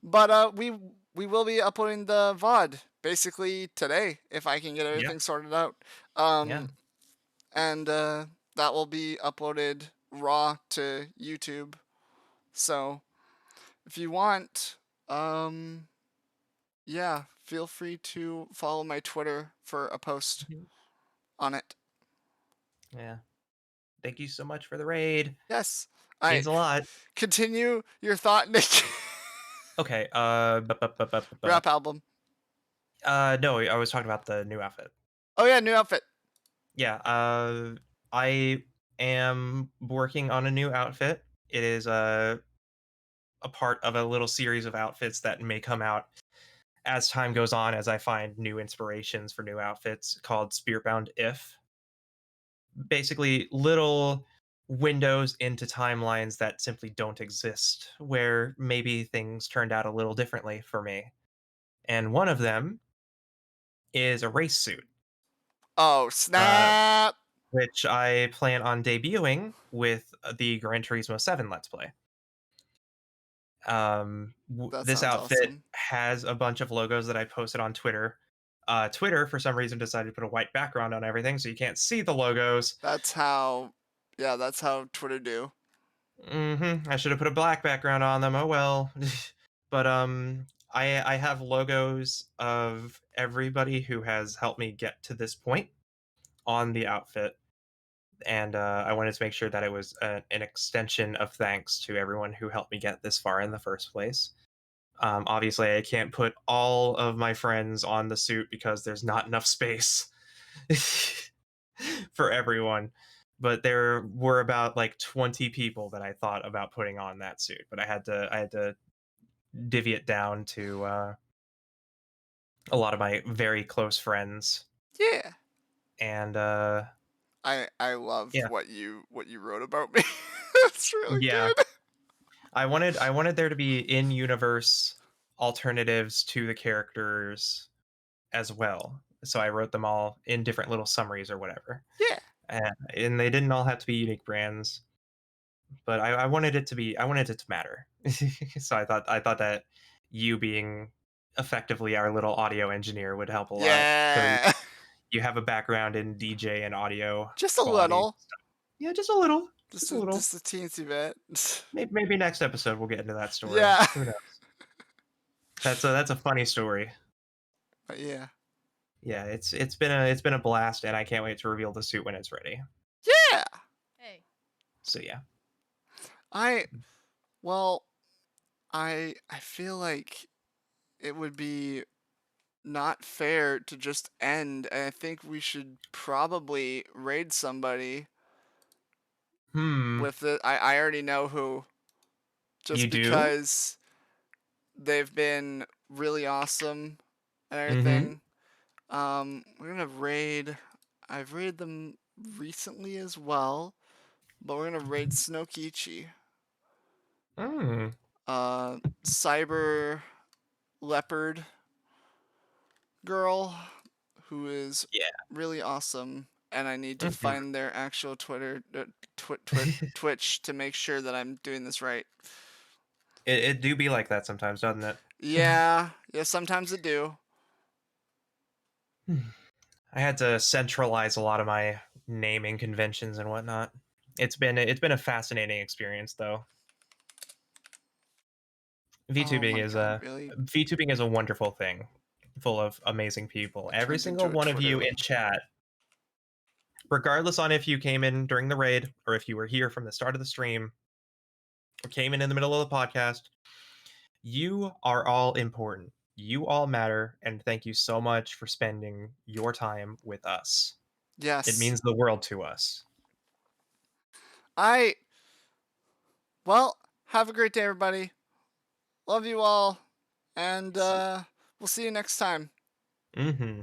But we will be uploading the VOD basically today if I can get Yeah. everything sorted out. Yeah. And that will be uploaded raw to YouTube. So if you want, yeah, feel free to follow my Twitter for a post Mhm. on it. Yeah. Thank you so much for the raid. Yes. Means a lot. Continue your thought, Nick. Okay. Rap album. No, I was talking about the new outfit. Oh yeah, new outfit. Yeah. I am working on a new outfit. It is a part of a little series of outfits that may come out as time goes on as I find new inspirations for new outfits called Spearbound If. Basically, little windows into timelines that simply don't exist, where maybe things turned out a little differently for me. And one of them is a race suit, Oh uh, snap! which I plan on debuting with the Gran Turismo 7 Let's Play. That This sounds outfit awesome. has a bunch of logos that I posted on Twitter. Twitter, for some reason, decided to put a white background on everything, so you can't see the logos. That's how. Yeah, that's how Twitter do. I should have put a black background on them. Oh well. But I have logos of everybody who has helped me get to this point on the outfit, and I wanted to make sure that it was an extension of thanks to everyone who helped me get this far in the first place. Obviously, I can't put all of my friends on the suit because there's not enough space for everyone. But there were about like 20 people that I thought about putting on that suit, but I had to divvy it down to a lot of my very close friends. Yeah. And I love yeah, what you wrote about me. That's really yeah. good. I wanted there to be in universe alternatives to the characters as well. So I wrote them all in different little summaries or whatever. Yeah. And they didn't all have to be unique brands, but I wanted it to be. I wanted it to matter. So I thought that you being effectively our little audio engineer would help a lot because Yeah. you have a background in DJ and audio Just a quality little. stuff. Yeah, just a little. Just Just a little. just a teensy bit. Maybe next episode we'll get into that story. Yeah. Who knows? That's a funny story. But yeah. Yeah, it's been a blast, and I can't wait to reveal the suit when it's ready. Yeah. Hey. So yeah. Well, I feel like it would be not fair to just end, and I think we should probably raid somebody Hmm. with it. I already know who, You just do? because they've been really awesome and Mm-hmm. everything. We're gonna raid. I've raided them recently as well, but we're gonna raid Snokichi, Mm. Cyber Leopard Girl, who is really awesome, and I need to find their actual Twitter, Twitch to make sure that I'm doing this right. It do be like that sometimes, doesn't it? Yeah, sometimes it do. I had to centralize a lot of my naming conventions and whatnot. It's been a fascinating experience, though. VTubing is a wonderful thing, full of amazing people. Every single one of you in chat, regardless on if you came in during the raid or if you were here from the start of the stream or came in the middle of the podcast, you are all important. You all matter, and thank you so much for spending your time with us. Yes. It means the world to us. Well, have a great day, everybody. Love you all, and we'll see you next time. Mm-hmm.